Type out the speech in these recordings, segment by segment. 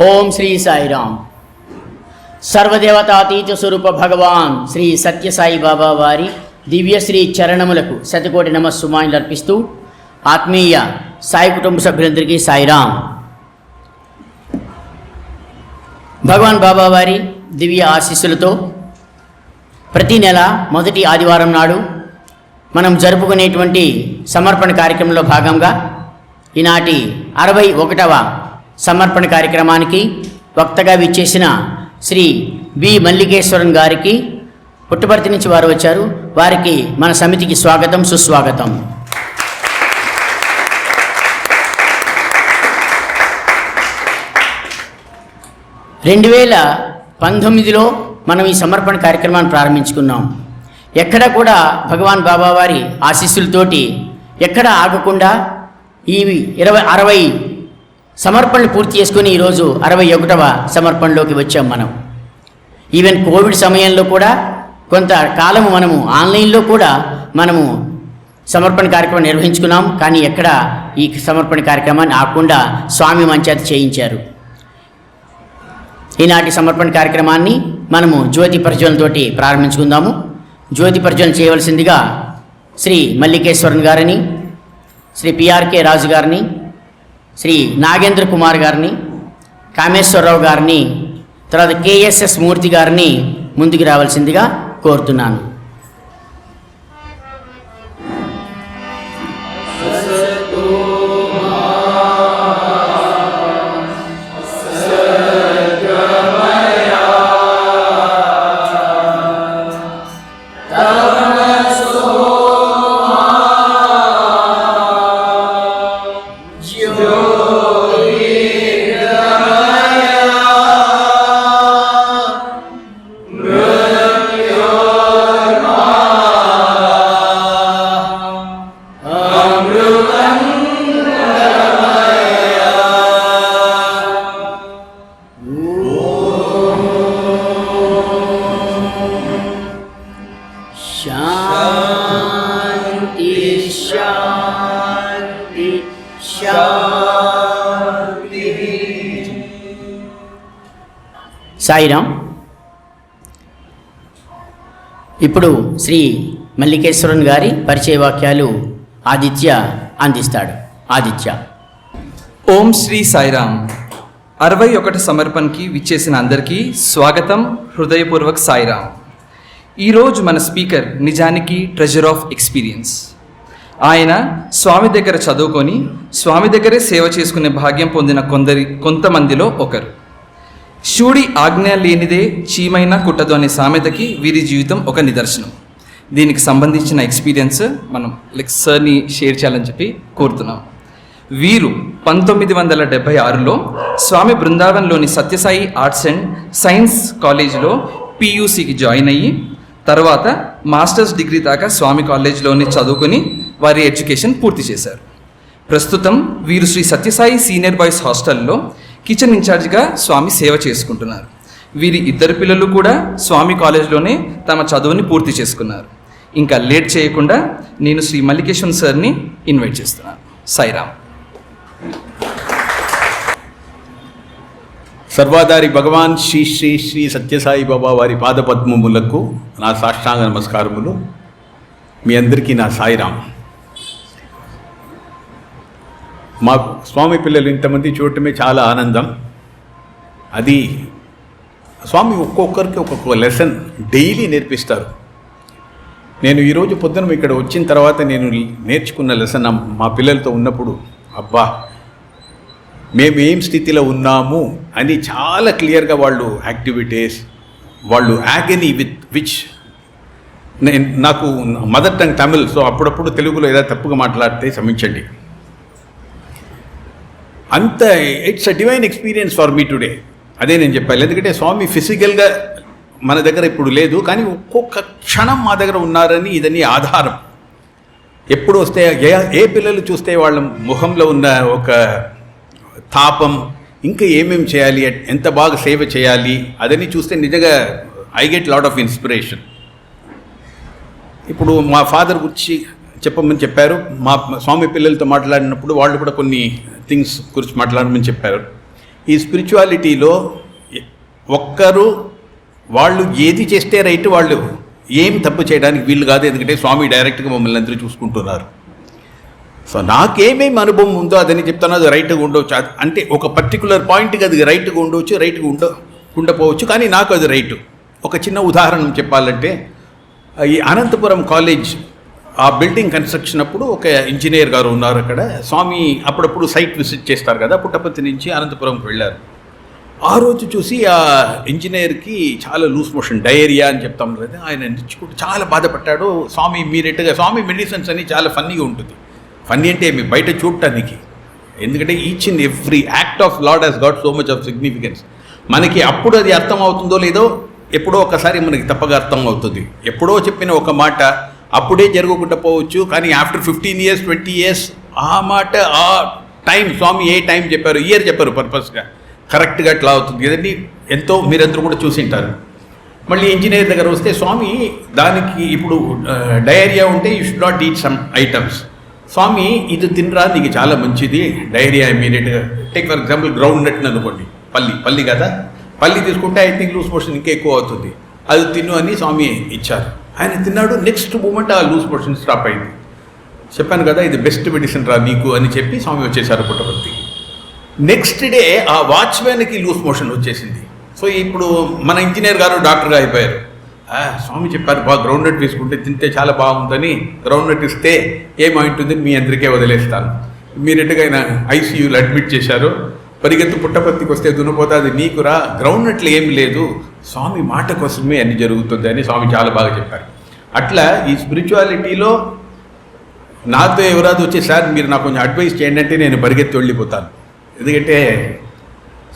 ఓం శ్రీ సాయిరామ్. సర్వదేవతాతీత స్వరూప భగవాన్ శ్రీ సత్యసాయి బాబా వారి దివ్యశ్రీ చరణములకు శతకోటి నమస్సుమాన్లు అర్పిస్తూ ఆత్మీయ సాయి కుటుంబ సభ్యులందరికీ సాయిరామ్. భగవాన్ బాబా వారి దివ్య ఆశీస్సులతో ప్రతి నెల మొదటి ఆదివారం నాడు మనం జరుపుకునేటువంటి సమర్పణ కార్యక్రమంలో భాగంగా ఈనాటి 61వ సమర్పణ కార్యక్రమానికి వక్తగా విచ్చేసిన శ్రీ బి మల్లికేశ్వరన్ గారికి పుట్టపర్తి నుంచి వారు వచ్చారు. వారికి మన సమితికి స్వాగతం, సుస్వాగతం. రెండు 2019లో మనం ఈ సమర్పణ కార్యక్రమాన్ని ప్రారంభించుకున్నాం. ఎక్కడ కూడా భగవాన్ బాబా వారి ఆశీస్సులతోటి ఎక్కడ ఆగకుండా ఈ 60 సమర్పణలు పూర్తి చేసుకుని ఈరోజు 61వ సమర్పణలోకి వచ్చాం. మనం ఈవెన్ కోవిడ్ సమయంలో కూడా కొంతకాలము మనము ఆన్లైన్లో కూడా మనము సమర్పణ కార్యక్రమం నిర్వహించుకున్నాం. కానీ ఎక్కడ ఈ సమర్పణ కార్యక్రమాన్ని ఆకుండా స్వామి మంచేత చేయించారు. ఈనాటి సమర్పణ కార్యక్రమాన్ని మనము జ్యోతి ప్రజ్వలనతోటి ప్రారంభించుకుందాము. జ్యోతి ప్రజ్వలన చేయవలసిందిగా శ్రీ మల్లికేశ్వరన్ గారిని, శ్రీ పిఆర్కే రాజు గారిని, శ్రీ నాగేంద్ర కుమార్ గారిని, కామేశ్వరరావు గారిని, తర్వాత కేఎస్ఎస్ మూర్తి గారిని ముందుకు రావాల్సిందిగా కోరుతున్నాను. సాయిరామ్. ఇప్పుడు శ్రీ మల్లికేశ్వరన్ గారి పరిచయ వాక్యాలు ఆదిత్య అందిస్తాడు. ఆదిత్య. ఓం శ్రీ సాయిరామ్. 61 సమర్పణకి విచ్చేసిన అందరికీ స్వాగతం, హృదయపూర్వక సాయిరామ్. ఈరోజు మన స్పీకర్ నిజానికి ట్రెజర్ ఆఫ్ ఎక్స్పీరియన్స్. ఆయన స్వామి దగ్గర చదువుకొని స్వామి దగ్గరే సేవ చేసుకునే భాగ్యం పొందిన కొంతమందిలో ఒకరు. శివుడి ఆజ్ఞ లేనిదే చీమైనా కుట్టదు అనే సామెతకి వీరి జీవితం ఒక నిదర్శనం. దీనికి సంబంధించిన ఎక్స్పీరియన్స్ మనం సార్ని షేర్ చేయాలని చెప్పి కోరుతున్నాం. వీరు 1976లో స్వామి బృందావన్లోని సత్యసాయి ఆర్ట్స్ అండ్ సైన్స్ కాలేజీలో పియూసీకి జాయిన్ అయ్యి తర్వాత మాస్టర్స్ డిగ్రీ దాకా స్వామి కాలేజీలోనే చదువుకొని వారి ఎడ్యుకేషన్ పూర్తి చేశారు. ప్రస్తుతం వీరు శ్రీ సత్యసాయి సీనియర్ బాయ్స్ హాస్టల్లో కిచెన్ ఇన్ఛార్జిగా స్వామి సేవ చేసుకుంటున్నారు. వీరి 2 పిల్లలు కూడా స్వామి కాలేజ్లోనే తమ చదువుని పూర్తి చేసుకున్నారు. ఇంకా లేట్ చేయకుండా నేను శ్రీ మల్లికేశ్వరన్ సార్ని ఇన్వైట్ చేస్తున్నాను. సాయిరామ్. సర్వాధారి భగవాన్ శ్రీ శ్రీ శ్రీ సత్యసాయి బాబా వారి పాదపద్మములకు నా సాష్టాంగ నమస్కారములు. మీ అందరికీ నా సాయిరామ్. మాకు స్వామి పిల్లలు ఇంతమంది చూడటమే చాలా ఆనందం. అది స్వామి ఒక్కొక్కరికి ఒక్కొక్క లెసన్ డైలీ నేర్పిస్తారు. నేను ఈరోజు పొద్దున ఇక్కడ వచ్చిన తర్వాత నేను నేర్చుకున్న లెసన్ మా పిల్లలతో ఉన్నప్పుడు, అబ్బా మేము ఏం స్థితిలో ఉన్నాము అని చాలా క్లియర్గా వాళ్ళు యాక్టివిటీస్, వాళ్ళు యాగనీ విచ్ నాకు మదర్ టంగ్ తమిళ్, సో అప్పుడప్పుడు తెలుగులో ఏదో తప్పుగా మాట్లాడితే క్షమించండి. అంత it's a divine experience for me today. అదే నేను చెప్పాను. ఎందుకంటే స్వామి ఫిజికల్గా మన దగ్గర ఇప్పుడు లేదు, కానీ ఒక్కొక్క క్షణం మా దగ్గర ఉన్నారని ఇదని ఆధారం. ఎప్పుడు వస్తే ఏ పిల్లలు చూస్తే వాళ్ళ ముఖంలో ఉన్న ఒక తాపం, ఇంకా ఏమేమి చేయాలి, ఎంత బాగా సేవ చేయాలి అదని చూస్తే నిజంగా I get lot of inspiration. ఇప్పుడు మా ఫాదర్ గురించి చెప్పమని చెప్పారు. మా స్వామి పిల్లలతో మాట్లాడినప్పుడు వాళ్ళు కూడా కొన్ని థింగ్స్ గురించి మాట్లాడమని చెప్పారు. ఈ స్పిరిచువాలిటీలో ఒక్కరు వాళ్ళు ఏది చేస్తే రైట్, వాళ్ళు ఏం తప్పు చేయడానికి వీళ్ళు కాదు. ఎందుకంటే స్వామి డైరెక్ట్గా మమ్మల్ని అందరూ చూసుకుంటున్నారు. సో నాకేమేమి అనుభవం ఉందో అదని చెప్తాను. అది రైట్గా ఉండవచ్చు, అంటే ఒక పర్టికులర్ పాయింట్కి అది రైట్గా ఉండవచ్చు, రైట్గా ఉండకపోవచ్చు, కానీ నాకు అది రైటు. ఒక చిన్న ఉదాహరణ చెప్పాలంటే, ఈ అనంతపురం కాలేజ్ ఆ బిల్డింగ్ కన్స్ట్రక్షన్ అప్పుడు ఒక ఇంజనీర్ గారు ఉన్నారు అక్కడ. స్వామి అప్పుడప్పుడు సైట్ విజిట్ చేస్తారు కదా, పుట్టపర్తి నుంచి అనంతపురంకి వెళ్ళారు. ఆ రోజు చూసి ఆ ఇంజనీర్కి చాలా లూజ్ మోషన్, డయేరియా అని చెప్తాం కదా, ఆయన నిచ్చుకుంటూ చాలా బాధపడ్డాడు. స్వామి ఇమ్మీడియట్గా, స్వామి మెడిసిన్స్ అని చాలా ఫన్నీగా ఉంటుంది. ఫన్నీ అంటే మీ బయట చూడటానికి, ఎందుకంటే each and every act of Lord he's got so much of significance. మనకి అప్పుడు అది అర్థం అవుతుందో లేదో, ఎప్పుడో ఒకసారి మనకి తప్పగా అర్థం అవుతుంది. ఎప్పుడో చెప్పిన ఒక మాట అప్పుడే జరగకుండా పోవచ్చు, కానీ ఆఫ్టర్ 15 years 20 years ఆ మాట, ఆ టైం, స్వామి ఏ టైం చెప్పారు, ఇయర్ చెప్పారు పర్పస్గా, కరెక్ట్గా అట్లా అవుతుంది కదండి. ఎంతో మీరందరూ కూడా చూసింటారు. మళ్ళీ ఇంజనీర్ దగ్గర వస్తే, స్వామి దానికి ఇప్పుడు డయేరియా ఉంటే you should not eat some items. Swami ఇది తినరా, నీకు చాలా మంచిది డయేరియా ఇమీడియట్గా. Take for example groundnut అనుకోండి, పల్లి కదా, పల్లి తీసుకుంటే ఐ థింక్ లూజ్ మోషన్ ఇంకా ఎక్కువ అవుతుంది, అది తిను అని స్వామి ఇచ్చారు. ఆయన తిన్నాడు, నెక్స్ట్ మూమెంట్ ఆ లూజ్ మోషన్ స్టాప్ అయింది. చెప్పాను కదా ఇది బెస్ట్ మెడిసిన్ రా నీకు అని చెప్పి స్వామి వచ్చేసారు పుట్టపర్తికి. నెక్స్ట్ డే ఆ వాచ్మ్యాన్కి లూజ్ మోషన్ వచ్చేసింది. సో ఇప్పుడు మన ఇంజనీర్ గారు డాక్టర్గా అయిపోయారు. స్వామి చెప్పారు బాగా గ్రౌండ్ నట్ తీసుకుంటే తింటే చాలా బాగుంటుంది, గ్రౌండ్ నట్ ఇస్తే ఏమైంటుంది మీ అందరికీ వదిలేస్తాను. ఇమ్మీడియట్గా ఆయన ఐసీయూలో అడ్మిట్ చేశారు. పరిగెత్తు పుట్టపర్తికి వస్తే దున్నపోతే అది నీకురా, గ్రౌండ్ నట్లు ఏం లేదు, స్వామి మాట కోసమే అన్ని జరుగుతుంది అని స్వామి చాలా బాగా చెప్పారు. అట్లా ఈ స్పిరిచువాలిటీలో నాతో ఎవరాదు వచ్చే, సార్ మీరు నాకు కొంచెం అడ్వైస్ చేయండి అంటే నేను పరిగెత్తి వెళ్ళిపోతాను. ఎందుకంటే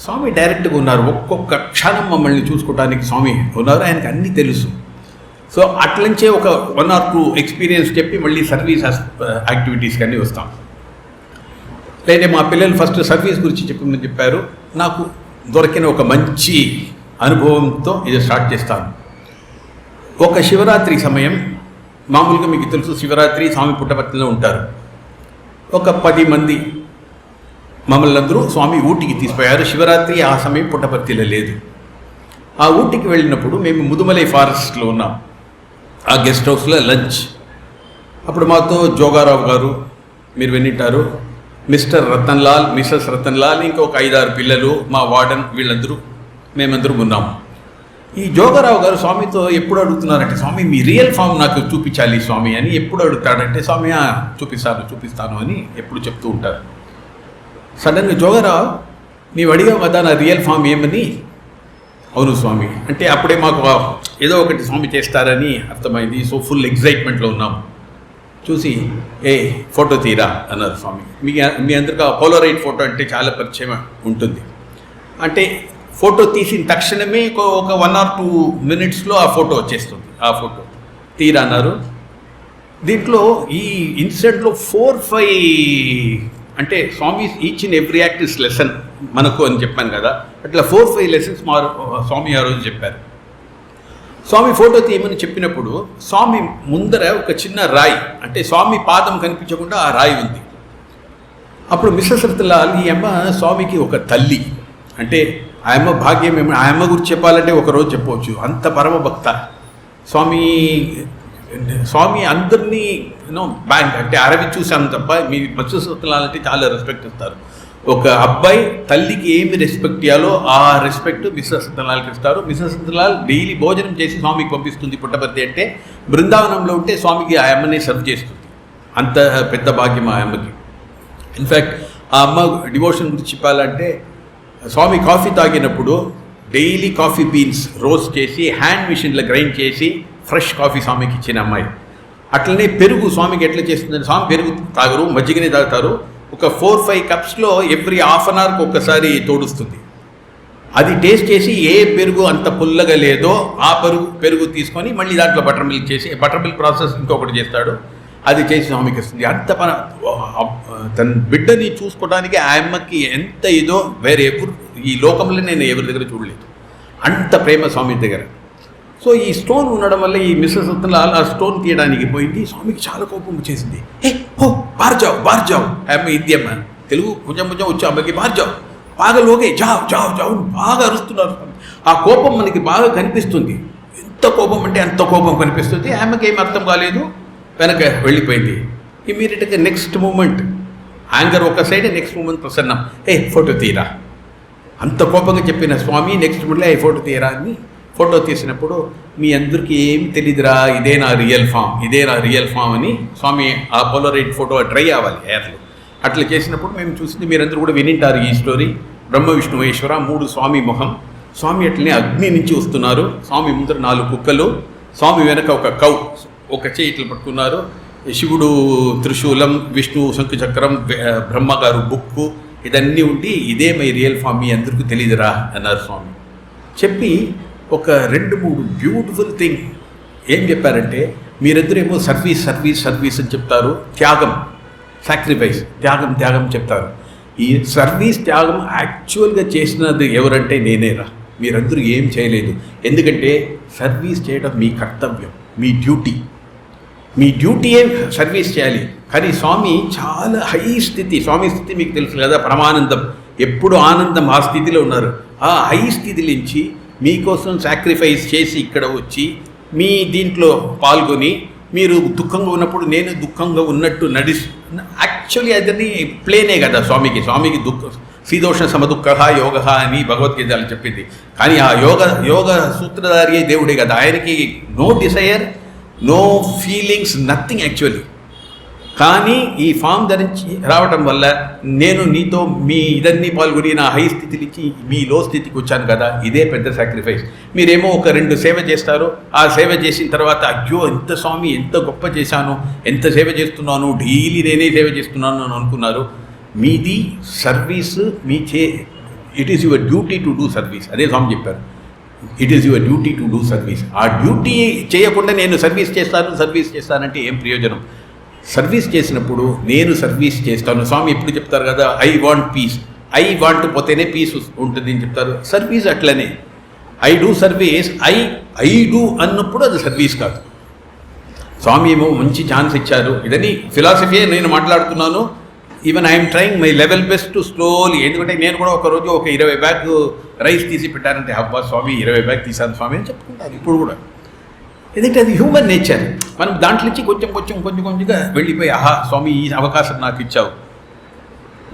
స్వామి డైరెక్ట్గా ఉన్నారు, ఒక్కొక్క క్షణం మమ్మల్ని చూసుకోవడానికి స్వామి ఉన్నారు, ఆయనకు అన్నీ తెలుసు. సో అట్లంచే ఒక 1 or 2 ఎక్స్పీరియన్స్ చెప్పి మళ్ళీ సర్వీస్ యాక్టివిటీస్కి అన్నీ వస్తాం. లేదా మా పిల్లలు ఫస్ట్ సర్వీస్ గురించి చెప్పమని చెప్పారు. నాకు దొరికిన ఒక మంచి అనుభవంతో ఇది స్టార్ట్ చేస్తాను. ఒక శివరాత్రి సమయం, మామూలుగా మీకు తెలుసు శివరాత్రి స్వామి పుట్టపర్తిలో ఉంటారు. ఒక 10 మంది మమ్మల్ని అందరూ స్వామి ఊటీకి తీసుకుపోయారు. శివరాత్రి ఆ సమయం పుట్టపర్తిలో లేదు. ఆ ఊటీకి వెళ్ళినప్పుడు మేము ముదుమలై ఫారెస్ట్లో ఉన్నాం, ఆ గెస్ట్ హౌస్లో లంచ్. అప్పుడు మాతో జోగారావు గారు, మీరు వినింటారు, మిస్టర్ రతన్లాల్, మిస్సెస్ రతన్లాల్, ఇంకొక 5-6 పిల్లలు, మా వార్డెన్, వీళ్ళందరూ మేమందరూ ఉన్నాము. ఈ జోగారావు గారు స్వామితో ఎప్పుడు అడుగుతున్నారంటే, స్వామి మీ రియల్ ఫామ్ నాకు చూపించాలి స్వామి అని ఎప్పుడు అడుగుతాడంటే, స్వామి చూపిస్తాను అని ఎప్పుడు చెప్తూ ఉంటారు. సడన్గా జోగారావు, నీవు అడిగావు కదా నా రియల్ ఫామ్ ఏమని. అవును స్వామి అంటే అప్పుడే మాకు ఏదో ఒకటి స్వామి చేస్తారని అర్థమైంది. సో ఫుల్ ఎగ్జైట్మెంట్లో ఉన్నాము. చూసి ఫోటో తీరా అన్నారు స్వామి. మీ అందరికీ పోలరైడ్ ఫోటో అంటే చాలా పరిచయం ఉంటుంది. అంటే ఫోటో తీసిన తక్షణమే ఒక 1 or 2 minutesలో ఆ ఫోటో వచ్చేస్తుంది. ఆ ఫోటో తీరా అన్నారు. దీంట్లో ఈ ఇన్సిడెంట్లో 4-5 అంటే Swami each and every act is lesson మనకు అని చెప్పాను కదా, అట్లా 4-5 లెసన్స్ మా స్వామి ఆ రోజు చెప్పారు. స్వామి ఫోటో తీయమని చెప్పినప్పుడు స్వామి ముందర ఒక చిన్న రాయి, అంటే స్వామి పాదం కనిపించకుండా ఆ రాయి ఉంది. అప్పుడు మిస్సెస్ రతన్లాల్, ఈ అమ్మ స్వామికి ఒక తల్లి, అంటే ఆ అమ్మ భాగ్యం ఏమో, ఆ అమ్మ గురించి చెప్పాలంటే ఒకరోజు చెప్పవచ్చు, అంత పరమభక్త. స్వామి అందరినీ బ్యాంక్ అంటే అరవి చూసాను తప్ప, మీ మిస్సెస్ రతన్లాల్ అంటే చాలా రెస్పెక్ట్ ఇస్తారు. ఒక అబ్బాయి తల్లికి ఏమి రెస్పెక్ట్ ఇవ్వాలో ఆ రెస్పెక్ట్ మిస్సెస్ రతన్లాల్కి ఇస్తారు. మిస్సెస్ రతన్లాల్ డైలీ భోజనం చేసి స్వామికి పంపిస్తుంది. పుట్టపర్తి అంటే బృందావనంలో ఉంటే స్వామికి ఆ అమ్మని సర్వ్ చేస్తుంది. అంత పెద్ద భాగ్యం ఆ అమ్మకి. ఇన్ఫ్యాక్ట్ ఆ అమ్మ డివోషన్ గురించి చెప్పాలంటే, స్వామి కాఫీ తాగినప్పుడు డైలీ కాఫీ బీన్స్ రోస్ట్ చేసి హ్యాండ్ మిషన్లో గ్రైండ్ చేసి ఫ్రెష్ కాఫీ స్వామికి ఇచ్చిన అమ్మాయి. అట్లనే పెరుగు స్వామికి ఎట్లా చేస్తుందని, స్వామి పెరుగు తాగరు, మజ్జిగనే తాగుతారు. ఒక 4-5 కప్స్లో ఎవ్రీ హాఫ్ అన్ అవర్కి ఒక్కసారి తోడుస్తుంది. అది టేస్ట్ చేసి ఏ పెరుగు అంత పుల్లగా లేదో ఆ పెరుగు తీసుకొని మళ్ళీ దాంట్లో బటర్ మిల్క్ చేసి, బటర్ మిల్క్ ప్రాసెస్ ఇంకొకటి చేస్తాడు, అది చేసి స్వామికి ఇస్తుంది. అంత తన బిడ్డని చూసుకోవడానికి ఆ అమ్మకి ఎంత ఇదో వేరే ఎవరు ఈ లోకంలో నేను ఎవరి దగ్గర చూడలేదు. అంత ప్రేమ స్వామి దగ్గర. సో ఈ స్టోన్ ఉండడం వల్ల ఈ మిస్సెస్ రతన్లాల్ ఆ స్టోన్ తీయడానికి పోయింది. స్వామికి చాలా కోపం వచ్చేసింది. బార్జావు అమ్మ హిందీ అమ్మ, తెలుగు కొంచెం వచ్చి అమ్మకి బార్జావు పాగలోగే జావ్ జావ్ జావ్ బాగా అరుస్తున్నారు. ఆ కోపం మనకి బాగా కనిపిస్తుంది. ఎంత కోపం అంటే అంత కోపం కనిపిస్తుంది. ఆమెకి ఏం అర్థం కాలేదు, వెనక వెళ్ళిపోయింది. ఇమీడియట్గా నెక్స్ట్ మూమెంట్ యాంగర్ ఒక సైడ్, నెక్స్ట్ మూమెంట్ ప్రసన్నం, ఫోటో తీరా. అంత కోపంగా చెప్పిన స్వామి నెక్స్ట్ మూమెంట్లో ఫోటో తీరా అని ఫోటో తీసినప్పుడు, మీ అందరికీ ఏమి తెలియదురా, ఇదే నా రియల్ ఫామ్ అని స్వామి ఆ పోలరైడ్ ఫోటో ట్రై అవ్వాలి ఎయిర్లో. అట్లా చేసినప్పుడు మేము చూసింది మీరందరూ కూడా వినింటారు ఈ స్టోరీ. బ్రహ్మ విష్ణు మహేశ్వర 3 స్వామి మొహం. స్వామి అట్లనే అగ్ని నుంచి వస్తున్నారు. స్వామి ముందర 4 కుక్కలు, స్వామి వెనక ఒక కౌ, ఒక చేయి ఇట్లా పట్టుకున్నారు. శివుడు త్రిశూలం, విష్ణు శంఖచక్రం, బ్రహ్మగారు బుక్కు, ఇదన్నీ ఉండి ఇదే మై రియల్ ఫామ్, మీ అందరికీ తెలియదురా అన్నారు స్వామి. చెప్పి ఒక 2-3 బ్యూటిఫుల్ థింగ్ ఏం చెప్పారంటే, మీరిద్దరేమో సర్వీస్ అని చెప్తారు, త్యాగం సాక్రిఫైస్, త్యాగం చెప్తారు. ఈ సర్వీస్ త్యాగం యాక్చువల్గా చేసినది ఎవరంటే నేనేరా. మీరందరూ ఏం చేయలేదు. ఎందుకంటే సర్వీస్ చేయడం మీ కర్తవ్యం, మీ డ్యూటీయే సర్వీస్ చేయాలి. కానీ స్వామి చాలా హై స్థితి, స్వామి స్థితి మీకు తెలుసు కదా, పరమానందం, ఎప్పుడు ఆనందం, ఆ స్థితిలో ఉన్నారు. ఆ హై స్థితి నుంచి మీకోసం సాక్రిఫైస్ చేసి ఇక్కడ వచ్చి మీ దీంట్లో పాల్గొని, మీరు దుఃఖంగా ఉన్నప్పుడు నేను దుఃఖంగా ఉన్నట్టు యాక్చువల్లీ అదని ప్లేనే కదా స్వామికి శీదోష సమదుఃఖ యోగ అని భగవద్గీతలు చెప్పింది. కానీ ఆ యోగ సూత్రధారి దేవుడే కదా, ఆయనకి no desire, no feelings, nothing actually. కానీ ఈ ఫామ్ ధరించి రావటం వల్ల నేను నీతో మీ ఇదన్నీ పాల్గొని నా హై స్థితి నుంచి మీ లో స్థితికి వచ్చాను కదా, ఇదే పెద్ద సాక్రిఫైస్. మీరేమో ఒక 2 సేవ చేస్తారు, ఆ సేవ చేసిన తర్వాత అయ్యో ఎంత స్వామి ఎంత గొప్ప చేశాను, ఎంత సేవ చేస్తున్నాను, డైలీ నేనే సేవ చేస్తున్నాను అని అనుకున్నారు. మీది service, it is your duty to do service. అదే స్వామి చెప్పారు, it is your duty to do service. ఆ డ్యూటీ చేయకుండా నేను సర్వీస్ చేస్తానంటే ఏం ప్రయోజనం? సర్వీస్ చేసినప్పుడు నేను సర్వీస్ చేస్తాను. స్వామి ఎప్పుడు చెప్తారు కదా, ఐ వాంట్ పోతేనే పీస్ ఉంటుంది అని చెప్తారు. సర్వీస్ అట్లనే, I do service, I do అన్నప్పుడు అది సర్వీస్ కాదు. స్వామి ఏమో మంచి ఛాన్స్ ఇచ్చారు. ఇదని ఫిలాసఫీయే నేను మాట్లాడుతున్నాను. Even I'm trying my level best to slowly. ఎందుకంటే నేను కూడా ఒకరోజు ఒక 20 బ్యాగ్ రైస్ తీసి పెట్టానంటే, అబ్బా స్వామి 20 బ్యాగ్ తీసాను స్వామి అని చెప్పుకుంటాను ఇప్పుడు కూడా. ఎందుకంటే అది హ్యూమన్ నేచర్. మనం దాంట్లో నుంచి కొంచెంగా వెళ్ళిపోయి, ఆహా స్వామి ఈ అవకాశం నాకు ఇచ్చావు,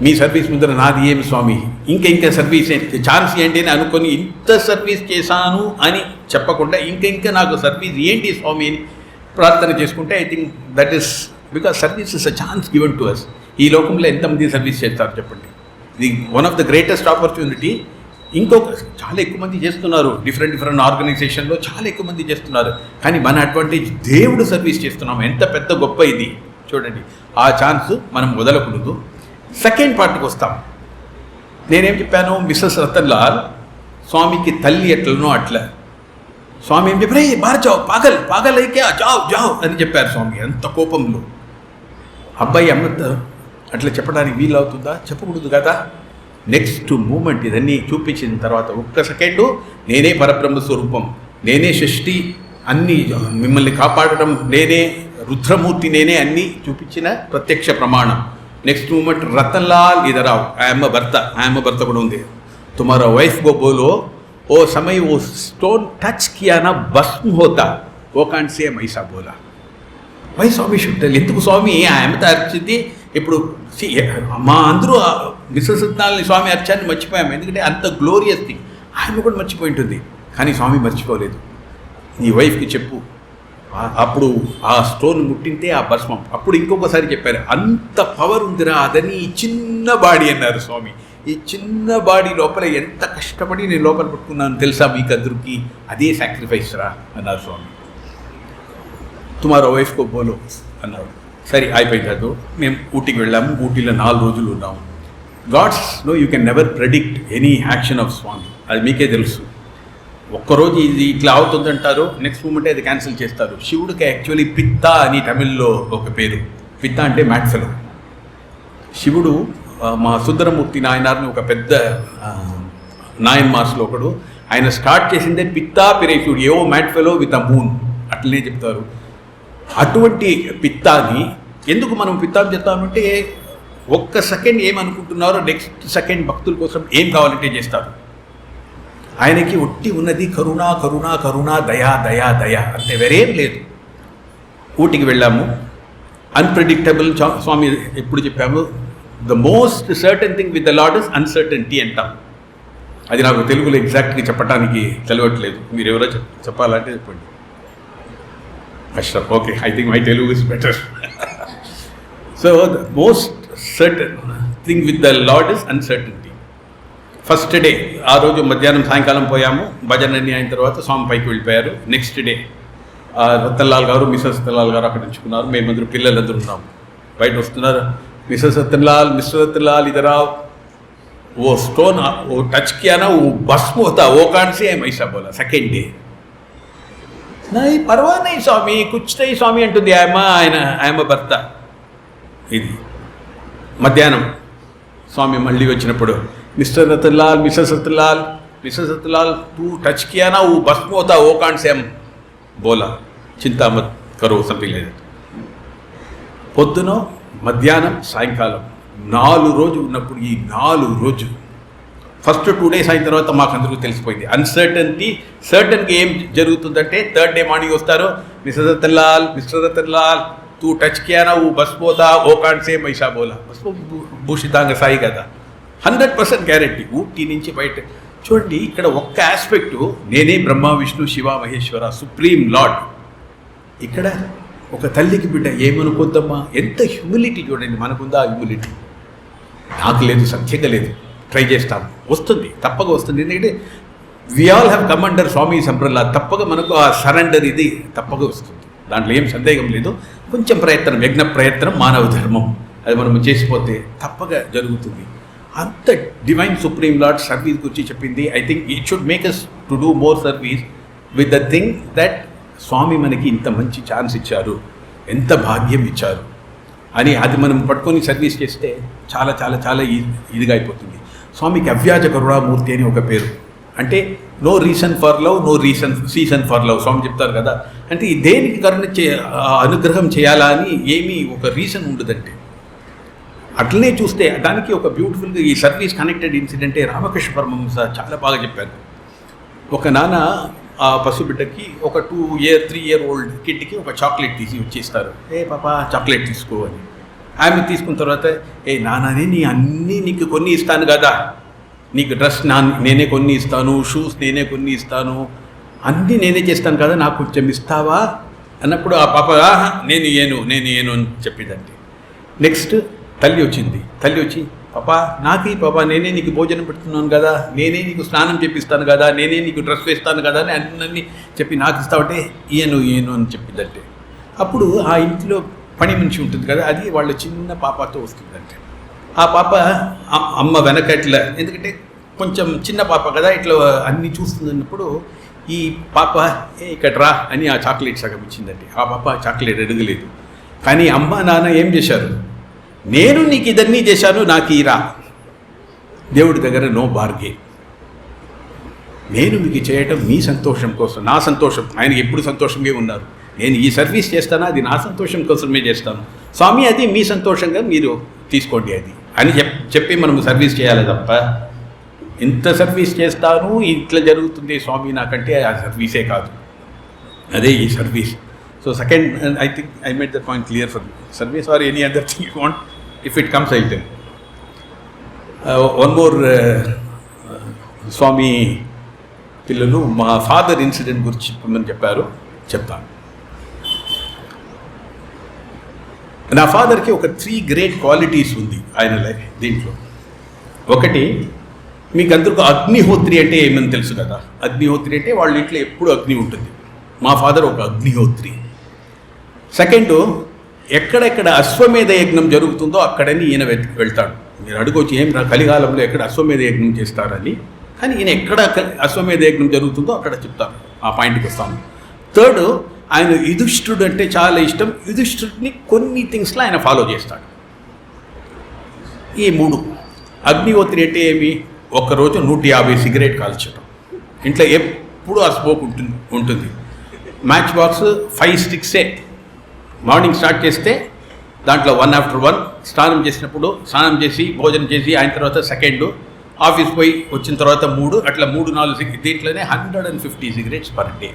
మీ సర్వీస్ ముందర నాది ఏమి స్వామి, ఇంకా సర్వీస్ ఛాన్స్ ఏంటి అని అనుకొని ఇంత సర్వీస్ చేశాను అని చెప్పకుండా ఇంకా నాకు సర్వీస్ ఏంటి స్వామి అని ప్రార్థన చేసుకుంటే, I think that is because service is a chance given to us. ఈ లోకంలో ఎంతమంది సర్వీస్ చేస్తారు చెప్పండి? ఇది one of the greatest opportunity. ఇంకొక చాలా ఎక్కువ మంది చేస్తున్నారు, డిఫరెంట్ ఆర్గనైజేషన్లో చాలా ఎక్కువ మంది చేస్తున్నారు. కానీ మన అడ్వాంటేజ్ దేవుడు సర్వీస్ చేస్తున్నాము, ఎంత పెద్ద గొప్ప ఇది చూడండి. ఆ ఛాన్స్ మనం వదలకూడదు. సెకండ్ పార్ట్కి వస్తాం. నేనేం చెప్పాను, మిస్సెస్ రతన్లాల్ స్వామికి తల్లి ఎట్లనో అట్లా. స్వామి ఏం చెప్పారు, బాగా జావ్ పాగల్ అయితే జావ్ అని చెప్పారు స్వామి అంత కోపంలో. అబ్బాయి అమ్మ అట్లా చెప్పడానికి వీలవుతుందా? చెప్పకూడదు కదా. నెక్స్ట్ మూమెంట్ ఇదన్నీ చూపించిన తర్వాత ఒక్క సెకండు నేనే పరబ్రహ్మ స్వరూపం, నేనే షష్ఠి, అన్నీ మిమ్మల్ని కాపాడడం నేనే, రుద్రమూర్తి నేనే అన్నీ చూపించిన ప్రత్యక్ష ప్రమాణం. నెక్స్ట్ మూమెంట్ రతన్లాల్ ఇదరావు, ఆయమ్మ భర్త కూడా ఉంది. తుమారా వైఫ్ గో బోలో ఓ సమయ ఓ స్టోన్ టచ్ కియా నా భస్మ హోతా, ఓ కాంట్ సేమ్ ఐసా బోలా. వై స్వామి షుట్టలు ఎందుకు స్వామి ఆయమ్మతో అర్చింది? ఇప్పుడు మా అందరూ మిస్సెస్ రత్నాలని స్వామి అర్చాన్ని మర్చిపోయాము, ఎందుకంటే అంత గ్లోరియస్ థింగ్. ఆయన కూడా మర్చిపోయి ఉంటుంది, కానీ స్వామి మర్చిపోలేదు. నీ వైఫ్కి చెప్పు, అప్పుడు ఆ స్టోన్ ముట్టింటే ఆ భస్మం. అప్పుడు ఇంకొకసారి చెప్పారు, అంత పవర్ ఉందిరా అదని ఈ చిన్న బాడీ అన్నారు స్వామి. ఈ చిన్న బాడీ లోపల ఎంత కష్టపడి నేను లోపల పట్టుకున్నాను తెలుసా మీకు అందరికీ, అదే సాక్రిఫైస్ రా అన్నారు స్వామి. తుమారో వైఫ్కో బోలో అన్నారు. సరే అయిపోయింది కాదు. మేము ఊటీకి వెళ్ళాము, ఊటీలో 4 రోజులు ఉన్నాము. Gods know you can never predict any action of Swami, అది మీకే తెలుసు. ఒక్కరోజు ఇది ఇట్లా అవుతుందంటారు, నెక్స్ట్ మూమెంటే అది క్యాన్సిల్ చేస్తారు. శివుడికి యాక్చువల్లీ పిత్త అని తమిళ్లో ఒక పేరు. పిత్త అంటే మ్యాట్ఫెలో. శివుడు మా సుందరమూర్తి నాయనార్ని ఒక పెద్ద నాయన్మార్స్లో ఒకడు, ఆయన స్టార్ట్ చేసిందే పిత్తా పిరేశుడు, ఏవో మ్యాట్ఫెలో విత్ అ మూన్ అట్లనే చెప్తారు. అటువంటి పిత్తాని ఎందుకు మనం పిత్తాన్ని చెప్తామంటే, ఒక్క సెకండ్ ఏమనుకుంటున్నారో నెక్స్ట్ సెకండ్ భక్తుల కోసం ఏం కావాలంటే చేస్తారు. ఆయనకి ఒట్టి ఉన్నది కరుణ కరుణ కరుణ దయా దయా దయా అంతే, వేరేం లేదు. ఊటికి వెళ్ళాము, అన్ప్రెడిక్టబుల్. స్వామి ఎప్పుడు చెప్పాము, the most certain thing with the lord is uncertainty అంటాం. అది నాకు తెలుగులో ఎగ్జాక్ట్గా చెప్పడానికి తెలియట్లేదు, మీరు ఎవరో చెప్పాలంటే చెప్పండి. కష్టం. Okay, I think my Telugu is better. So the most certain thing with the lord is uncertainty. First day ఆ రోజు మధ్యాహ్నం సాయంకాలం పోయాము, భజన అన్ని అయిన తర్వాత స్వామి పైకి వెళ్ళిపోయారు. నెక్స్ట్ డే రతన్లాల్ గారు మిస్సెస్ రతన్లాల్ గారు అక్కడ ఉంచుకున్నారు. మేమందరూ పిల్లలందరూ ఉన్నాము. బయట వస్తున్నారు, మిస్సెస్ రతన్లాల్, మిస్టర్ రతన్లాల్ ఇదరా, वो स्टोन वो टच किया ना, वो भस्म होता, वो कान से हम ऐसा बोला. सेकेंड डे नहीं परवाह नहीं स्वामी, कुछ नहीं स्वामी अंటుంది ఆయన భర్త. ఇది మధ్యాహ్నం స్వామి మళ్ళీ వచ్చినప్పుడు, Mr Ratanlal, Mrs Ratanlal, Mrs Ratanlal तू टच किया ना, वो भस्म होता, वो कान से हम बोला, चिंता मत करो, సంథింగ్ లేదు. పొద్దున మధ్యాహ్నం సాయంకాలం 4 రోజు ఉన్నప్పుడు, ఈ 4 రోజు ఫస్ట్ 2 డేస్ అయిన తర్వాత మాకు అందరికీ తెలిసిపోయింది అన్సర్టనిటీ. సర్టన్గా ఏం జరుగుతుందంటే, థర్డ్ డే మార్నింగ్ వస్తారు, మిస్టర్ రతన్లాల్, మిస్టర్ రతన్లాల్ తూ టచ్ కియానా, ఊ బస్ పోతా, ఓ కాన్ సే మైషా బోలా, బస్ భూషితాంగ సాయి కదా, 100% గ్యారెంటీ. ఊటీ నుంచి బయట చూడండి, ఇక్కడ ఒక్క ఆస్పెక్టు, నేనే బ్రహ్మ విష్ణు శివ మహేశ్వర సుప్రీం లార్డ్. ఇక్కడ ఒక తల్లికి బిడ్డ ఏమనుకోద్దమ్మా, ఎంత హ్యూమిలిటీ చూడండి. మనకుందా హ్యూమిలిటీ? నాకు లేదు, సత్యంగా లేదు. ట్రై చేస్తాను, వస్తుంది, తప్పగా వస్తుంది. ఎందుకంటే we all have come under Swami సంప్రలా, తప్పగా మనకు ఆ సరెండర్ ఇది తప్పగా వస్తుంది, దాంట్లో ఏం సందేహం లేదు. కొంచెం ప్రయత్నం, యజ్ఞ ప్రయత్నం, మానవ ధర్మం, అది మనం చేసిపోతే తప్పగా జరుగుతుంది. అంత డివైన్ సుప్రీం లార్డ్ సర్వీస్ గురించి చెప్పింది. I think it should make us to do more service with the thing that Swami మనకి ఇంత మంచి ఛాన్స్ ఇచ్చారు, ఎంత భాగ్యం ఇచ్చారు అని అది మనం పట్టుకొని సర్వీస్ చేస్తే చాలా చాలా చాలా ఇదిగా అయిపోతుంది. స్వామికి అవ్యాజ కరుణామూర్తి అని ఒక పేరు. అంటే no reason for love, no season for love. Swami చెప్తారు కదా, అంటే ఈ దేనికి అనుగ్రహం చేయాలా అని ఏమీ ఒక రీజన్ ఉండదంటే. అట్లనే చూస్తే దానికి ఒక బ్యూటిఫుల్గా ఈ సర్వీస్ కనెక్టెడ్ ఇన్సిడెంటే రామకృష్ణ పరమహంస చాలా బాగా చెప్పారు. ఒక నాన్న ఆ పసిబిడ్డకి ఒక 3 year old కిడ్కి ఒక చాక్లెట్ తీసి వచ్చేస్తారు. ఏ పాపా చాక్లెట్ తీసుకో అని. ఆమె తీసుకున్న తర్వాత, ఏ నాన్ననే నీ అన్నీ నీకు కొన్ని ఇస్తాను కదా, నీకు డ్రెస్ నేనే కొన్ని ఇస్తాను, షూస్ నేనే కొన్ని ఇస్తాను, అన్నీ నేనే చేస్తాను కదా, నాకు కొంచెం ఇస్తావా అన్నప్పుడు ఆ పాప నేను ఏను అని చెప్పిందంటే. నెక్స్ట్ తల్లి వచ్చింది. తల్లి వచ్చి, పాపా నాకి పాపా నేనే నీకు భోజనం పెడుతున్నాను కదా, నేనే నీకు స్నానం చేపిస్తాను కదా, నేనే నీకు డ్రెస్ వేస్తాను కదా అని అన్నీ చెప్పి నాకు ఇస్తావంటే ఏను అని చెప్పిందంటే. అప్పుడు ఆ ఇంట్లో పని మనిషి ఉంటుంది కదా, అది వాళ్ళ చిన్న పాపతో వస్తుందంటే. ఆ పాప అమ్మ వెనక ఇట్లా, ఎందుకంటే కొంచెం చిన్న పాప కదా, ఇట్లా అన్నీ చూస్తున్నప్పుడు ఈ పాప ఇక్కడ రా అని ఆ చాక్లెట్ సగం ఇచ్చిందంటే. ఆ పాప ఆ చాక్లెట్ అడగలేదు. కానీ అమ్మ నాన్న ఏం చేశారు, నేను నీకు ఇదన్నీ చేశాను, నాకు ఈరా. దేవుడి దగ్గర నో బార్గే. నేను మీకు చేయటం మీ సంతోషం కోసం, నా సంతోషం. ఆయనకి ఎప్పుడు సంతోషంగా ఉన్నారు. నేను ఈ సర్వీస్ చేస్తానా, అది నా సంతోషం కోసమే చేస్తాను. స్వామి అది మీ సంతోషంగా మీరు తీసుకోండి అది అని చెప్పి మనం సర్వీస్ చేయాలి తప్ప, ఇంత సర్వీస్ చేస్తాను ఇట్లా జరుగుతుంది స్వామి నాకంటే ఆ సర్వీసే కాదు, అదే ఈ service. So second, I think I made the point clear for service or any other thing you want. If it comes I'll tell. One more, Swami పిల్లలు మా ఫాదర్ ఇన్సిడెంట్ గురించి చెప్పమని చెప్పారు, చెప్తాను. నా ఫాదర్కి ఒక 3 great క్వాలిటీస్ ఉంది ఆయన లైఫ్ దీంట్లో. ఒకటి, మీకు అందరికీ అగ్నిహోత్రి అంటే ఏమని తెలుసు కదా. అగ్నిహోత్రి అంటే వాళ్ళ ఇంట్లో ఎప్పుడు అగ్ని ఉంటుంది. మా ఫాదర్ ఒక అగ్నిహోత్రి. సెకండ్, ఎక్కడెక్కడ అశ్వమేధ యజ్ఞం జరుగుతుందో అక్కడని ఈయన వెళ్తాడు. మీరు అడుగొచ్చి ఏం కలికాలంలో ఎక్కడ అశ్వమేధ యజ్ఞం చేస్తారని, కానీ ఈయన ఎక్కడ అశ్వమేధ యజ్ఞం జరుగుతుందో అక్కడ చెప్తారు. ఆ పాయింట్కి వస్తాను. థర్డ్, ఆయన యుధిష్ఠుడు అంటే చాలా ఇష్టం. యుధిష్ఠుడిని కొన్ని థింగ్స్లో ఆయన ఫాలో చేస్తాడు. ఈ 3. అగ్నిహోత్రి అంటే ఏమి, ఒక్కరోజు 150 సిగరెట్ కాల్చడం. ఇంట్లో ఎప్పుడు ఆ స్మోక్ ఉంటుంది. Match box 5 sticks morning start చేస్తే దాంట్లో 1 after 1 స్నానం చేసినప్పుడు స్నానం చేసి భోజనం చేసి ఆయన తర్వాత సెకండ్ ఆఫీస్ పోయి వచ్చిన తర్వాత 3 అట్లా 3-4 దీంట్లోనే 150 సిగరెట్స్ పర్ డే.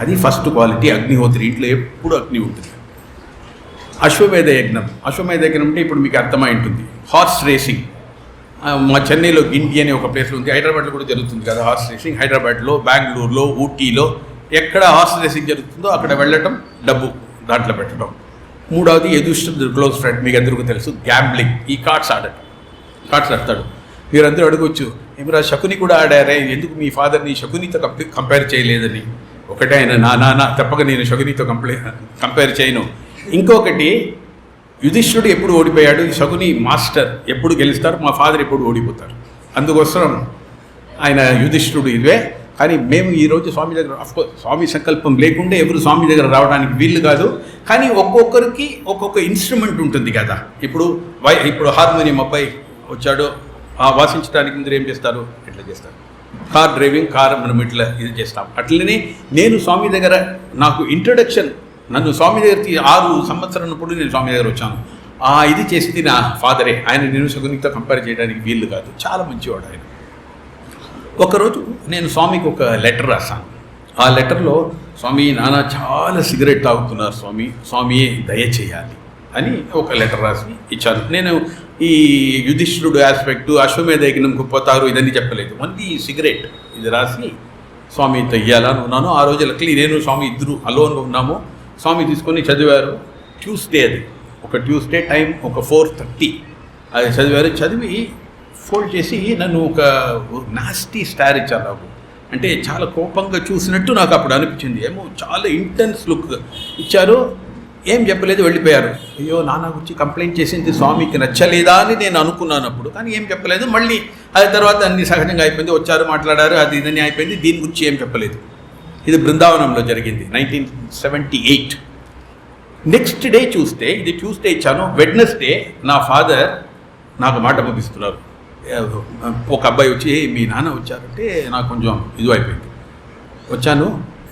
అది ఫస్ట్ క్వాలిటీ అగ్నిహోత్రి. ఇంట్లో ఎప్పుడు అగ్ని ఉంటుంది. అశ్వమేధ యజ్ఞం అంటే ఇప్పుడు మీకు అర్థమై ఉంటుంది. హార్స్ రేసింగ్ మా చెన్నైలో గిండి అనే ఒక ప్లేస్లో ఉంది. హైదరాబాద్లో కూడా జరుగుతుంది కదా హార్స్ రేసింగ్. హైదరాబాద్లో, బెంగళూరులో, ఊటీలో ఎక్కడ హార్స్ రేసింగ్ జరుగుతుందో అక్కడ వెళ్ళటం, డబ్బు దాంట్లో పెట్టడం. మూడవది యదుష్టుడు క్లోజ్ ఫ్రెండ్, మీకు అందరికీ తెలుసు, గ్యాంబ్లింగ్. ఈ కార్డ్స్ ఆడతాడు. మీరందరూ అడగొచ్చు, ఏమిరా శకుని కూడా ఆడారే, ఎందుకు మీ ఫాదర్ని శకునితో కంపేర్ చేయలేదని. ఒకటే ఆయన నా తప్పక నేను శకునితో కంపేర్ చేయను. ఇంకొకటి, యుధిష్ఠుడు ఎప్పుడు ఓడిపోయాడు, శకుని మాస్టర్ ఎప్పుడు గెలుస్తారు, మా ఫాదర్ ఎప్పుడు ఓడిపోతారు. అందుకోసం ఆయన యుధిష్ఠుడు ఇదే. కానీ మేము ఈరోజు స్వామి దగ్గర, అఫ్కోర్స్ స్వామి సంకల్పం లేకుండా ఎవరు స్వామి దగ్గర రావడానికి వీళ్ళు కాదు. కానీ ఒక్కొక్కరికి ఒక్కొక్క ఇన్స్ట్రుమెంట్ ఉంటుంది కదా. ఇప్పుడు హార్మోనియం అబ్బాయి వచ్చాడు, వాసించడానికి ముందు ఏం చేస్తారు, ఇట్లా చేస్తారు. కార్ డ్రైవింగ్, కార్ మనం ఇట్లా ఇది చేస్తాం. అట్లనే నేను స్వామి దగ్గర నాకు ఇంట్రడక్షన్, నన్ను స్వామి దగ్గర 6 సంవత్సరాల ఉన్నప్పుడు నేను స్వామి దగ్గర వచ్చాను. ఇది చేసింది నా ఫాదరే. ఆయన నేను శకునితో కంపేర్ చేయడానికి వీళ్ళు కాదు. చాలా మంచివాడు ఆయన. ఒకరోజు నేను స్వామికి ఒక లెటర్ రాశాను. ఆ లెటర్లో, స్వామి నాన్న చాలా సిగరెట్ తాగుతున్నారు స్వామి దయచేయాలి అని ఒక లెటర్ రాసి ఇచ్చాను. నేను ఈ యుధిష్ఠుడు ఆస్పెక్టు, అశ్వమేధ యజ్ఞంకు పోతారు ఇదన్నీ చెప్పలేదు. ఓన్లీ సిగరెట్ ఇది రాసి స్వామితో ఇయ్యాలని ఉన్నాను. ఆ రోజు లక్లీ నేను స్వామి ఇద్దరు అలోన్గా ఉన్నాము. స్వామి తీసుకొని చదివారు. ట్యూస్డే, అది ఒక ట్యూస్డే, టైం ఒక 4:30 అది చదివారు. చదివి ఫోల్డ్ చేసి నన్ను ఒక నాస్టీ స్టార్ ఇచ్చారు నాకు. అంటే చాలా కోపంగా చూసినట్టు నాకు అప్పుడు అనిపించింది. ఏమో చాలా ఇంటెన్స్ లుక్ ఇచ్చారు. ఏం చెప్పలేదు, వెళ్ళిపోయారు. అయ్యో నాన్న వచ్చి కంప్లైంట్ చేసింది స్వామికి నచ్చలేదా అని నేను అనుకున్నాను అప్పుడు. కానీ ఏం చెప్పలేదు. మళ్ళీ అది తర్వాత అన్ని సహజంగా అయిపోయింది. వచ్చారు, మాట్లాడారు, అది ఇదని అయిపోయింది. దీని గురించి ఏం చెప్పలేదు. ఇది బృందావనంలో జరిగింది 1978. నెక్స్ట్ డే చూస్తే, ఇది ట్యూస్డే ఇచ్చాను. వెడ్నెస్డే నా ఫాదర్ నాకు మాట పంపిస్తున్నారు. ఒక అబ్బాయి వచ్చి, మీ నాన్న వచ్చారంటే నాకు కొంచెం ఇది అయిపోయింది. వచ్చాను,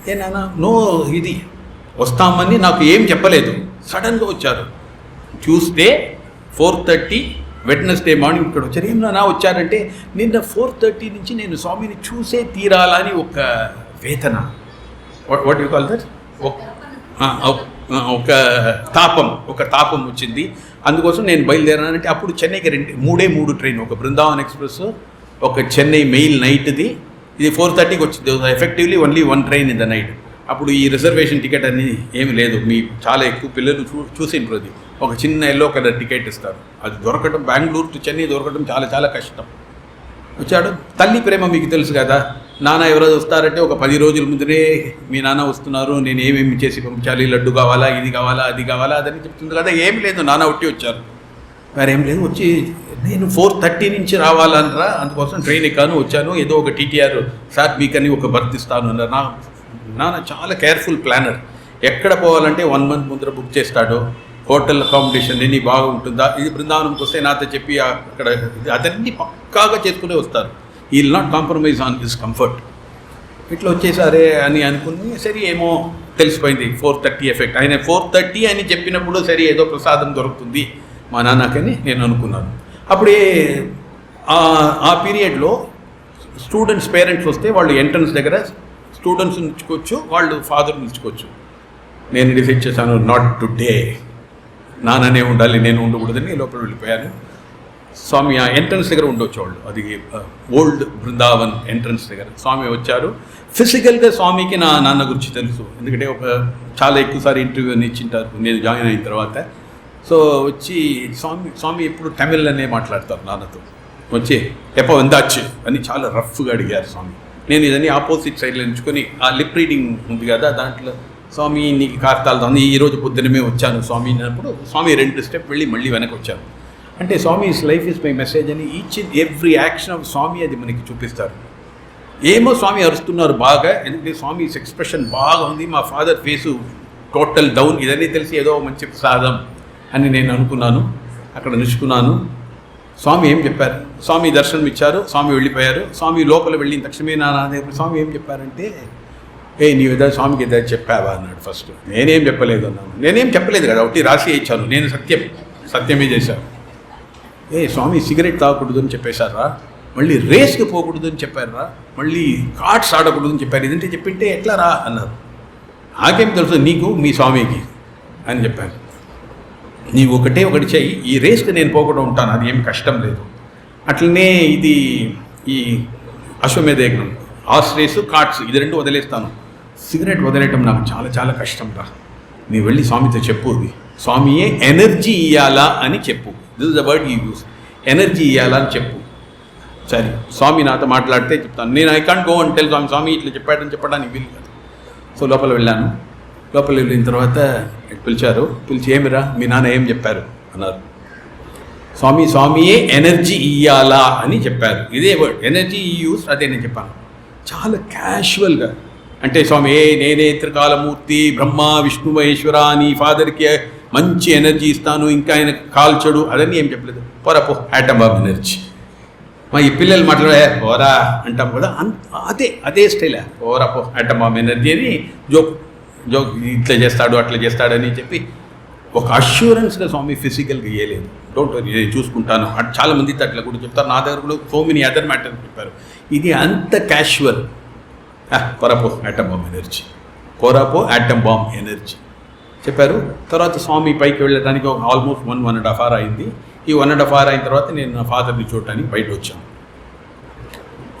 ఏ నాన్న నో ఇది వస్తామని నాకు ఏం చెప్పలేదు, సడన్గా వచ్చారు. ట్యూస్డే 4:30, వెడ్నెస్డే మార్నింగ్ ఇక్కడ వచ్చారు. ఏం నాన్న వచ్చారంటే, నిన్న 4:30 నుంచి నేను స్వామిని చూసే తీరాలని ఒక వేతన, వాట్ యు కాల్ దట్, ఒక తాపం వచ్చింది. అందుకోసం నేను బయలుదేరానంటే అప్పుడు చెన్నైకి 3 ట్రైన్, ఒక బృందావన్ ఎక్స్ప్రెస్, ఒక చెన్నై మెయిల్ నైట్ది. ఇది 4:30కి వచ్చింది. Effectively only 1 train in the night. అప్పుడు ఈ రిజర్వేషన్ టికెట్ అనేది ఏమి లేదు. మీ చాలా ఎక్కువ పిల్లలు చూసిండ్రు. అది ఒక చిన్న ఎల్లో కలర్ టికెట్ ఇస్తారు. అది దొరకడం, బెంగళూరు టు చెన్నై దొరకడం చాలా చాలా కష్టం. వచ్చాడు. తల్లి ప్రేమ మీకు తెలుసు కదా. నాన్న ఎవరో వస్తారంటే ఒక 10 రోజుల ముందునే మీ నాన్న వస్తున్నారు, నేను ఏమేమి చేసి పంపించాలి, లడ్డు కావాలా, ఇది కావాలా, అది కావాలా, అదని చెప్తుంది కదా. ఏం లేదు, నాన్న ఒట్టి వచ్చారు. మరేం లేదు, వచ్చి నేను 4:30 నుంచి రావాలనరా, అందుకోసం ట్రైన్ ఎక్కాను, వచ్చాను. ఏదో ఒక టీటీఆర్ సార్ మీకని ఒక బర్త్ ఇస్తాను అన్నారు. నాన్న చాలా కేర్ఫుల్ ప్లానర్. ఎక్కడ పోవాలంటే 1 month ముందర బుక్ చేస్తాడు. హోటల్ అకామిడేషన్ ఎన్ని బాగా ఉంటుందా, ఇది బృందావనంకి వస్తే నాతో చెప్పి అక్కడ అదన్నీ పక్కాగా చేసుకునే వస్తారు. ఈ will not compromise on his comfort. ఇట్లా వచ్చేసారే అని అనుకుని, సరే ఏమో తెలిసిపోయింది 4:30 ఎఫెక్ట్. ఆయన 4:30 అని చెప్పినప్పుడు సరే ఏదో ప్రసాదం దొరుకుతుంది మా నాన్నకని నేను అనుకున్నాను. అప్పుడే ఆ పీరియడ్లో స్టూడెంట్స్ పేరెంట్స్ వస్తే వాళ్ళు ఎంట్రన్స్ దగ్గర స్టూడెంట్స్ నిల్చుకోవచ్చు, వాళ్ళు ఫాదర్ నిల్చుకోవచ్చు. నేను డిసైడ్ చేశాను, నాట్ టుడే, నాన్ననే ఉండాలి, నేను ఉండకూడదని లోపల వెళ్ళిపోయాను. స్వామి ఆ ఎంట్రన్స్ దగ్గర ఉండొచ్చు వాళ్ళు, అది ఓల్డ్ బృందావన్ ఎంట్రన్స్ దగ్గర. స్వామి వచ్చారు. ఫిజికల్గా స్వామికి నా నాన్న గురించి తెలుసు, ఎందుకంటే చాలా ఎక్కువసారి ఇంటర్వ్యూని ఇచ్చింటారు నేను జాయిన్ అయిన తర్వాత. సో వచ్చి స్వామి ఎప్పుడు తమిళ్ అనే మాట్లాడతారు నాన్నతో. వచ్చి ఎప్ప వందాచ్చు అని చాలా రఫ్గా అడిగారు స్వామి. నేను ఇదని ఆపోజిట్ సైడ్లో ఎంచుకొని, ఆ లిప్ రీడింగ్ ఉంది కదా దాంట్లో, స్వామి నీకు కార్తాలు ఈరోజు పొద్దునమే వచ్చాను స్వామి అన్నప్పుడు స్వామి 2 స్టెప్ వెళ్ళి మళ్ళీ వెనక్కి వచ్చారు. అంటే Swami is life is my message అని each and every action of Swami అది మనకి చూపిస్తారు. ఏమో స్వామి అరుస్తున్నారు బాగా, ఎందుకంటే స్వామి ఎక్స్ప్రెషన్ బాగా ఉంది. మా ఫాదర్ ఫేసు టోటల్ డౌన్. ఇదన్నీ తెలిసి ఏదో మంచి ప్రసాదం అని నేను అనుకున్నాను. అక్కడ నిలుచుకున్నాను. స్వామి ఏం చెప్పారు, స్వామి దర్శనం ఇచ్చారు, స్వామి వెళ్ళిపోయారు. స్వామి లోపల వెళ్ళిన తక్షణమే నా స్వామి ఏం చెప్పారంటే, నీవు ఏదో స్వామికి ఏదో చెప్పావా అన్నాడు. ఫస్ట్ నేనేం చెప్పలేదు అన్నాను. నేనేం చెప్పలేదు కదా, ఒకటి రాసి ఇచ్చాను, నేను సత్యమే చేశాను. స్వామి సిగరెట్ తాగకూడదు అని చెప్పేశారా, మళ్ళీ రేస్కి పోకూడదు అని చెప్పారా, మళ్ళీ కార్డ్స్ ఆడకూడదు అని చెప్పారు, ఇదంటే చెప్పింటే ఎట్లా రా అన్నారు. నాకేం తెలుసు నీకు మీ స్వామికి అని చెప్పాను. నీవు ఒకటి చెయ్యి, ఈ రేస్కి నేను పోకుండా ఉంటాను, అది ఏం కష్టం లేదు. అట్లనే ఇది ఈ అశ్వమేధ యజ్ఞం, హార్స్ రేసు కార్డ్స్ ఇది రెండు వదిలేస్తాను, సిగరెట్ వదిలేయటం నాకు చాలా చాలా కష్టం రా, నీ వెళ్ళి స్వామితో చెప్పు, స్వామియే ఎనర్జీ ఇవ్వాలా అని చెప్పు. This is the word you use, energy ఇవ్వాలా అని చెప్పు. సరే స్వామి నాతో మాట్లాడితే చెప్తాను, నేను I can't go and tell Swami ఇట్లా చెప్పాడని చెప్పడానికి వీలు కాదు. సో లోపల వెళ్ళాను. లోపల వెళ్ళిన తర్వాత పిలిచారు. పిలిచి ఏమిరా మీ నాన్న ఏం చెప్పారు అన్నారు. స్వామియే ఎనర్జీ ఇయ్యాలా అని చెప్పారు. ఇదే వర్డ్ ఎనర్జీ యూస్, అదే నేను చెప్పాను చాలా క్యాషువల్గా. అంటే స్వామి నేనే త్రికాలమూర్తి బ్రహ్మ విష్ణు మహేశ్వర నీ ఫాదర్కి మంచి ఎనర్జీ ఇస్తాను, ఇంకా ఆయన కాల్చడు, అదన్నీ ఏం చెప్పలేదు. పోరాపో యాటమ్ బాంబ్ ఎనర్జీ. మా ఈ పిల్లలు మాట్లాడే పోరా అంటాం కదా, అదే స్టైల్, పోరాపో యాటమ్ బాంబ్ ఎనర్జీ అని జోక్ ఇట్లా చేస్తాడు అట్లా చేస్తాడని చెప్పి ఒక అష్యూరెన్స్గా స్వామి ఫిజికల్గా ఇవ్వలేదు. డోంట్ వరీ నేను చూసుకుంటాను. చాలామంది అట్లా కూడా చెప్తారు, నా దగ్గర కూడా సో మెనీ అదర్ మ్యాటర్ చెప్పారు. ఇది అంత క్యాషువల్. పోరాపో యాటమ్ బాంబ్ ఎనర్జీ, పోరాపో యాటమ్ బాంబ్ ఎనర్జీ చెప్పారు. తర్వాత స్వామి పైకి వెళ్ళడానికి ఆల్మోస్ట్ 1.5 hours అయింది. ఈ 1.5 hours అయిన తర్వాత నేను నా ఫాదర్ని చూడటానికి బయట వచ్చాను.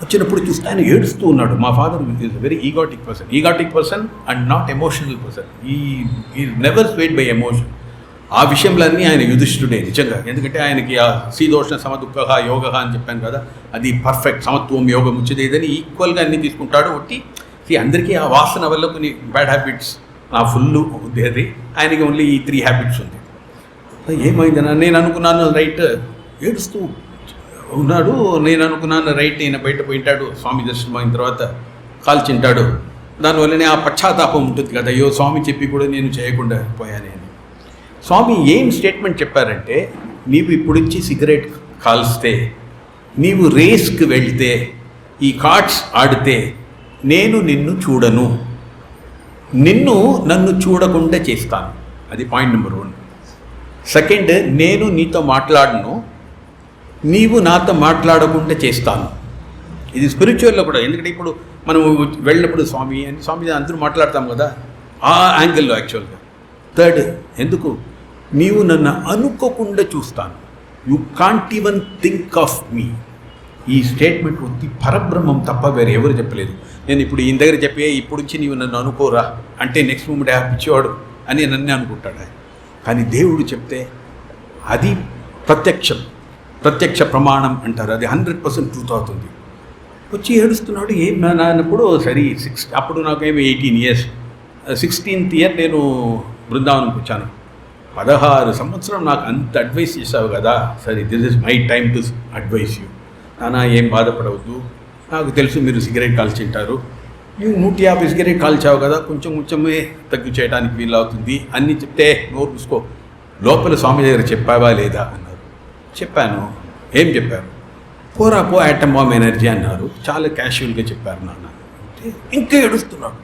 వచ్చినప్పుడు చూస్తే ఆయన ఏడుస్తూ ఉన్నాడు. మా father is very egotistic person and not emotional person. He never swayed by emotion. ఆ విషయంలోన్నీ ఆయన యుధిష్ఠుడే నిజంగా. ఎందుకంటే ఆయనకి ఆ శీతోష్ణ సమదుఃఖ యోగ అని చెప్పాను కదా, అది పర్ఫెక్ట్ సమత్వం యోగం ఉచిత ఇదని ఈక్వల్గా అన్నీ తీసుకుంటాడు. ఒకటి అందరికీ ఆ వాసన వల్ల కొన్ని బ్యాడ్ హ్యాబిట్స్ నా ఫుల్ ఉంది, ఆయనకి ఓన్లీ ఈ 3 హ్యాబిట్స్ ఉంది. ఏమైందన్నా నేను అనుకున్నాను రైట్, ఏడుస్తూ ఉన్నాడు. నేను అనుకున్నాను రైట్, ఈయన బయట పోయింటాడు, స్వామి దర్శనం అయిన తర్వాత కాల్చింటాడు, దానివల్లనే ఆ పశ్చాత్తాపం ఉంటుంది కదా, అయ్యో స్వామి చెప్పి కూడా నేను చేయకుండా పోయానే అని. స్వామి ఏం స్టేట్మెంట్ చెప్పారంటే, నీవు ఇప్పుడు నుంచి సిగరెట్ కాల్స్తే, నీవు రేస్కి వెళ్తే, ఈ కార్డ్స్ ఆడితే నేను నిన్ను చూడను, నన్ను చూడకుండా చేస్తాను. అది పాయింట్ నెంబర్ 1. సెకండ్, నేను నీతో మాట్లాడను, నీవు నాతో మాట్లాడకుండా చేస్తాను. ఇది స్పిరిచువల్లో కూడా. ఎందుకంటే ఇప్పుడు మనం వెళ్ళినప్పుడు స్వామి అందరూ మాట్లాడతాం కదా, ఆ యాంగిల్లో యాక్చువల్గా. థర్డ్, ఎందుకు నీవు నన్ను అనుకోకుండా చూస్తాను, you can't even think of me. ఈ స్టేట్మెంట్ వచ్చి పరబ్రహ్మం తప్ప వేరే ఎవరు చెప్పలేదు. నేను ఇప్పుడు ఈయన దగ్గర చెప్పే ఇప్పుడు నుంచి నీవు నన్ను అనుకోరా అంటే నెక్స్ట్ మూమెంట్ పిచ్చివాడు అని నన్నే అనుకుంటాడు. కానీ దేవుడు చెప్తే అది ప్రత్యక్ష ప్రమాణం అంటారు, అది 100% ట్రూత్ అవుతుంది. వచ్చి ఏడుస్తున్నాడు. ఏం నాన్నప్పుడు సరే అప్పుడు నాకేమో 18 years, 16th year నేను బృందావనంకి వచ్చాను. 16 సంవత్సరం నాకు అంత అడ్వైస్ చేసావు కదా, సరే this is my time to advice you. నాన్న ఏం బాధపడవద్దు, నాకు తెలుసు మీరు సిగరెట్ కాల్చింటారు, నువ్వు 150 సిగరెట్ కాల్చావు కదా, కొంచెమే తగ్గు చేయడానికి వీలవుతుంది అన్నీ చెప్తే నోరు చూసుకో. లోపల స్వామి దగ్గర చెప్పావా లేదా అన్నారు. చెప్పాను. ఏం చెప్పారు? పోరాపో యాటమ్ బాంబ్ ఎనర్జీ అన్నారు. చాలా క్యాషువల్గా చెప్పారు నాన్న. అంటే ఇంకా ఏడుస్తున్నాడు.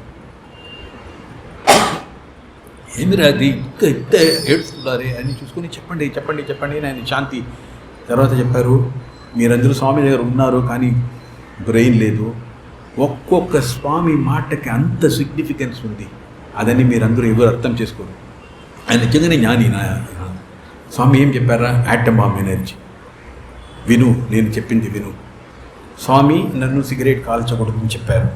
ఏమిరా అది ఇంత ఏడుస్తున్నారే అని చూసుకొని చెప్పండి నేను శాంతి. తర్వాత చెప్పారు, మీరందరూ స్వామి దగ్గర ఉన్నారు కానీ బ్రెయిన్ లేదు. ఒక్కొక్క స్వామి మాటకి అంత సిగ్నిఫికెన్స్ ఉంది, అదని మీరందరూ ఎవరు అర్థం చేసుకోరు. ఆయన నిజంగానే జ్ఞాని. స్వామి ఏం చెప్పారా? Atom bomb energy. విను, నేను చెప్పింది విను. స్వామి నన్ను సిగరెట్ కాల్చకూడదని చెప్పారు.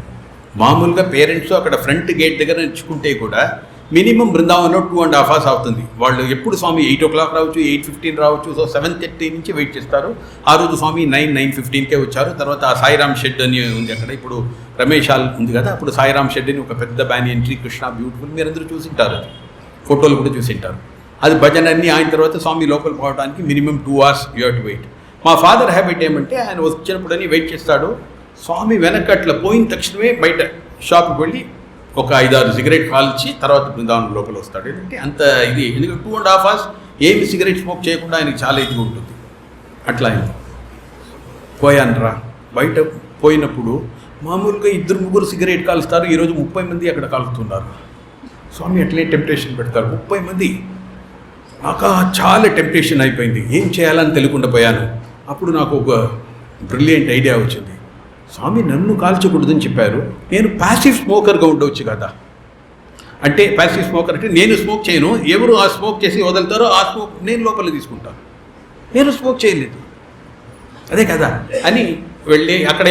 మామూలుగా పేరెంట్స్ అక్కడ ఫ్రంట్ గేట్ దగ్గర నడుచుకుంటే కూడా మినిమం బృందావనంలో 2.5 hours అవుతుంది. వాళ్ళు ఎప్పుడు స్వామి 8 o'clock రావచ్చు, 8:15 రావచ్చు. సో 7:30 నుంచి వెయిట్ చేస్తారు. ఆ రోజు స్వామి 9:15కే వచ్చారు. తర్వాత ఆ సాయిరామ్ షెడ్ అని ఉంది అక్కడ, ఇప్పుడు రమేష్ హాల్ ఉంది కదా, అప్పుడు సాయిరామ్ షెడ్ అని ఒక పెద్ద బ్యానియన్ ట్రీ, కృష్ణ బ్యూటిఫుల్, మీరందరూ చూసింటారు, ఫోటోలు కూడా చూసింటారు. అది భజన అన్నీ ఆయన తర్వాత స్వామి లోపల పోవడానికి minimum 2 hours you have to wait. మా ఫాదర్ హ్యాబిట్ ఏమంటే ఆయన వచ్చినప్పుడని వెయిట్ చేస్తాడు. స్వామి వెనకట్ల పోయిన తక్షణమే బయట షాప్కి వెళ్ళి ఒక 5-6 సిగరెట్ కాల్చి తర్వాత బృందావనం లోపల వస్తాడు. ఎందుకంటే అంత ఇది, ఎందుకంటే 2.5 hours ఏమి సిగరెట్ స్మోక్ చేయకుండా ఆయనకి చాలా ఇదిగా ఉంటుంది. అట్లా అయింది. పోయాను రా. బయట పోయినప్పుడు మామూలుగా 2-3 సిగరెట్ కాలుస్తారు, ఈరోజు 30 మంది అక్కడ కాలుతున్నారు. స్వామి అట్లే టెంప్టేషన్ పెడతారు. 30 మంది. నాకు చాలా టెంప్టేషన్ అయిపోయింది, ఏం చేయాలని తెలియకుండా పోయాను. అప్పుడు నాకు ఒక బ్రిలియంట్ ఐడియా వచ్చింది. స్వామి నన్ను కాల్చకూడదని చెప్పారు, నేను ప్యాసివ్ స్మోకర్గా ఉండవచ్చు కదా. అంటే ప్యాసివ్ స్మోకర్ అంటే నేను స్మోక్ చేయను, ఎవరు ఆ స్మోక్ చేసి వదులుతారో ఆ స్మోక్ నేను లోపల తీసుకుంటాను, నేను స్మోక్ చేయలేదు, అదే కదా అని వెళ్ళి అక్కడ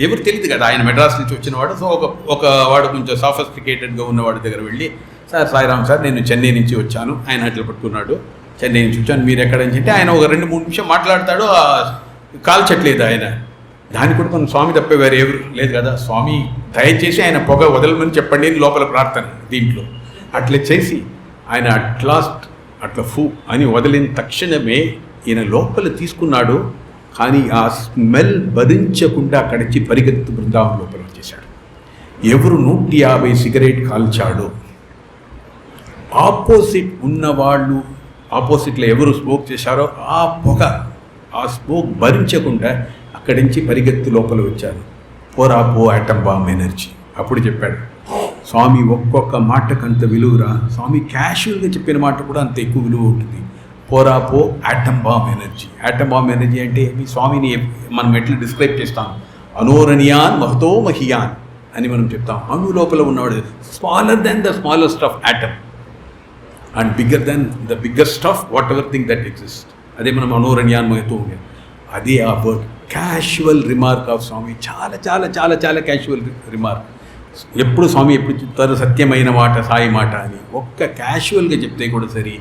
ఎవరు తెలియదు కదా, ఆయన మెడ్రాస్ నుంచి వచ్చినవాడు. సో ఒక వాడు కొంచెం సాఫిస్టికేటెడ్గా ఉన్నవాడి దగ్గర వెళ్ళి, సాయిరామ్ సార్, నేను చెన్నై నుంచి వచ్చాను. ఆయన అట్లా పట్టుకున్నాడు, చెన్నై నుంచి వచ్చాను, మీరు ఎక్కడని చెప్తే ఆయన ఒక 2-3 నిమిషం మాట్లాడతాడు, కాల్చట్లేదు ఆయన. దానికి కూడా మనం స్వామి తప్పే వేరే ఎవరు లేదు కదా. స్వామి దయచేసి ఆయన పొగ వదలమని చెప్పండి అని లోపల ప్రార్థన. దీంట్లో అట్లా చేసి ఆయన అట్లా ఫూ అని వదిలిన తక్షణమే ఈయన లోపల తీసుకున్నాడు. కానీ ఆ స్మెల్ భరించకుండా అక్కడికి పరిగెత్తు బృందావనం లోపల వచ్చేసాడు. ఎవరు 150 సిగరెట్ కాల్చాడు, ఆపోజిట్ ఉన్నవాళ్ళు, ఆపోజిట్లో ఎవరు స్మోక్ చేశారో ఆ పొగ, ఆ స్మోక్ భరించకుండా అక్కడి నుంచి పరిగెత్తి లోపల వచ్చారు. పోరాపో ఆటం బాంబ్ ఎనర్జీ. అప్పుడు చెప్పాడు స్వామి, ఒక్కొక్క మాటకంత విలువరా. స్వామి క్యాషువల్గా చెప్పిన మాట కూడా అంత ఎక్కువ విలువ ఉంటుంది. పోరాపో atom bomb energy. Atom bomb energy అంటే మీ స్వామిని మనం ఎట్లా డిస్క్రైబ్ చేస్తాం, అనోరణియాన్ మహతో మహియాన్ అని మనం చెప్తాం. అణు లోపల ఉన్నవాడు smaller than the smallest of atom and bigger than the biggest of whatever thing that exist. అదే మనం అనోరణ్యాన్ మహతో. అదే ఆ word casual remark of Swami. చాలా చాలా చాలా చాలా క్యాషువల్ రిమార్క్. ఎప్పుడు స్వామి ఎప్పుడు చెప్తారు సత్యమైన మాట సాయి మాట అని. ఒక్క క్యాషువల్గా చెప్తే కూడా సరి,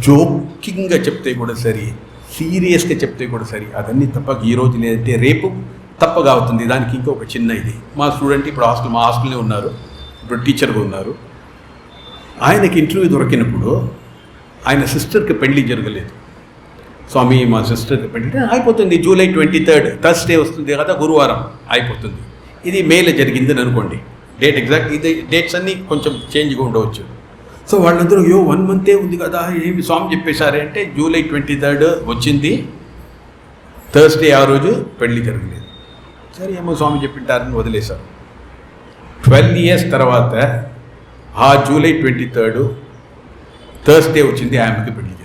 జోకింగ్గా చెప్తే కూడా సరి, సీరియస్గా చెప్తే కూడా సరి. అదన్నీ తప్పక ఈరోజు లేదంటే రేపు తప్పగా అవుతుంది. దానికి ఇంకొక చిన్న ఇది, మా స్టూడెంట్ ఇప్పుడు మా హాస్టల్లో ఉన్నారు, ఇప్పుడు టీచర్గా ఉన్నారు. ఆయనకి ఇంటర్వ్యూ దొరికినప్పుడు ఆయన సిస్టర్కి పెళ్లి జరగలేదు. స్వామి మా సిస్టర్కి పెళ్లి అయిపోతుంది, జూలై 23 థర్స్డే వస్తుంది కదా, గురువారం అయిపోతుంది. ఇది మేలో జరిగిందని అనుకోండి, డేట్ ఎగ్జాక్ట్ ఇది డేట్స్ అన్నీ కొంచెం చేంజ్గా ఉండవచ్చు. సో వాళ్ళందరూ 1 మంతే ఉంది కదా, ఏమి స్వామి చెప్పేశారే అంటే జూలై 23 వచ్చింది, థర్స్డే ఆ రోజు పెళ్లి జరగలేదు. సరే ఏమో స్వామి చెప్పింటారని వదిలేశారు. 12 years తర్వాత ఆ జూలై 23 థర్స్డే వచ్చింది, ఆమెకి పెళ్లి జరిగింది.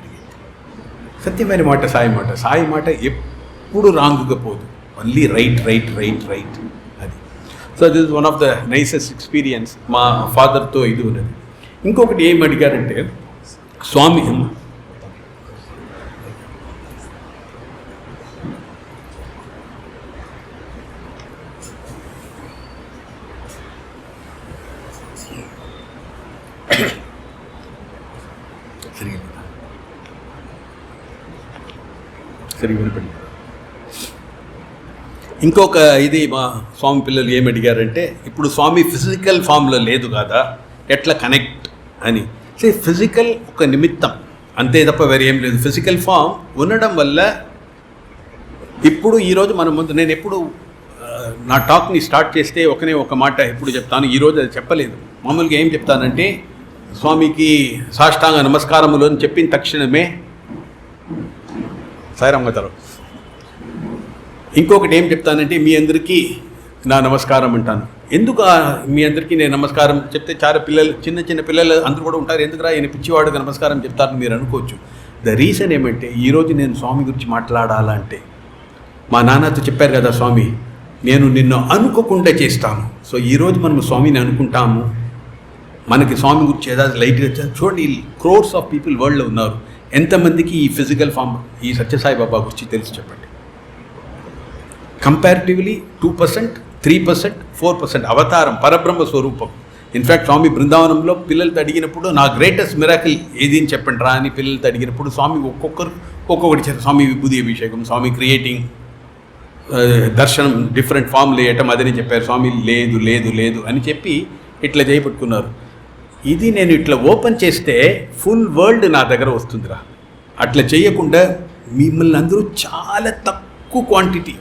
సత్యమైన మాట సాయి మాట. సాయి మాట ఎప్పుడు రాంగ్గా పోదు, only right right right right అది. So this is one of the nicest experience మా ఫాదర్తో ఇది ఉన్నది. ఇంకొకటి ఏం అడిగారంటే స్వామి ఇంకొక ఇది మా స్వామి పిల్లలు ఏమి అడిగారంటే, ఇప్పుడు స్వామి ఫిజికల్ ఫామ్లో లేదు కదా, ఎట్లా కనెక్ట్ అని. ఫిజికల్ ఒక నిమిత్తం అంతే తప్ప వేరే ఏం లేదు. ఫిజికల్ ఫామ్ ఉండడం వల్ల ఇప్పుడు ఈరోజు మన ముందు నేను ఎప్పుడు నా టాక్ని స్టార్ట్ చేస్తే ఒక మాట ఎప్పుడు చెప్తాను, ఈరోజు అది చెప్పలేదు. మామూలుగా ఏం చెప్తానంటే స్వామికి సాష్టాంగ నమస్కారములు అని చెప్పిన తక్షణమే సాయిరామగారు. ఇంకొకటి ఏం చెప్తానంటే మీ అందరికీ నా నమస్కారం అంటాను. ఎందుకు మీ అందరికీ నేను నమస్కారం చెప్తే చాలా పిల్లలు, చిన్న పిల్లలు అందరూ కూడా ఉంటారు, ఎందుకురా ఈయన పిచ్చివాడుగా నమస్కారం చెప్తారని మీరు అనుకోవచ్చు. ద రీజన్ ఏమంటే ఈరోజు నేను స్వామి గురించి మాట్లాడాలంటే మా నాన్నతో చెప్పారు కదా స్వామి, నేను నిన్ను అనుకోకుండా చేస్తాను. సో ఈరోజు మనం స్వామిని అనుకుంటాము, మనకి స్వామి గురించి ఏదైనా లైట్గా చూడండి. క్రోర్స్ ఆఫ్ పీపుల్ వరల్డ్లో ఉన్నారు, ఎంతమందికి ఈ ఫిజికల్ ఫామ్ ఈ సత్యసాయి బాబా గురించి తెలిసి చెప్పండి. కంపారిటివ్లీ 2%, 3%, 4% అవతారం పరబ్రహ్మ స్వరూపం. ఇన్ఫ్యాక్ట్ స్వామి బృందావనంలో పిల్లలతో అడిగినప్పుడు నా గ్రేటెస్ట్ మిరాకిల్ ఏది అని చెప్పండి రా అని పిల్లలతో అడిగినప్పుడు స్వామి ఒక్కొక్కటి చెప్పారు. స్వామి విభూది అభిషేకం, స్వామి క్రియేటింగ్ దర్శనం, డిఫరెంట్ ఫామ్లు వేయటం అదని చెప్పారు. స్వామి లేదు లేదు లేదు అని చెప్పి ఇట్లా చేయబట్టుకున్నారు. ఇది నేను ఇట్లా ఓపెన్ చేస్తే ఫుల్ వరల్డ్ నా దగ్గర వస్తుందిరా. అట్లా చేయకుండా మిమ్మల్ని అందరూ చాలా తక్కువ క్వాంటిటీ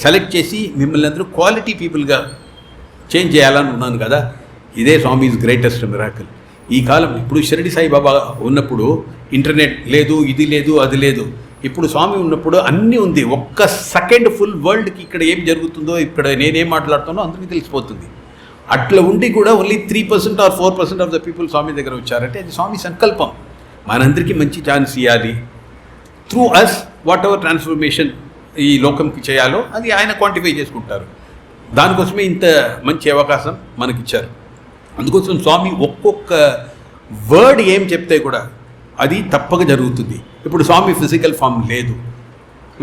సెలెక్ట్ చేసి మిమ్మల్ని అందరూ క్వాలిటీ పీపుల్గా చేంజ్ చేయాలని ఉన్నాను కదా. ఇదే స్వామీస్ గ్రేటెస్ట్ మిరాకిల్. ఈ కాలం ఇప్పుడు షిరిడి సాయిబాబా ఉన్నప్పుడు ఇంటర్నెట్ లేదు, ఇది లేదు, అది లేదు. ఇప్పుడు స్వామి ఉన్నప్పుడు అన్నీ ఉంది. ఒక్క సెకండ్ ఫుల్ వరల్డ్కి ఇక్కడ ఏం జరుగుతుందో, ఇక్కడ నేనేం మాట్లాడుతానో అందరికీ తెలిసిపోతుంది. అట్లా ఉండి కూడా only 3% or 4% of the people Swami దగ్గర వచ్చారంటే అది స్వామి సంకల్పం. మనందరికీ మంచి ఛాన్స్ ఇవ్వాలి. Through us whatever transformation ఈ లోకంకి చేయాలో అది ఆయన క్వాంటిఫై చేసుకుంటారు. దానికోసమే ఇంత మంచి అవకాశం మనకిచ్చారు. అందుకోసం స్వామి ఒక్కొక్క వర్డ్ ఏం చెప్తే కూడా అది తప్పక జరుగుతుంది. ఇప్పుడు స్వామి ఫిజికల్ ఫామ్ లేదు,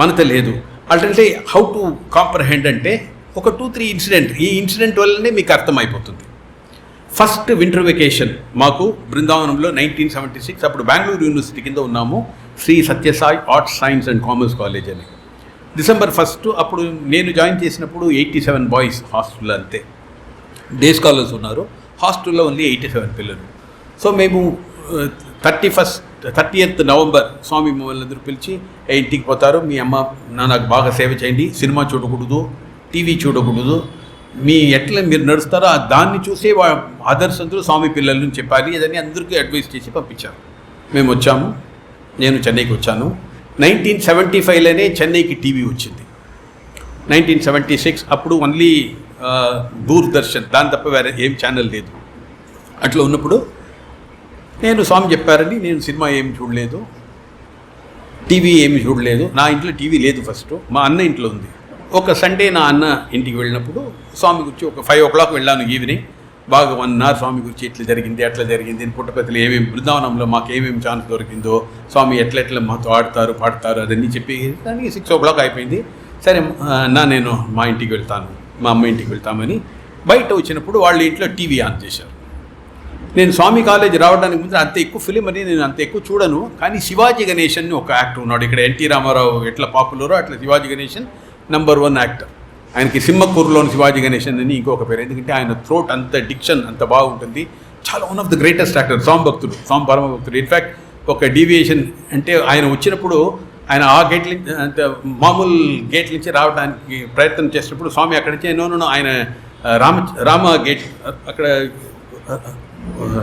మనతో లేదు. అంటే హౌ టు కాంప్రహెండ్ అంటే ఒక 2-3 ఇన్సిడెంట్, ఈ ఇన్సిడెంట్ వల్లనే మీకు అర్థమైపోతుంది. ఫస్ట్ వింటర్ వెకేషన్ మాకు బృందావనంలో 1976, అప్పుడు బెంగళూరు యూనివర్సిటీ కింద ఉన్నాము, Shri Sathya Sai arts science and commerce college అని. December 1 అప్పుడు నేను జాయిన్ చేసినప్పుడు 87 బాయ్స్ హాస్టల్లో, అంతే. డే స్కాలర్స్ ఉన్నారు, హాస్టల్లో ఓన్లీ 87 పిల్లలు. సో మేము 30th నవంబర్ స్వామి మమ్మల్ని అందరూ పిలిచి ఇంటికి పోతారు, మీ అమ్మ నాన్నకు బాగా సేవ చేయండి, సినిమా చూడకూడదు, టీవీ చూడకూడదు, మీ ఎట్లా మీరు నడుస్తారో దాన్ని చూసే అదర్స్ అందరూ స్వామి పిల్లలను చెప్పాలి, అదని అందరికీ అడ్వైస్ చేసి పంపించారు. మేము వచ్చాము, నేను చెన్నైకి వచ్చాను. 1975లోనే చెన్నైకి టీవీ వచ్చింది. 1976 అప్పుడు ఓన్లీ దూరదర్శన్, దాని తప్ప వేరే ఏం ఛానల్ లేదు. అట్లా ఉన్నప్పుడు నేను స్వామి చెప్పారని నేను సినిమా ఏమి చూడలేదు, టీవీ ఏమి చూడలేదు. నా ఇంట్లో టీవీ లేదు ఫస్ట్, మా అన్న ఇంట్లో ఉంది. ఒక సండే నా అన్న ఇంటికి వెళ్ళినప్పుడు స్వామి గురించి ఒక 5 o'clock వెళ్ళాను ఈవినింగ్. బాగా 1 hour స్వామి గురించి ఇట్లా జరిగింది అట్లా జరిగింది, పుట్టపతిలో ఏమేమి బృందావనంలో మాకు ఏమేమి ఛాన్స్ దొరికిందో, స్వామి ఎట్లా మాతో ఆడతారు పాడతారు అదన్నీ చెప్పి దానికి 6 o'clock అయిపోయింది. సరే నేను మా ఇంటికి వెళ్తాను, మా అమ్మ ఇంటికి వెళ్తామని బయట వచ్చినప్పుడు వాళ్ళ ఇంట్లో టీవీ ఆన్ చేశారు. నేను స్వామి కాలేజ్ రావడానికి ముందు అంత ఎక్కువ ఫిలిం అని నేను అంత ఎక్కువ చూడను, కానీ శివాజీ గణేశన్ ఒక యాక్టర్ ఉన్నాడు ఇక్కడ. ఎన్టీ రామారావు ఎట్లా పాపులరో అట్లా శివాజీ గణేశన్ నంబర్ 1 యాక్టర్. ఆయనకి సింహకూరులోని శివాజీ గణేశన్ అని ఇంకొక పేరు, ఎందుకంటే ఆయన థ్రోట్ అంత డిక్షన్ అంత బాగుంటుంది. చాలా one of the greatest actor. Swami పరమ భక్తుడు. ఇన్ఫ్యాక్ట్ ఒక డీవియేషన్ అంటే ఆయన వచ్చినప్పుడు ఆయన ఆ గేట్ నుంచి అంటే మామూలు గేట్ నుంచి రావడానికి ప్రయత్నం చేసినప్పుడు స్వామి అక్కడి నుంచి నో ఆయన రామ గేట్, అక్కడ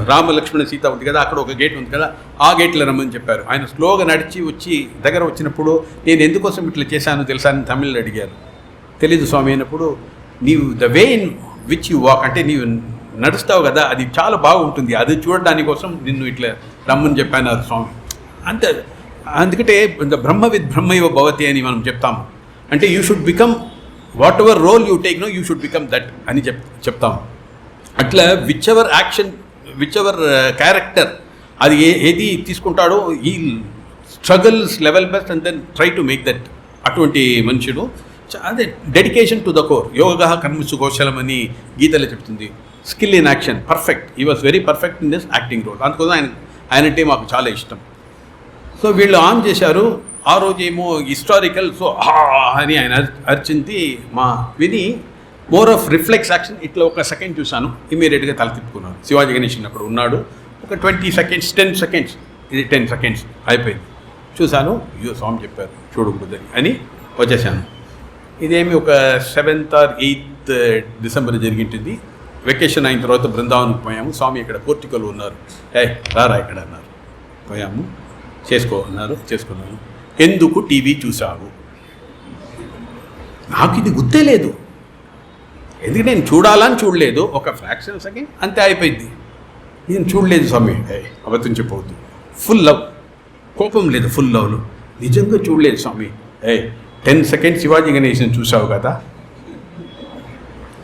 రామ లక్ష్మణ సీత ఉంది కదా, అక్కడ ఒక గేట్ ఉంది కదా, ఆ గేట్లో రమ్మని చెప్పారు. ఆయన స్లోగా నడిచి వచ్చి దగ్గర వచ్చినప్పుడు నేను ఎందుకోసం ఇట్లా చేశానో తెలుసా అని తమిళ్లో అడిగారు. తెలీదు స్వామి అయినప్పుడు, నీవు the way in which you walk అంటే నీవు నడుస్తావు కదా అది చాలా బాగుంటుంది, అది చూడడానికి కోసం నిన్ను ఇట్లా రమ్మని చెప్పాను అది స్వామి. అంతే. అందుకంటే బ్రహ్మవిద్ బ్రహ్మైవ భవతి అని మనం చెప్తాము. అంటే you should become whatever role you take no you should become that అని చెప్తాము. అట్లా whichever action whichever character అది ఏది తీసుకుంటాడో ఈ struggles level best and then try to make that. అటువంటి మనుషుడు అదే డెడికేషన్ టు ద కోర్. యోగ కర్మసు కౌశలం అని గీతలో చెప్తుంది. Skill in action perfect. He was very perfect in this acting role. అందుకోసం ఆయనంటే మాకు చాలా ఇష్టం. సో వీళ్ళు ఆన్ చేశారు. ఆ రోజేమో హిస్టారికల్ సో అని ఆయన అర్చింది మా విని మోర్ ఆఫ్ రిఫ్లెక్స్ యాక్షన్. ఇట్లా ఒక సెకండ్ చూశాను, ఇమీడియట్గా తల తిప్పుకున్నాను. శివాజీ గణేశన్ అక్కడ ఉన్నాడు. ఒక 20 seconds 10 seconds ఇది 10 seconds అయిపోయింది. చూశాను, అయ్యో స్వామి చెప్పారు చూడకూడదని అని వచ్చేసాను. ఇదేమి ఒక 7th or 8th December జరిగింటుంది. Vacation అయిన తర్వాత బృందావనం పోయాము. స్వామి ఇక్కడ పోర్టికల్ ఉన్నారు. రారా ఇక్కడ అన్నారు. పోయాము, చేసుకో అన్నారు, చేసుకున్నాను. ఎందుకు టీవీ చూసావు? నాకు ఇది గుర్తే లేదు, ఎందుకంటే నేను చూడాలని చూడలేదు. ఒక ఫ్రాక్షన్ సెకండ్ అంతే అయిపోయింది. నేను చూడలేదు స్వామి, అబద్ధం చెప్పవద్దు. ఫుల్ లవ్, కోపం లేదు, ఫుల్ లవ్లో నిజంగా చూడలేదు స్వామి. 10 seconds శివాజీ గణేశన్ చూసావు కదా,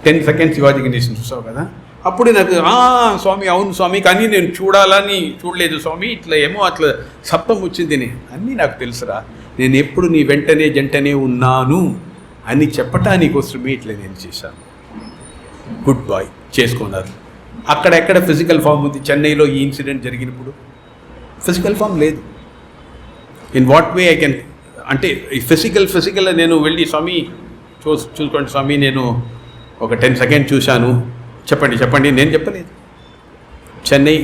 10 seconds శివాజీ గణేశన్ చూసావు కదా. అప్పుడు నాకు స్వామి అవును స్వామి, కానీ నేను చూడాలని చూడలేదు స్వామి, ఇట్లా ఏమో అట్లా శబ్దం వచ్చింది అన్నీ నాకు తెలుసురా. నేను ఎప్పుడు నీ వెంటనే జంటనే ఉన్నాను అని చెప్పటానికి కోసమే ఇట్లా నేను చేశాను. గుడ్ బాయ్ చేసుకున్నారు. అక్కడెక్కడ ఫిజికల్ ఫామ్ ఉంది? చెన్నైలో ఈ ఇన్సిడెంట్ జరిగినప్పుడు ఫిజికల్ ఫామ్ లేదు. In what way I can అంటే ఫిజికల్ నేను వెళ్ళి స్వామి చూసుకోండి స్వామి, నేను ఒక 10 seconds చూశాను, చెప్పండి నేను చెప్పలేదు. చెన్నై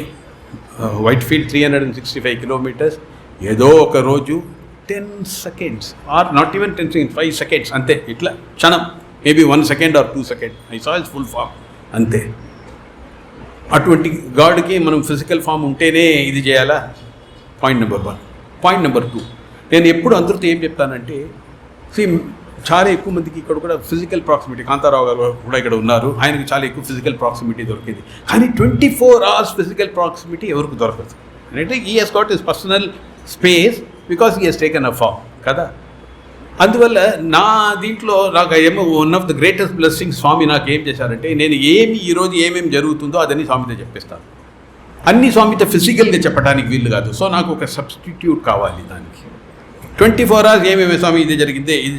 వైట్ఫీల్డ్ 365 kilometers, ఏదో ఒక రోజు 10 seconds or not even 10 seconds 5 seconds అంతే, ఇట్లా క్షణం, maybe 1 second or 2 seconds I saw his full form అంతే. అటువంటి గాడ్కి మనం ఫిజికల్ ఫామ్ ఉంటేనే ఇది చేయాలా? Point number 1. పాయింట్ నెంబర్ 2, నేను ఎప్పుడు అందరితో ఏం చెప్తానంటే, చాలా ఎక్కువ మందికి ఇక్కడ కూడా ఫిజికల్ ప్రాక్సిమిటీ, కాంతారావు గారు కూడా ఇక్కడ ఉన్నారు, ఆయనకు చాలా ఎక్కువ ఫిజికల్ ప్రాక్సిమిటీ దొరికింది. కానీ 24 hours ఫిజికల్ ప్రాక్సిమిటీ ఎవరికి దొరకదు. అంటే ఈ he's got his personal space because he he's taken a form కదా. అందువల్ల నా దీంట్లో నాకు ఏమో one of the greatest blessings స్వామి నాకు ఏం చేశారంటే, నేను ఈరోజు ఏమేమి జరుగుతుందో అదని స్వామితో చెప్పేస్తాను. అన్ని స్వామితో ఫిజికల్గా చెప్పడానికి వీలు కాదు. సో నాకు ఒక సబ్స్టిట్యూట్ కావాలి దానికి. 24 hours ఏమేమి స్వామి ఇది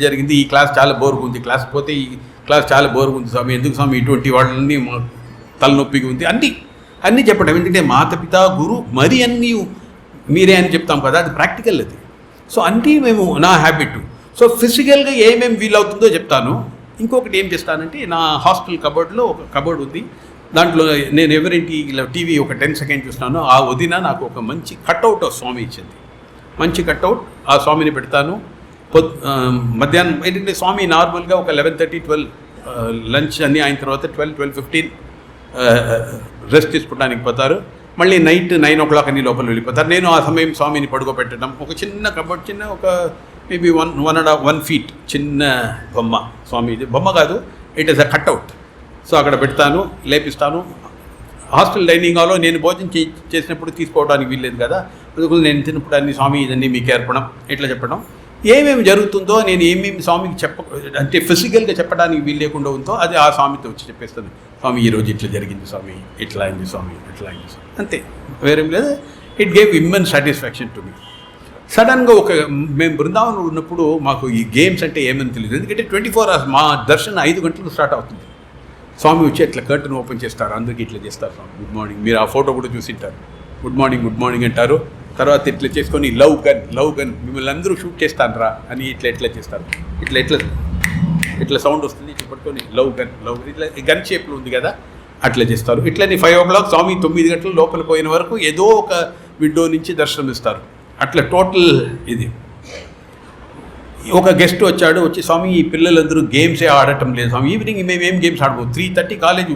జరిగింది, ఈ క్లాస్ చాలా బోర్గా ఉంది, క్లాస్ పోతే ఈ క్లాస్ చాలా బోర్గా ఉంది స్వామి, ఎందుకు స్వామి ఇటువంటి వాళ్ళని తలనొప్పిగా ఉంది, అన్నీ చెప్పడం. ఎందుకంటే మాతపిత గురు మరి అన్నీ మీరే అని చెప్తాం కదా, అది ప్రాక్టికల్ అది. సో అన్నీ మేము నా హ్యాబిట్. సో ఫిజికల్గా ఏమేమి వీలవుతుందో చెప్తాను. ఇంకొకటి ఏం చేస్తానంటే, నా హాస్టల్ కబోర్డ్లో ఒక కబోర్డ్ ఉంది, దాంట్లో నేను ఎవరింటి టీవీ ఒక 10 seconds చూస్తున్నాను. ఆ వదిన నాకు ఒక మంచి కట్అవుట్ ఆఫ్ స్వామి ఇచ్చింది, మంచి కట్అవుట్. ఆ స్వామిని పెడతాను. మధ్యాహ్నం ఏంటంటే స్వామి నార్మల్గా ఒక 11:30-12 లంచ్ అన్నీ అయిన తర్వాత 12-12:15 రెస్ట్ తీసుకోవడానికి పోతారు. మళ్ళీ నైట్ 9 o'clock అన్ని లోపల వెళ్ళిపోతారు. నేను ఆ సమయం స్వామిని పడుకోబెట్టడం, ఒక చిన్న కబోర్డ్, చిన్న ఒక మేబీ 1.5 feet చిన్న బొమ్మ, స్వామి బొమ్మ కాదు, it is a cutout. So అక్కడ పెడతాను, లేపిస్తాను. హాస్టల్ డైనింగ్ హాల్లో నేను భోజనం చేసినప్పుడు తీసుకోవడానికి వీల్లేదు కదా, అందుకని నేను తిన్నప్పుడు అన్ని స్వామి ఇదన్నీ మీకు ఏర్పడం, ఇట్లా చెప్పడం. ఏమేమి జరుగుతుందో నేను ఏమేమి స్వామికి అంటే ఫిజికల్గా చెప్పడానికి వీలు లేకుండా ఉందో అది ఆ స్వామితో వచ్చి చెప్పేస్తాను. స్వామి ఈరోజు ఇట్లా జరిగింది స్వామి, ఇట్లా అయింది స్వామి, ఇట్లా అయింది స్వామి, అంతే, వేరేం లేదు. It gave immense satisfaction to me. సడన్గా మేము బృందావనంలో ఉన్నప్పుడు మాకు ఈ గేమ్స్ అంటే ఏమని తెలియదు. ఎందుకంటే 24 hours మా దర్శనం 5 గంటలకు స్టార్ట్ అవుతుంది. స్వామి వచ్చి ఇట్లా కర్టన్ ఓపెన్ చేస్తారు, అందరికీ ఇట్లా చేస్తారు స్వామి, గుడ్ మార్నింగ్. మీరు ఆ ఫోటో కూడా చూసింటారు, గుడ్ మార్నింగ్ అంటారు. తర్వాత ఇట్లా చేసుకొని లవ్ గన్ మిమ్మల్ని అందరూ షూట్ చేస్తానరా అని ఇట్లా చేస్తారు. ఇట్లా సౌండ్ వస్తుంది, ఇట్లా పట్టుకొని లవ్ గన్ ఇట్లా గన్ షేప్లో ఉంది కదా, అట్లా చేస్తారు. ఇట్లని 5 o'clock స్వామి 9 గంటల లోపల పోయిన వరకు ఏదో ఒక విండో నుంచి దర్శనం ఇస్తారు. అట్లా టోటల్ ఇది. ఒక గెస్ట్ వచ్చి స్వామి ఈ పిల్లలందరూ గేమ్సే ఆడటం లేదు స్వామి, ఈవినింగ్ మేమేం గేమ్స్ ఆడబోదు, 3:30 కాలేజ్.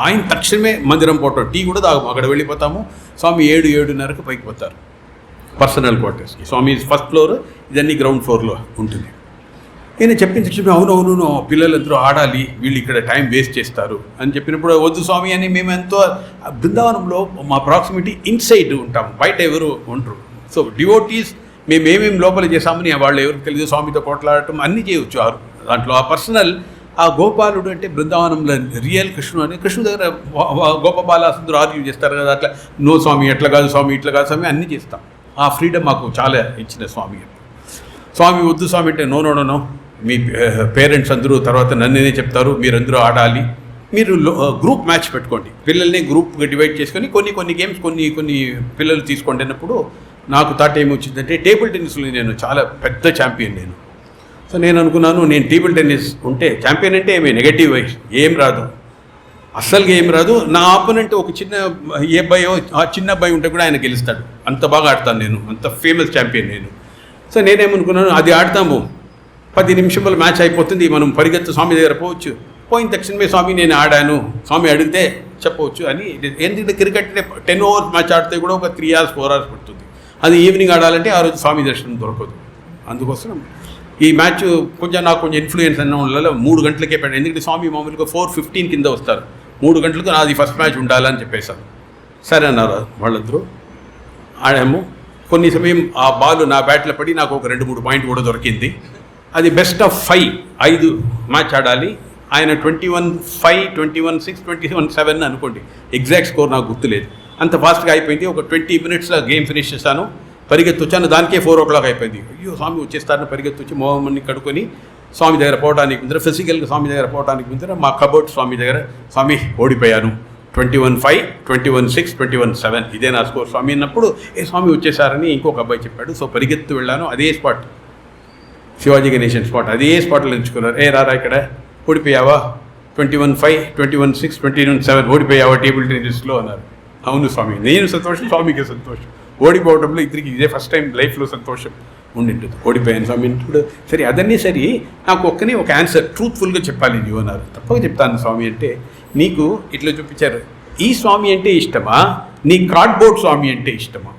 ఆయన తక్షణమే మందిరం పోవటం, టీ కూడా తాగము, అక్కడ వెళ్ళిపోతాము. స్వామి 7-7:30కు పైకి పోతారు పర్సనల్ క్వార్టర్స్కి. స్వామి ఫస్ట్ ఫ్లోర్, ఇదన్నీ గ్రౌండ్ ఫ్లోర్లో ఉంటుంది. నేను చెప్పింది అవును పిల్లలందరూ ఆడాలి, వీళ్ళు ఇక్కడ టైం వేస్ట్ చేస్తారు అని చెప్పినప్పుడు వద్దు స్వామి అని మేము ఎంతో బృందావనంలో మా ప్రాక్సిమిటీ ఇన్సైడ్ ఉంటాము, బయట ఎవరు ఉండరు. సో డివోటీస్ మేము ఏమేమి లోపల చేసామని వాళ్ళు ఎవరికి తెలియదు, స్వామితో కొట్లాడటం అన్నీ చేయవచ్చు. దాంట్లో ఆ పర్సనల్, ఆ గోపాలుడు అంటే బృందావనంలో రియల్ కృష్ణుడు అని, కృష్ణుడు దగ్గర గోపబాల అందరూ ఆర్గ్యూ చేస్తారు కదా, అట్లా నో స్వామి ఎట్లా కాదు స్వామి ఇట్లా కాదు స్వామి అన్నీ చేస్తాం. ఆ ఫ్రీడమ్ మాకు చాలా ఇచ్చిన స్వామి. స్వామి వద్దు స్వామి అంటే నో మీ పేరెంట్స్ అందరూ తర్వాత నన్నే చెప్తారు, మీరందరూ ఆడాలి, మీరు గ్రూప్ మ్యాచ్ పెట్టుకోండి, పిల్లల్ని గ్రూప్గా డివైడ్ చేసుకొని కొన్ని గేమ్స్ కొన్ని పిల్లలు తీసుకోండి అన్నప్పుడు నాకు థాట్ ఏమొచ్చిందంటే, టేబుల్ టెన్నిస్లో నేను చాలా పెద్ద ఛాంపియన్ నేను. సో నేను అనుకున్నాను, నేను టేబుల్ టెన్నిస్ ఉంటే ఛాంపియన్ అంటే ఏమి నెగటివ్ వైస్ ఏం రాదు, అస్సలుగా ఏం రాదు. నా ఆపోనెంట్ ఒక చిన్న అబ్బాయి ఉంటే కూడా ఆయన గెలుస్తాడు, అంత బాగా ఆడతాను నేను, అంత ఫేమస్ ఛాంపియన్ నేను. సో నేనేమనుకున్నాను, అది ఆడతాము, 10 నిమిషాలు మ్యాచ్ అయిపోతుంది, మనం పరిగెత్తు స్వామి దగ్గర పోవచ్చు. పోయిన తక్షణమే స్వామి నేను ఆడాను, స్వామి అడిగితే చెప్పవచ్చు అని. ఎందుకంటే క్రికెట్ 10 overs మ్యాచ్ ఆడితే కూడా ఒక 3 hours 4 hours పడుతుంది, అది ఈవినింగ్ ఆడాలంటే ఆ రోజు స్వామి దర్శనం దొరకదు. అందుకోసం ఈ మ్యాచ్ నాకు కొంచెం ఇన్ఫ్లుయెన్స్ అన్న వల్ల 3 గంటలకే పెట్టాను. ఎందుకంటే స్వామి మామూలుగా 4:15 కింద వస్తారు, 3 గంటలకు నాది ఫస్ట్ మ్యాచ్ ఉండాలని చెప్పేశాను. సరే అన్నారు వాళ్ళందరూ. ఆడాము. కొన్ని సమయం ఆ బాల్ నా బ్యాట్లో పడి నాకు ఒక 2-3 పాయింట్ కూడా దొరికింది. అది బెస్ట్ ఆఫ్ 5 మ్యాచ్ ఆడాలి. ఆయన 21-5, 21-6, 21-7 అనుకోండి, ఎగ్జాక్ట్ స్కోర్ నాకు గుర్తులేదు. అంత ఫాస్ట్గా అయిపోయింది. ఒక 20 minutesలో గేమ్ ఫినిష్ చేశాను. పరిగెత్తి వచ్చాను, దానికే 4 o'clock అయిపోయింది. అయ్యో స్వామి వచ్చేస్తారని పరిగెత్తి వచ్చి మొహమ్మని కడుక్కొని స్వామి దగ్గర పోవడానికి ముందర, ఫిజికల్గా స్వామి దగ్గర పోవడానికి ముందర మా కబోర్డ్ స్వామి దగ్గర, స్వామి ఓడిపోయాను, 21-5, 21-6, 21-7 ఇదే నా స్కోర్ స్వామి అన్నప్పుడు, స్వామి వచ్చేసారని ఇంకొక అబ్బాయి చెప్పాడు. సో పరిగెత్తి వెళ్ళాను. అదే స్పాట్, శివాజీ గణేశన్ స్పాట్, అదే స్పాట్లో ఎంచుకున్నారు. రారా ఇక్కడ ఓడిపోయావా, 21-5, 21-6, 21-7 ఓడిపోయావా టేబుల్ టెన్నిస్లో అన్నారు. అవును స్వామి, నేను సంతోషం, స్వామికి సంతోషం. ఓడిపోవడంలో ఇద్దరికి ఇదే ఫస్ట్ టైం లైఫ్లో సంతోషం ఉండింటుంది. ఓడిపోయాను స్వామి ఇప్పుడు. సరే అదన్నీ సరే, నాకు ఒక ఆన్సర్ ట్రూత్ఫుల్గా చెప్పాలి నీవు అన్నారు. తప్పగా చెప్తాను స్వామి అంటే, నీకు ఇట్లా చూపించారు, ఈ స్వామి అంటే ఇష్టమా, నీ కార్డ్బోర్డ్ స్వామి అంటే ఇష్టమా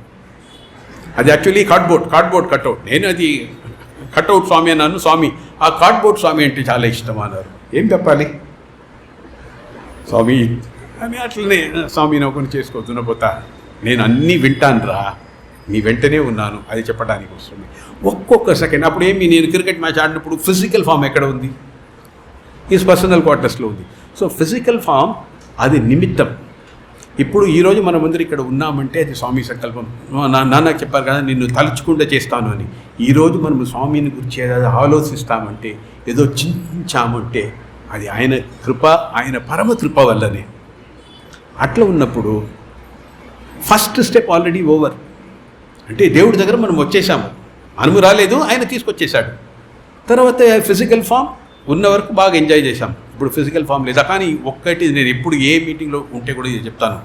అది యాక్చువల్లీ కార్డ్బోర్డ్ కట్అవుట్. నేను అది కట్అవుట్ స్వామి అన్నాను. స్వామి ఆ కార్డ్బోర్డ్ స్వామి అంటే చాలా ఇష్టం అన్నారు. ఏం చెప్పాలి స్వామి అని అట్లనే స్వామి నవ్వుకొని చేసుకోవద్దున పోతా. నేను అన్నీ వింటాను రా, నీ వెంటనే ఉన్నాను, అది చెప్పడానికి వస్తుంది. ఒక్కొక్క సెకండ్ అప్పుడు ఏమి, నేను క్రికెట్ మ్యాచ్ ఆడినప్పుడు ఫిజికల్ ఫామ్ ఎక్కడ ఉంది? ఈజ్ పర్సనల్ క్వార్టర్స్లో ఉంది. సో ఫిజికల్ ఫామ్ అది నిమిత్తం. ఇప్పుడు ఈరోజు మనమందరూ ఇక్కడ ఉన్నామంటే అది స్వామి సంకల్పం. నాన్నకు చెప్పారు కదా, నిన్ను తలుచుకుంటూ చేస్తాను అని. ఈరోజు మనం స్వామిని గురించి ఏదో ఆలోచిస్తామంటే, ఏదో చింతించామంటే అది ఆయన కృప, ఆయన పరమ కృప వల్లనే. అట్లా ఉన్నప్పుడు ఫస్ట్ స్టెప్ ఆల్రెడీ ఓవర్. అంటే దేవుడి దగ్గర మనం వచ్చేసాము, మనము రాలేదు, ఆయన తీసుకొచ్చేసాడు. తర్వాత ఫిజికల్ ఫామ్ ఉన్న వరకు బాగా ఎంజాయ్ చేశాం. ఇప్పుడు ఫిజికల్ ఫామ్ లేదా. కానీ ఒక్కటి నేను ఎప్పుడు ఏ మీటింగ్లో ఉంటే కూడా ఇది చెప్తాను,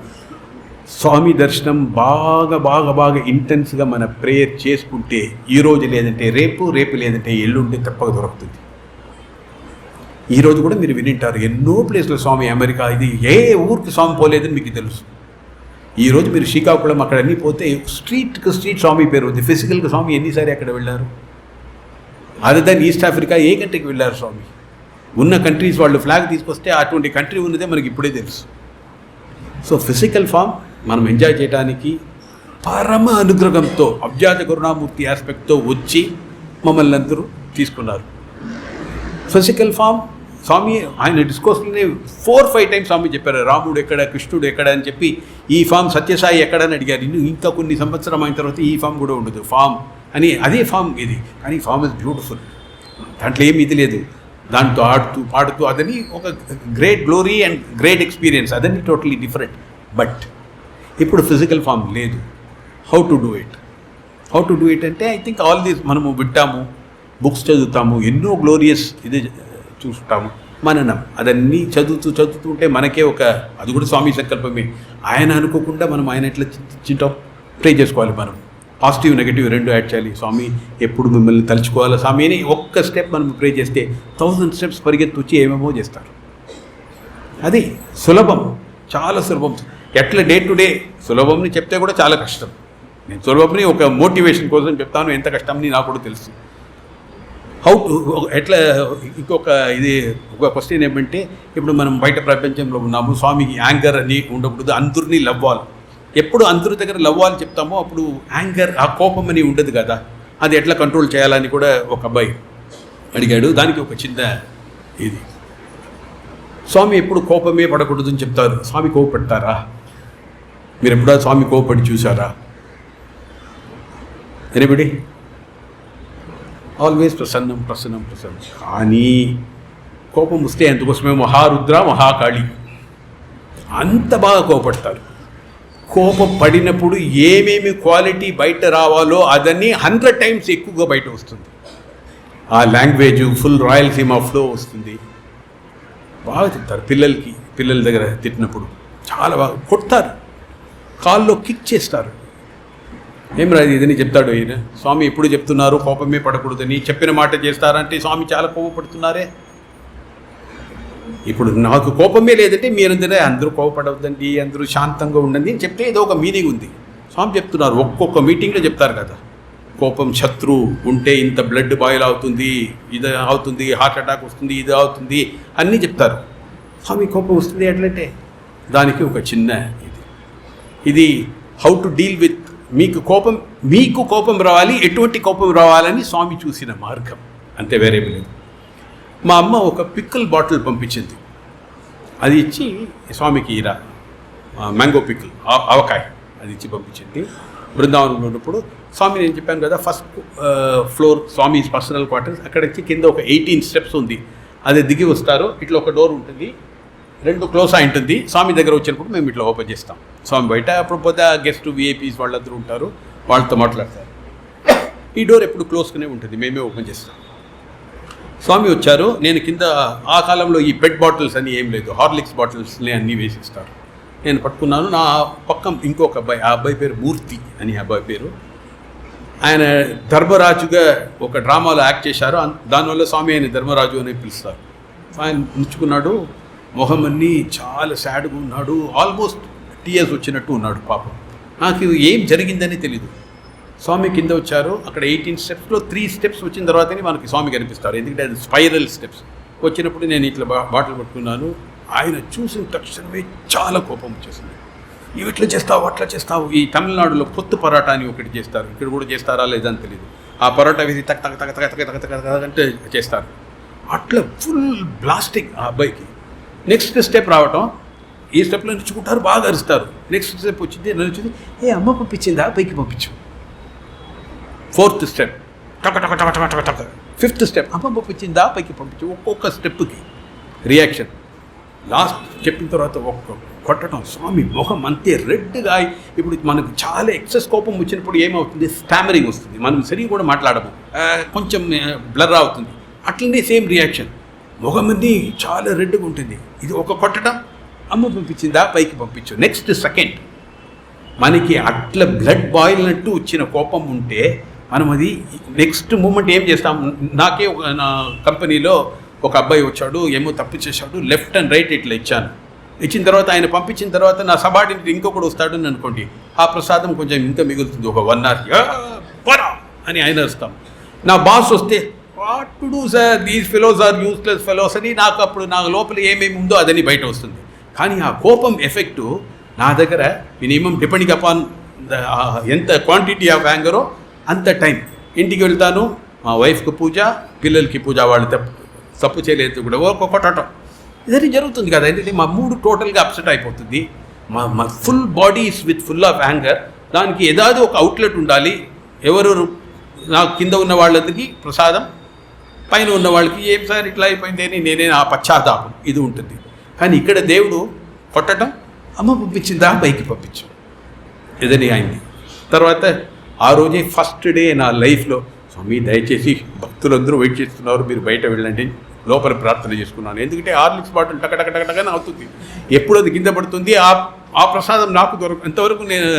స్వామి దర్శనం బాగా బాగా బాగా ఇంటెన్స్గా మన ప్రేయర్ చేసుకుంటే ఈరోజు లేదంటే రేపు లేదంటే ఎల్లుంటే తప్పక దొరుకుతుంది. ఈరోజు కూడా మీరు వినింటారు ఎన్నో ప్లేస్లో స్వామి, అమెరికా, ఇది ఏ ఊరికి స్వామి పోలేదని మీకు తెలుసు. ఈరోజు మీరు శ్రీకాకుళం అక్కడ అన్నీ పోతే స్ట్రీట్ స్వామి పేరు ఉంది. ఫిజికల్గా స్వామి ఎన్నిసారి అక్కడ వెళ్ళారు? అదర్ దాన్ ఈస్ట్ ఆఫ్రికా ఏ కంట్రీకి వెళ్ళారు స్వామి? ఉన్న కంట్రీస్ వాళ్ళు ఫ్లాగ్ తీసుకొస్తే అటువంటి కంట్రీ ఉన్నదే మనకి ఇప్పుడే తెలుసు. సో ఫిజికల్ ఫామ్ మనం ఎంజాయ్ చేయడానికి పరమ అనుగ్రహంతో అవ్యాజ కరుణామూర్తి ఆస్పెక్ట్తో వచ్చి మమ్మల్ని అందరూ తీసుకున్నారు. ఫిజికల్ ఫామ్ స్వామి ఆయన డిస్కోర్స్లోనే 4-5 టైమ్స్ స్వామి చెప్పారు, రాముడు ఎక్కడ, కృష్ణుడు ఎక్కడ అని చెప్పి. ఈ ఫామ్ సత్యసాయి ఎక్కడని అడిగారు. ఇంకా కొన్ని సంవత్సరం అయిన తర్వాత ఈ ఫామ్ కూడా ఉండదు, ఫామ్ అని అదే ఫామ్ ఇది. కానీ ఫామ్ ఇస్ బ్యూటిఫుల్, దాంట్లో ఏమి ఇది లేదు. దాంతో ఆడుతూ పాడుతూ అదని ఒక great glory and great experience, అదని టోటలీ డిఫరెంట్. బట్ ఇప్పుడు ఫిజికల్ ఫామ్ లేదు. హౌ టు డూ ఇట్ అంటే ఐ థింక్ ఆల్ దీస్ మనము వింటాము, బుక్స్ చదువుతాము, ఎన్నో గ్లోరియస్ ఇది చూస్తాము, మననం అదన్నీ చదువుతూ ఉంటే మనకే ఒక, అది కూడా స్వామి సంకల్పమే. ఆయన అనుకోకుండా మనం ఆయన ఎట్లా చింటాం ప్రే చేసుకోవాలి. మనం పాజిటివ్ నెగిటివ్ రెండు యాడ్ చేయాలి. స్వామి ఎప్పుడు మిమ్మల్ని తలుచుకోవాలి స్వామి అని ఒక్క స్టెప్ మనం ప్రే చేస్తే 1000 స్టెప్స్ పరిగెత్తి వచ్చి ఏమేమో చేస్తారు. అది సులభం, చాలా సులభం. ఎట్లా డే టు డే సులభంని చెప్తే కూడా చాలా కష్టం. నేను సులభంని ఒక మోటివేషన్ కోసం చెప్తాను, ఎంత కష్టంని నాకు కూడా తెలుసు. హౌ టు ఎట్లా. ఇంకొక ఇది ఒక క్వశ్చన్ ఏమంటే, ఇప్పుడు మనం బయట ప్రపంచంలో ఉన్నాము, స్వామికి యాంగర్ అని ఉండకూడదు, అందరినీ లవ్వాలి. ఎప్పుడు అందరి దగ్గర లవ్వాలి చెప్తామో అప్పుడు యాంగర్, ఆ కోపం అని ఉండదు కదా, అది ఎట్లా కంట్రోల్ చేయాలని కూడా ఒక అబ్బాయి అడిగాడు. దానికి ఒక చిన్న ఇది, స్వామి ఎప్పుడు కోపమే పడకూడదు అని చెప్తారు. స్వామి కోపడతారా? మీరు ఎప్పుడో స్వామి కోపడి చూసారా? ఎనిబడి? ఆల్వేస్ ప్రసన్నం. కానీ కోపం వస్తే అందుకోసమే మహారుద్ర మహాకాళి అంత బాగా కోపడతారు. కోపం పడినప్పుడు ఏమేమి క్వాలిటీ బయట రావాలో అదన్నీ 100 టైమ్స్ ఎక్కువగా బయట వస్తుంది. ఆ లాంగ్వేజ్ ఫుల్ రాయలసీమ ఫ్లో వస్తుంది. బాగా తింటారు. పిల్లల దగ్గర తిట్టినప్పుడు చాలా బాగా కొడతారు, కాల్లో కిక్ చేస్తారు. ఏం రాదు ఇదని చెప్తాడు ఈయన. స్వామి ఎప్పుడు చెప్తున్నారు కోపమే పడకూడదని, చెప్పిన మాట చేస్తారంటే స్వామి చాలా కోపపడుతున్నారే. ఇప్పుడు నాకు కోపమే లేదంటే మీరందరూ అందరూ కోపపడవద్దండి, అందరూ శాంతంగా ఉండండి అని చెప్తే ఏదో ఒక మీనింగ్ ఉంది. స్వామి చెప్తున్నారు, ఒక్కొక్క మీటింగ్లో చెప్తారు కదా, కోపం శత్రు ఉంటే ఇంత బ్లడ్ బాయిల్ అవుతుంది, ఇది అవుతుంది, హార్ట్ అటాక్ వస్తుంది, ఇది అవుతుంది అన్నీ చెప్తారు. స్వామి కోపం వస్తుంది ఎట్లంటే దానికి ఒక చిన్న ఇది హౌ టు డీల్ విత్. మీకు కోపం రావాలి, ఎటువంటి కోపం రావాలని స్వామి చూసిన మార్గం, అంతే, వేరే లేదు. మా అమ్మ ఒక పిక్కల్ బాటిల్ పంపించింది, అది ఇచ్చి స్వామికి ఇరా మ్యాంగో పిక్కల్, ఆవకాయ అది ఇచ్చి పంపించింది. బృందావనంలో ఉన్నప్పుడు స్వామి నేను చెప్పాను కదా, ఫస్ట్ ఫ్లోర్ స్వామి పర్సనల్ క్వార్టర్స్, అక్కడ వచ్చి కింద ఒక 18 స్టెప్స్ ఉంది. అది దిగి వస్తారు, ఇట్లా ఒక డోర్ ఉంటుంది, 2 క్లోజ్ అయి ఉంటుంది. స్వామి దగ్గర వచ్చినప్పుడు మేము ఇట్లా ఓపెన్ చేస్తాం. స్వామి బయట అప్పుడు పోతే గెస్ట్ విఐపీస్ వాళ్ళందరూ ఉంటారు, వాళ్ళతో మాట్లాడతారు. ఈ డోర్ ఎప్పుడు క్లోజ్గానే ఉంటుంది, మేమే ఓపెన్ చేస్తాం. స్వామి వచ్చారు, నేను కింద, ఆ కాలంలో ఈ పెట్ బాటిల్స్ అని ఏం లేదు, హార్లిక్స్ బాటిల్స్ని అన్నీ వేసిస్తారు. నేను పట్టుకున్నాను. నా పక్కన ఇంకొక అబ్బాయి, ఆ అబ్బాయి పేరు మూర్తి అని, అబ్బాయి పేరు. ఆయన ధర్మరాజుగా ఒక డ్రామాలో యాక్ట్ చేశారు, దానివల్ల స్వామి ఆయన ధర్మరాజు అని పిలుస్తారు. ఆయన ఉంచుకున్నాడు, మొహం అన్నీ చాలా సాడ్గా ఉన్నాడు, ఆల్మోస్ట్ టీయర్స్ వచ్చినట్టు ఉన్నాడు పాపం. నాకు ఏం జరిగిందని తెలీదు. స్వామి కింద వచ్చారు. అక్కడ 18 స్టెప్స్లో 3 స్టెప్స్ వచ్చిన తర్వాతనే మనకి స్వామి కనిపిస్తారు. ఎందుకంటే అది స్పైరల్ స్టెప్స్. వచ్చినప్పుడు నేను ఇట్లా బాటిల్ పట్టుకున్నాను. ఆయన చూసిన తక్షణమే చాలా కోపం వచ్చేసింది. ఇవి ఇట్లా చేస్తావు, అట్లా చేస్తావు. ఈ తమిళనాడులో కొత్త పరాటా అని ఒకటి చేస్తారు, ఇక్కడ కూడా చేస్తారా లేదని తెలియదు. ఆ పరోటా వేసి తక్ తక్ తక్ తక్ తక్ తక్ తక్ అంటే చేస్తారు. అట్లా ఫుల్ బ్లాస్టింగ్ ఆ అబ్బాయికి. నెక్స్ట్ స్టెప్ రావటం, ఈ స్టెప్లో నడుచుకుంటారు, బాగా అరుస్తారు. నెక్స్ట్ స్టెప్ వచ్చింది, నడిచింది, అమ్మ పంపించిందా పైకి పంపించు. 4th స్టెప్ టక టక టక టక టక టక. 5th స్టెప్ అమ్మ పంపించిందా పైకి పంపించు. ఒక్కొక్క స్టెప్కి రియాక్షన్. లాస్ట్ చెప్పిన తర్వాత ఒక్క కొట్టడం. స్వామి మొహం అంతే రెడ్గా. ఇప్పుడు మనకు చాలా ఎక్సెస్ కోపం వచ్చినప్పుడు ఏమవుతుంది, స్టామరింగ్ వస్తుంది, మనం సరిగ్గా కూడా మాట్లాడము, కొంచెం బ్లర్ అవుతుంది. అట్లనే సేమ్ రియాక్షన్, మొహం అన్నీ చాలా రెడ్గా ఉంటుంది. ఇది ఒక కొట్టడం, అమ్మ పంపించిందా పైకి పంపించు. నెక్స్ట్ సెకండ్ మనకి అట్లా బ్లడ్ బాయిల్ అన్నట్టు వచ్చిన కోపం ఉంటే మనం అది నెక్స్ట్ మూమెంట్ ఏం చేస్తాం. నాకే నా కంపెనీలో ఒక అబ్బాయి వచ్చాడు, ఏమో తప్పు చేశాడు, లెఫ్ట్ అండ్ రైట్ ఇట్లా ఇచ్చిన తర్వాత ఆయన పంపించిన తర్వాత నా సబార్డినేట్ ఇంకొకటి వస్తాడు అని అనుకోండి, ఆ ప్రసాదం కొంచెం ఇంకా మిగులుతుంది. ఒక 1 hour పరా అని ఆయన వస్తాం. నా బాస్ వస్తే what to do sir, these fellows are useless fellows అని నాకు అప్పుడు నా లోపల ఏమేమి ఉందో అదని బయట వస్తుంది. కానీ ఆ కోపం ఎఫెక్టు నా దగ్గర మినిమం డిపెండింగ్ అపాన్ ఎంత క్వాంటిటీ ఆఫ్ యాంగరో అంత టైం. ఇంటికి వెళ్తాను, మా వైఫ్కి పూజ, పిల్లలకి పూజ, వాళ్ళు తప్పు చేయలేదు కూడా కొట్టడం ఇదని జరుగుతుంది కదా. ఎందుకంటే మా మూడు టోటల్గా అప్సెట్ అయిపోతుంది. మా full body is with full of anger. దానికి ఏదాది ఒక అవుట్లెట్ ఉండాలి. ఎవరెవరు నాకు కింద ఉన్న వాళ్ళకి ప్రసాదం, పైన ఉన్న వాళ్ళకి ఏం సార్ ఇట్లా అయిపోయింది అని నేనే ఆ పశ్చాత్తాపం ఇది ఉంటుంది. కానీ ఇక్కడ దేవుడు కొట్టడం, అమ్మ పంపించిందా పైకి పంపించు ఇదని అయింది. తర్వాత ఆ రోజే ఫస్ట్ డే నా లైఫ్లో, స్వామి దయచేసి భక్తులందరూ వెయిట్ చేస్తున్నారు, మీరు బయట వెళ్ళండి, లోపల ప్రార్థన చేసుకున్నాను. ఎందుకంటే హార్లిక్స్ బాటిల్ టక టక టక టకనే అవుతుంది. ఎప్పుడు అది కింద పడుతుంది, ఆ ప్రసాదం నాకు ఎంతవరకు నేను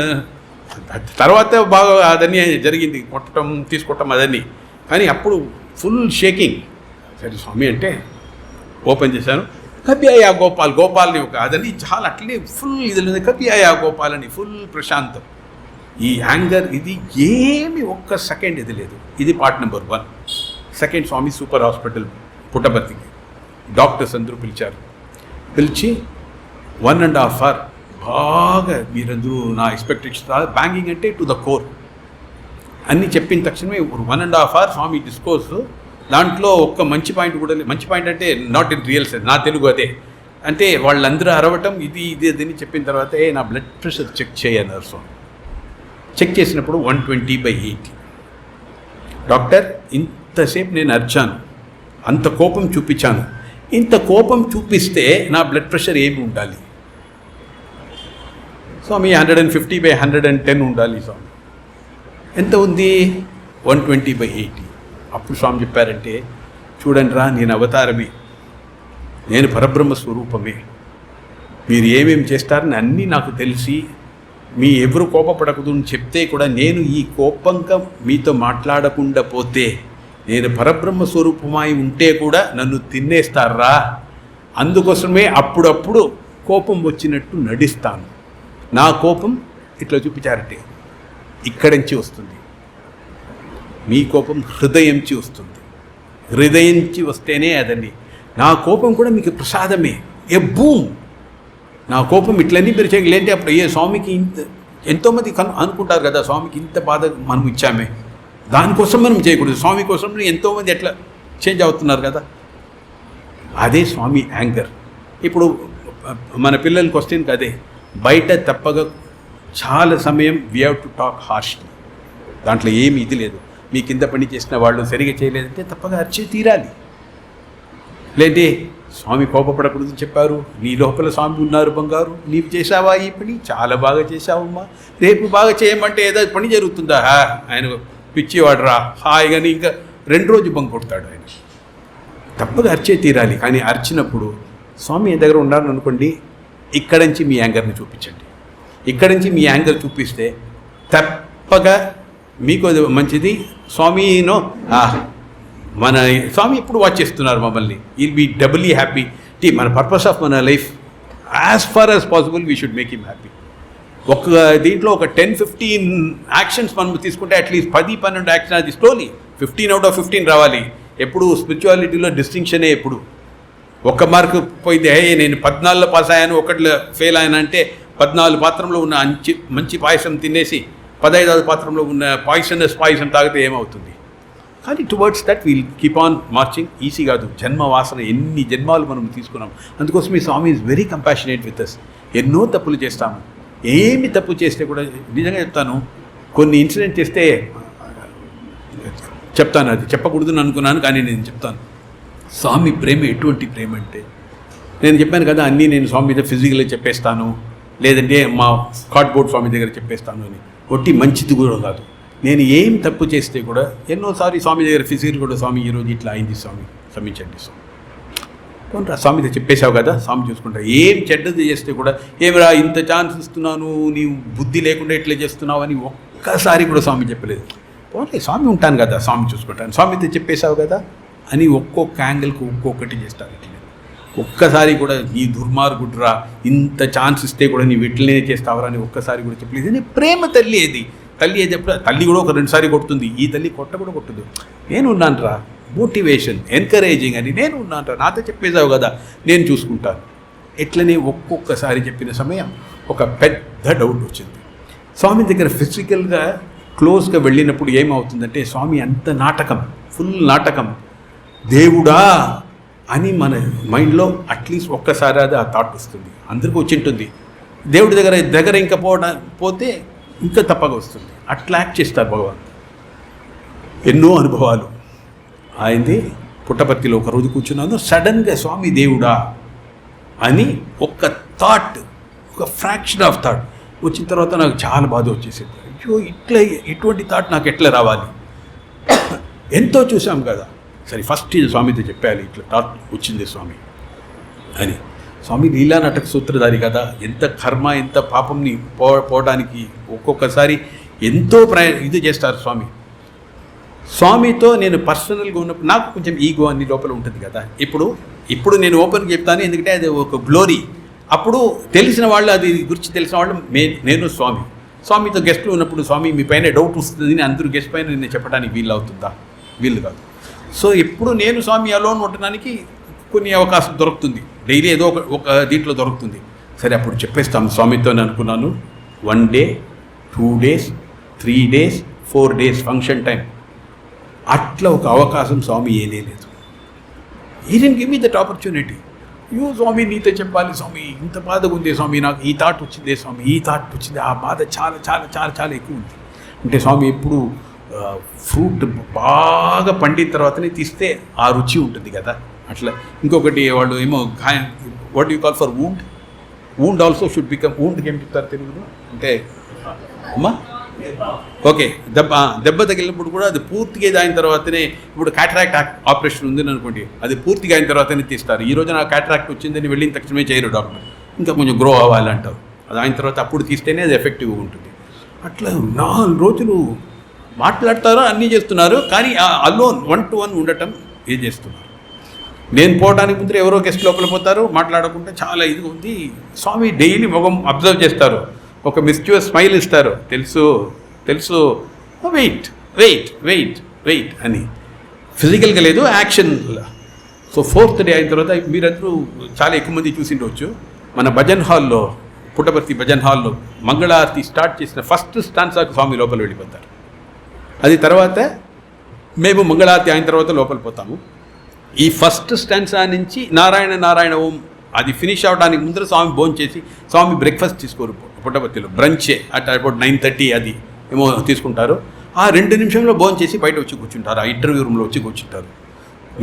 తర్వాత బాగా అదన్నీ జరిగింది, కొట్టడం తీసుకోవటం అదన్నీ. కానీ అప్పుడు ఫుల్ షేకింగ్. సరే స్వామి అంటే ఓపెన్ చేశాను, కపియా గోపాల్ని ఒక అదని చాలా అట్లనే ఫుల్ ఇది కపియా గోపాల్ అని ఫుల్ ప్రశాంతం. ఈ యాంగర్ ఇది ఏమి ఒక్క సెకండ్ ఇది లేదు. ఇది పార్ట్ నెంబర్ 1. సెకండ్, స్వామి సూపర్ హాస్పిటల్ పుట్టపర్తికి డాక్టర్స్ అందరూ పిలిచి 1.5 hour బాగా మీరందరూ నా ఎక్స్పెక్టేషన్ బ్యాంగింగ్ అంటే టు ద కోర్ అన్నీ చెప్పిన తక్షణమే 1.5 hour స్వామి డిస్కోర్స్. దాంట్లో ఒక్క మంచి పాయింట్ కూడా లేదు. మంచి పాయింట్ అంటే నాట్ ఇన్ రియల్ సెన్స్, నా తెలుగు అదే. అంటే వాళ్ళందరూ అరవటం ఇది అని చెప్పిన తర్వాత నా బ్లడ్ ప్రెషర్ చెక్ చేయన్నారు స్వామి. చెక్ చేసినప్పుడు 120/80. డాక్టర్ ఇంతసేపు నేను అరిచాను, అంత కోపం చూపించాను, ఇంత కోపం చూపిస్తే నా బ్లడ్ ప్రెషర్ ఏమి ఉండాలి స్వామి? 150/110 ఉండాలి స్వామి. ఎంత ఉంది? 120/80. అప్పుడు స్వామి చెప్పారంటే, చూడండి రా, నేను అవతారమే, నేను పరబ్రహ్మ స్వరూపమే, మీరు ఏమేమి చేస్తారని అన్నీ నాకు తెలిసి మీ ఎవరు కోపపడకూడదు అని చెప్తే కూడా నేను ఈ కోపంగా మీతో మాట్లాడకుండా పోతే నేను పరబ్రహ్మ స్వరూపమై ఉంటే కూడా నన్ను తినేస్తారా? అందుకోసమే అప్పుడప్పుడు కోపం వచ్చినట్టు నడిస్తాను. నా కోపం ఇట్లా చూపించారంటే ఇక్కడి నుంచి వస్తుంది, మీ కోపం హృదయం నుంచి వస్తుంది. హృదయం నుంచి వస్తేనే అదండి. నా కోపం కూడా మీకు ప్రసాదమే, ఏ బూమ్. నా కోపం ఇట్లన్నీ మీరు చేయలేంటే అప్పుడు స్వామికి ఎంతోమంది అనుకుంటారు కదా, స్వామికి ఇంత బాధ మనం ఇచ్చామే, దానికోసం మనం చేయకూడదు, స్వామి కోసం ఎంతోమంది ఎట్లా చేంజ్ అవుతున్నారు కదా. అదే స్వామి యాంగర్. ఇప్పుడు మన పిల్లల క్వశ్చన్కి అదే, బయట తప్పగా చాలా సమయం we have to talk harshly. దాంట్లో ఏమి ఇది లేదు. మీ కింద పని చేసిన వాళ్ళు సరిగా చేయలేదంటే తప్పగా అరిచి తీరాలి. లేదంటే స్వామి కోపపడకూడదు చెప్పారు, నీ లోపల స్వామి ఉన్నారు బంగారు, నీవు చేసావా ఈ పని, చాలా బాగా చేసావమ్మా, రేపు బాగా చేయమంటే ఏదో పని జరుగుతుందా? ఆయన పిచ్చివాడు రా హాయిగాని ఇంకా 2 రోజు బంక్ కొడతాడు ఆయన. తప్పగా అరిచే తీరాలి. కానీ అరిచినప్పుడు స్వామి ఏ దగ్గర ఉన్నారని అనుకోండి, ఇక్కడి నుంచి మీ యాంగర్ని చూపించండి. ఇక్కడి నుంచి మీ యాంగర్ చూపిస్తే తప్పగా మీకు అది మంచిది. స్వామినో మన స్వామి ఎప్పుడు వాచ్ చేస్తున్నారు మమ్మల్ని, విల్ బీ డబుల్లీ హ్యాపీ. మన పర్పస్ ఆఫ్ మన life as far as possible we should make him happy. ఒక దీంట్లో ఒక 10-15 యాక్షన్స్ మనం తీసుకుంటే అట్లీస్ట్ 10-12 యాక్షన్, అది స్లోలీ 15 out of 15 రావాలి. ఎప్పుడు స్పిరిచువాలిటీలో డిస్టింక్షనే. ఎప్పుడు ఒక్క మార్కు పోయింది, నేను 14లో పాస్ అయ్యాను, 1లో ఫెయిల్ అయ్యాను అంటే 14 పాత్రంలో ఉన్న మంచి పాయసం తినేసి 15వ పాత్రంలో ఉన్న పాయిసనస్ పాయసం తాగితే ఏమవుతుంది? కానీ towards that we'll keep on marching. Easy కాదు. జన్మ వాసన, ఎన్ని జన్మాలు మనం తీసుకున్నాం. అందుకోసం ఈ స్వామి is very compassionate with us. ఎన్నో తప్పులు చేస్తాము. ఏమి తప్పు చేస్తే కూడా నిజంగా చెప్తాను, కొన్ని ఇన్సిడెంట్ చేస్తే చెప్తాను, అది చెప్పకూడదు అనుకున్నాను కానీ నేను చెప్తాను. స్వామి ప్రేమ ఎటువంటి ప్రేమ అంటే, నేను చెప్పాను కదా అన్నీ నేను స్వామి మీద ఫిజికల్గా చెప్పేస్తాను, లేదంటే మా కార్డ్బోర్డ్ స్వామి దగ్గర చెప్పేస్తాను అని. ఒట్టి మంచిది కూడా కాదు. నేను ఏం తప్పు చేస్తే కూడా ఎన్నోసారి స్వామి దగ్గర ఫిజికల్ కూడా, స్వామి ఈరోజు ఇట్లా అయింది స్వామి, క్షమించండి స్వామి, కొంత స్వామితో చెప్పేశావు కదా, స్వామి చూసుకుంటా. ఏం చెడ్డది చేస్తే కూడా, ఏమిరా ఇంత ఛాన్స్ ఇస్తున్నాను, నీవు బుద్ధి లేకుండా ఇట్లా చేస్తున్నావు అని ఒక్కసారి కూడా స్వామి చెప్పలేదు. పోనీ స్వామి ఉంటాను కదా, స్వామి చూసుకుంటాను, స్వామితో చెప్పేశావు కదా అని ఒక్కొక్క యాంగిల్కి ఒక్కొక్కటి చేస్తారు. ఇట్లా ఒక్కసారి కూడా నీ దుర్మార్గుడ్రా, ఇంత ఛాన్స్ ఇస్తే కూడా నీవు ఇట్లనే చేస్తావరా అని ఒక్కసారి కూడా చెప్పలేదు. నేను ప్రేమ తల్లి ఏది, తల్లి ఏది ఎప్పుడు, తల్లి కూడా ఒక 2 సారి కొడుతుంది, ఈ తల్లి కూడా కొట్టదు. నేను ఉన్నాను రా, మోటివేషన్, ఎంకరేజింగ్ అని నేను ఉన్నాను రా, నాతో చెప్పేసావు కదా, నేను చూసుకుంటాను. ఎట్లనే ఒక్కొక్కసారి చెప్పిన సమయం ఒక పెద్ద డౌట్ వచ్చింది. స్వామి దగ్గర ఫిజికల్గా క్లోజ్గా వెళ్ళినప్పుడు ఏమవుతుందంటే, స్వామి అంత నాటకం, ఫుల్ నాటకం, దేవుడా అని మన మైండ్లో అట్లీస్ట్ ఒక్కసారి అది ఆ థాట్ వస్తుంది. అందరికీ వచ్చి ఉంటుంది. దేవుడి దగ్గర ఇంకా పోతే ఇంకా తప్పగా వస్తుంది. అట్లా యాక్ట్ చేస్తారు భగవాన్. ఎన్నో అనుభవాలు ఆయనది. పుట్టపర్తిలో ఒక రోజు కూర్చున్నాను, సడన్గా స్వామి దేవుడా అని ఒక్క థాట్, ఒక ఫ్రాక్షన్ ఆఫ్ థాట్ వచ్చిన తర్వాత నాకు చాలా బాధ వచ్చేసింది. అయ్యో ఇటువంటి థాట్ నాకు ఎట్లా రావాలి? ఎంతో చూసాం కదా. సరే ఫస్ట్ ఇది స్వామితో చెప్పాలి, ఇట్లా థాట్ వచ్చింది స్వామి అని. స్వామి లీలా నాటక సూత్రధారి కదా, ఎంత కర్మ, ఎంత పాపంని పోవడానికి ఒక్కొక్కసారి ఎంతో ఇది చేస్తారు స్వామి. స్వామితో నేను పర్సనల్గా ఉన్నప్పుడు నాకు కొంచెం ఈగో అన్ని లోపల ఉంటుంది కదా. ఇప్పుడు నేను ఓపెన్గా చెప్తాను, ఎందుకంటే అది ఒక గ్లోరీ. అప్పుడు తెలిసిన వాళ్ళు, అది గురించి తెలిసిన వాళ్ళు నేను స్వామితో గెస్ట్లు ఉన్నప్పుడు, స్వామి మీ పైన డౌట్ వస్తుంది అందరూ గెస్ట్ పైన నేను చెప్పడానికి వీలు కాదు. సో ఎప్పుడు నేను స్వామి అలోన్ ఉండడానికి కొన్ని అవకాశం దొరుకుతుంది, డైలీ ఏదో ఒక దీంట్లో దొరుకుతుంది. సరే అప్పుడు చెప్పేస్తాను స్వామితో అనుకున్నాను. 1 day, 2 days, 3 days, 4 days function time, అట్లా ఒక అవకాశం స్వామి ఏలేదు. He didn't give me that opportunity. స్వామి నీతో చెప్పాలి స్వామి, ఇంత బాధగా ఉంది స్వామి, నాకు ఈ థాట్ వచ్చింది స్వామి, ఈ థాట్ వచ్చింది, ఆ బాధ చాలా చాలా చాలా చాలా ఎక్కువ ఉంది అంటే, స్వామి ఎప్పుడు ఫ్రూట్ బాగా పండిన తర్వాతనే తీస్తే ఆ రుచి ఉంటుంది కదా. అట్లా ఇంకొకటి వాళ్ళు ఏమో what you call for wound also should become, వూండ్కి ఏం చెప్తారు తెలుగులో అంటే అమ్మా, ఓకే, దెబ్బ తగిలినప్పుడు కూడా అది పూర్తిగా అయిన తర్వాతనే, ఇప్పుడు క్యాటరాక్ట్ ఆపరేషన్ ఉందని అనుకోండి, అది పూర్తిగా అయిన తర్వాతనే తీస్తారు. ఈ రోజు నాకు క్యాటరాక్ట్ వచ్చిందని వెళ్ళిన తక్షణమే చేయరు డాక్టర్, ఇంకా కొంచెం గ్రో అవ్వాలంటారు. అది అయిన తర్వాత అప్పుడు తీస్తేనే అది ఎఫెక్టివ్గా ఉంటుంది. అట్లా 4 రోజులు మాట్లాడతారో అన్నీ చేస్తున్నారు, కానీ అలోన్ 1-to-1 ఉండటం ఏం చేస్తున్నారు. నేను పోవడానికి ముందు ఎవరో గెస్ట్ లోపల పోతారు, మాట్లాడకుండా చాలా ఇది ఉంది. స్వామి డైలీ ముఖం అబ్జర్వ్ చేస్తారు, ఒక మిస్చ్యూస్ స్మైల్ ఇస్తారు, తెలుసు వెయిట్ అని. ఫిజికల్గా లేదు, యాక్షన్. సో 4th day అయిన తర్వాత మీరందరూ చాలా ఎక్కువ మంది చూసిండవచ్చు, మన భజన్ హాల్లో, పుట్టపర్తి భజన్ హాల్లో మంగళారతి స్టార్ట్ చేసిన ఫస్ట్ స్టాన్సాకు స్వామి లోపల వెళ్ళిపోతారు. అది తర్వాత మేము మంగళారతి అయిన తర్వాత లోపల పోతాము. ఈ ఫస్ట్ స్టాన్సా నుంచి నారాయణ నారాయణ ఓం అది ఫినిష్ అవ్వడానికి ముందర స్వామి భోజనం చేసి, స్వామి బ్రేక్ఫాస్ట్ తీసుకోరు పుట్టపర్తిలో, బ్రంచే అట్ అబౌట్ 9:30 అది ఏమో తీసుకుంటారు. ఆ 2 నిమిషంలో భోజనం చేసి బయట వచ్చి కూర్చుంటారు, ఆ ఇంటర్వ్యూ రూమ్లో వచ్చి కూర్చుంటారు.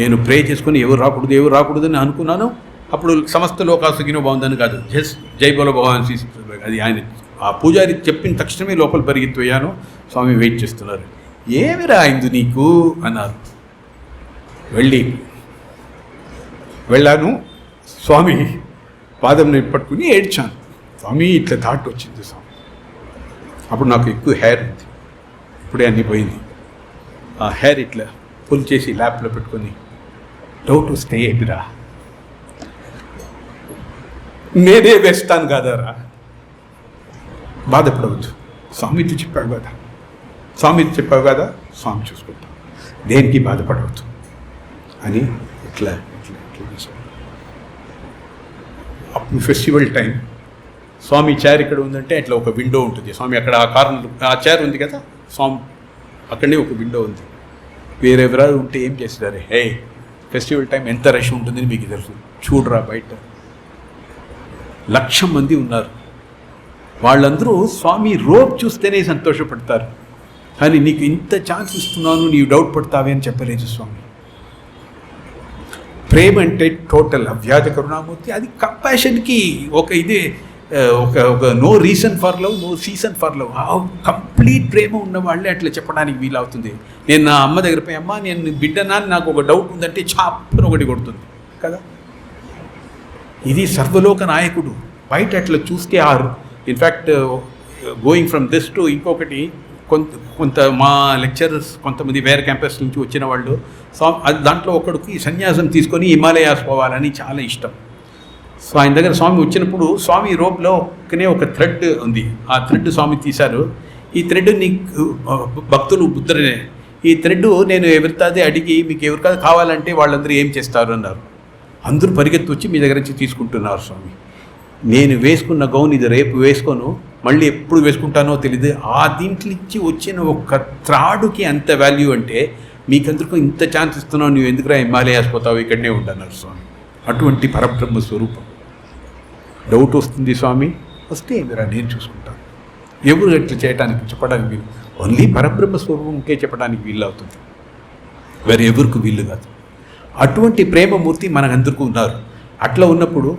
నేను ప్రే చేసుకుని ఎవరు రాకూడదు అని అనుకున్నాను. అప్పుడు సమస్త లోకాసుకినో బాగుందని కాదు, జస్ట్ జై బోలో భగవాన్ శ్రీ, అది ఆయన ఆ పూజారి చెప్పిన తక్షణమే లోపల పరిగెత్తిపోయాను. స్వామి వెయిట్ చేస్తున్నారు. ఏమి రాయింది నీకు అన్నారు. వెళ్ళాను, స్వామి పాదం పట్టుకుని ఏడ్చాను. స్వామి ఇట్లా థాట్ వచ్చింది స్వామి. అప్పుడు నాకు ఎక్కువ హెయిర్ ఉంది, ఇప్పుడే అన్నీ పోయింది. ఆ హెయిర్ ఇట్లా పుల్ చేసి ల్యాప్లో పెట్టుకొని, డౌట్ వస్తే ఏంటిరా, నేనే వేస్తాను కదరా, బాధపడవద్దు, స్వామితో చెప్పావు కదా, స్వామితో చెప్పావు కదా, స్వామి చూసుకుంటాం, దేనికి బాధపడవద్దు అని ఇట్లా ఇట్లా ఇట్లా చేశాడు. అప్పుడు ఫెస్టివల్ టైం, స్వామి చైర్ ఇక్కడ ఉందంటే అట్లా ఒక విండో ఉంటుంది, స్వామి అక్కడ ఆ కార్నర్ ఆ చైర్ ఉంది కదా, స్వామి అక్కడనే ఒక విండో ఉంది. వేరెవరాలు ఉంటే ఏం చేస్తారు, హే ఫెస్టివల్ టైం ఎంత రష్ ఉంటుందని మీకు తెలుసు, చూడరా బయట 1,00,000 మంది ఉన్నారు. వాళ్ళందరూ స్వామి రోప్ చూస్తేనే సంతోషపడతారు, కానీ నీకు ఇంత ఛాన్స్ ఇస్తున్నాను నీవు డౌట్ పడతావే అని చెప్పలేదు స్వామి. ప్రేమ అంటే టోటల్ అవ్యాజ కరుణామూర్తి, అది కంపాషన్కి ఒక ఇది ఒక no reason for love, no season for love, complete ప్రేమ ఉన్న వాళ్ళే అట్లా చెప్పడానికి వీలవుతుంది. నేను నా అమ్మ దగ్గర పోయి, అమ్మ నేను బిడ్డనా నాకు ఒక డౌట్ ఉందంటే చాపను ఒకటి కొడుతుంది కదా. ఇది సర్వలోక నాయకుడు, బయట అట్లా చూస్తే ఆరు. In fact going from this to ఇంకొకటి, కొంత మా లెక్చరర్స్ కొంతమంది వేరే క్యాంపస్ నుంచి వచ్చిన వాళ్ళు దాంట్లో ఒకడికి సన్యాసం తీసుకొని హిమాలయాస్ పోవాలని చాలా ఇష్టం. సో ఆయన దగ్గర స్వామి వచ్చినప్పుడు స్వామి రోప్లో ఒక థ్రెడ్ ఉంది, ఆ థ్రెడ్ స్వామి తీశారు. ఈ థ్రెడ్ నీకు భక్తులు బుద్ధులనే, ఈ థ్రెడ్ నేను ఎవరితాదే అడిగి మీకు ఎవరికాదు కావాలంటే వాళ్ళందరూ ఏం చేస్తారు అన్నారు. అందరూ పరిగెత్తి వచ్చి మీ దగ్గర నుంచి తీసుకుంటున్నారు స్వామి. నేను వేసుకున్న గౌన్ ఇది రేపు వేసుకోను, మళ్ళీ ఎప్పుడు వేసుకుంటానో తెలియదు. ఆ దీంట్లో నుంచి వచ్చిన ఒక త్రాడుకి అంత వాల్యూ అంటే మీకందరికీ ఇంత ఛాన్స్ ఇస్తున్నావు, నువ్వు ఎందుకురా హిమాలయాస్ పోతావు, ఇక్కడనే ఉండన్నారు స్వామి. అటువంటి పరబ్రహ్మ స్వరూపం. డౌట్ వస్తుంది స్వామి, వస్తే ఏమిరా నేను చూసుకుంటాను. ఎవరు ఎట్లా చేయడానికి చెప్పడానికి వీలు, ఓన్లీ పరబ్రహ్మ స్వరూపంకే చెప్పడానికి వీలు అవుతుంది, వేరే ఎవరికి వీలు కాదు. అటువంటి ప్రేమమూర్తి మనకందరికీ ఉన్నారు. అట్లా ఉన్నప్పుడు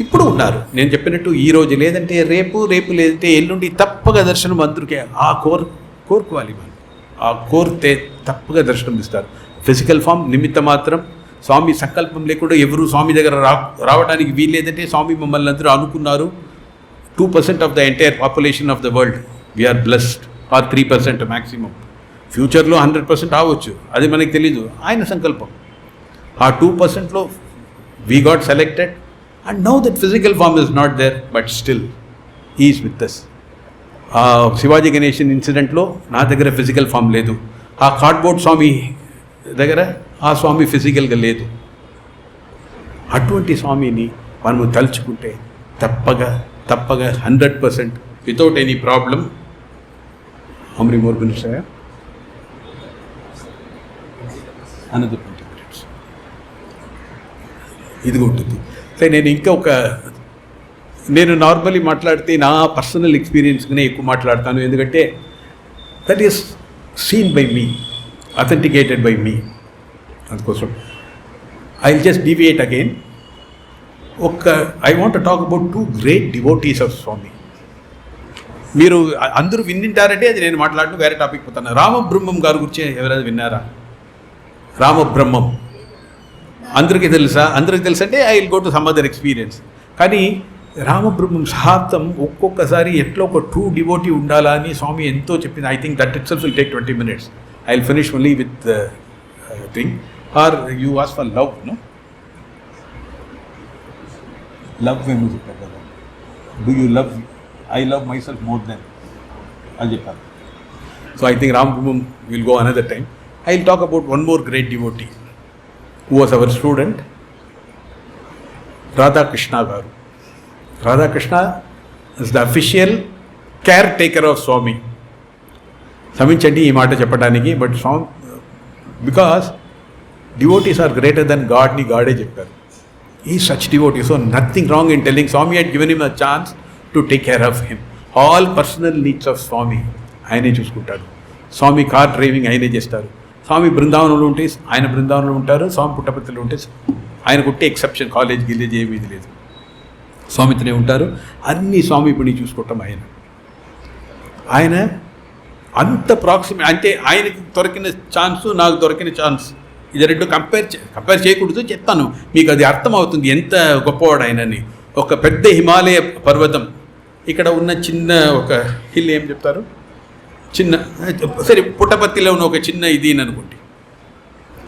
ఇప్పుడు ఉన్నారు. నేను చెప్పినట్టు ఈరోజు లేదంటే రేపు, రేపు లేదంటే ఎల్లుండి తప్పగా దర్శనం అందరికీ. ఆ కోరుకోవాలి మనం, ఆ కోరితే తప్పగా దర్శనం ఇస్తారు. ఫిజికల్ ఫామ్ నిమిత్త మాత్రం, స్వామి సంకల్పం లేకుండా ఎవరు స్వామి దగ్గర రావడానికి వీల్లేదంటే స్వామి మమ్మల్ని అందరూ అనుకున్నారు. 2% of the entire population of the world we are blessed, or 3% maximum. ఫ్యూచర్లో 100% రావచ్చు, అది మనకి తెలీదు, ఆయన సంకల్పం. ఆ 2%లో we got selected. And now that physical form is not there, but still he is with us. Sivaji Ganesan ఇన్సిడెంట్లో నా దగ్గర ఫిజికల్ ఫామ్ లేదు, ఆ కార్డ్బోర్డ్ స్వామి దగ్గర ఆ స్వామి ఫిజికల్గా లేదు. అటువంటి స్వామిని మనము తలుచుకుంటే తప్పగా 100% without any problem. How many more minutes అయ్యా? అనదర్ 20 minutes ఇదిగా ఉంటుంది. నేను నార్మల్లీ మాట్లాడితే నా పర్సనల్ ఎక్స్పీరియన్స్గానే ఎక్కువ మాట్లాడతాను, ఎందుకంటే that is seen by me, authenticated by me. అందుకోసం I will just deviate again. I want to talk about 2 great devotees of స్వామి. మీరు అందరూ విన్నింటారంటే అది నేను మాట్లాడటం వేరే టాపిక్ పోతాను. రామబ్రహ్మం గారి గురించి ఎవరైనా విన్నారా? రామబ్రహ్మం అందరికీ తెలుసా? అందరికీ తెలుసు అంటే I will go to some other experience. కానీ రామబ్రహ్మం సహాప్తం ఒక్కొక్కసారి ఎట్లా ఒక ట్రూ డివోటీ ఉండాలా అని స్వామి ఎంతో చెప్పింది. I think that itself will take 20 minutes. I will finish only with thing. Are you as for love, no? Love ఏమో చెప్పారు కదా, do you love? I love myself more than అని చెప్పారు. So I think Ramabrahmam will go another time. I will talk about one more great devotee who was our student, Radhakrishna garu. Radhakrishna is the official caretaker of Swami. Saminchandi ee maata cheppadaniki, but Swami, because devotees are greater than God ni God e chepparu. He is such devotee, so nothing wrong in telling. Swami had given him a chance to take care of him. All personal needs of Swami ayane chuskuntaru. Swami car driving ayane chestaru. స్వామి బృందావనంలో ఉంటే ఆయన బృందావనంలో ఉంటారు, స్వామి పుట్టపర్తిలో ఉంటే ఆయన కొట్టే exception, college గిలేజ్ ఏమీ లేదు, స్వామితోనే ఉంటారు. అన్ని స్వామి పని చూసుకోవటం ఆయన అంత ప్రాక్సిమేట్. అంటే ఆయనకి దొరికిన ఛాన్స్, నాకు దొరికిన ఛాన్స్, ఇది రెండు కంపేర్ చేయకూడదు. చెప్తాను మీకు, అది అర్థమవుతుంది ఎంత గొప్పవాడు ఆయనని. ఒక పెద్ద హిమాలయ పర్వతం, ఇక్కడ ఉన్న చిన్న ఒక హిల్ ఏం చెప్తారు, చిన్న సరే పుట్టపర్తిలో ఉన్న ఒక చిన్న ఇది అనుకోండి,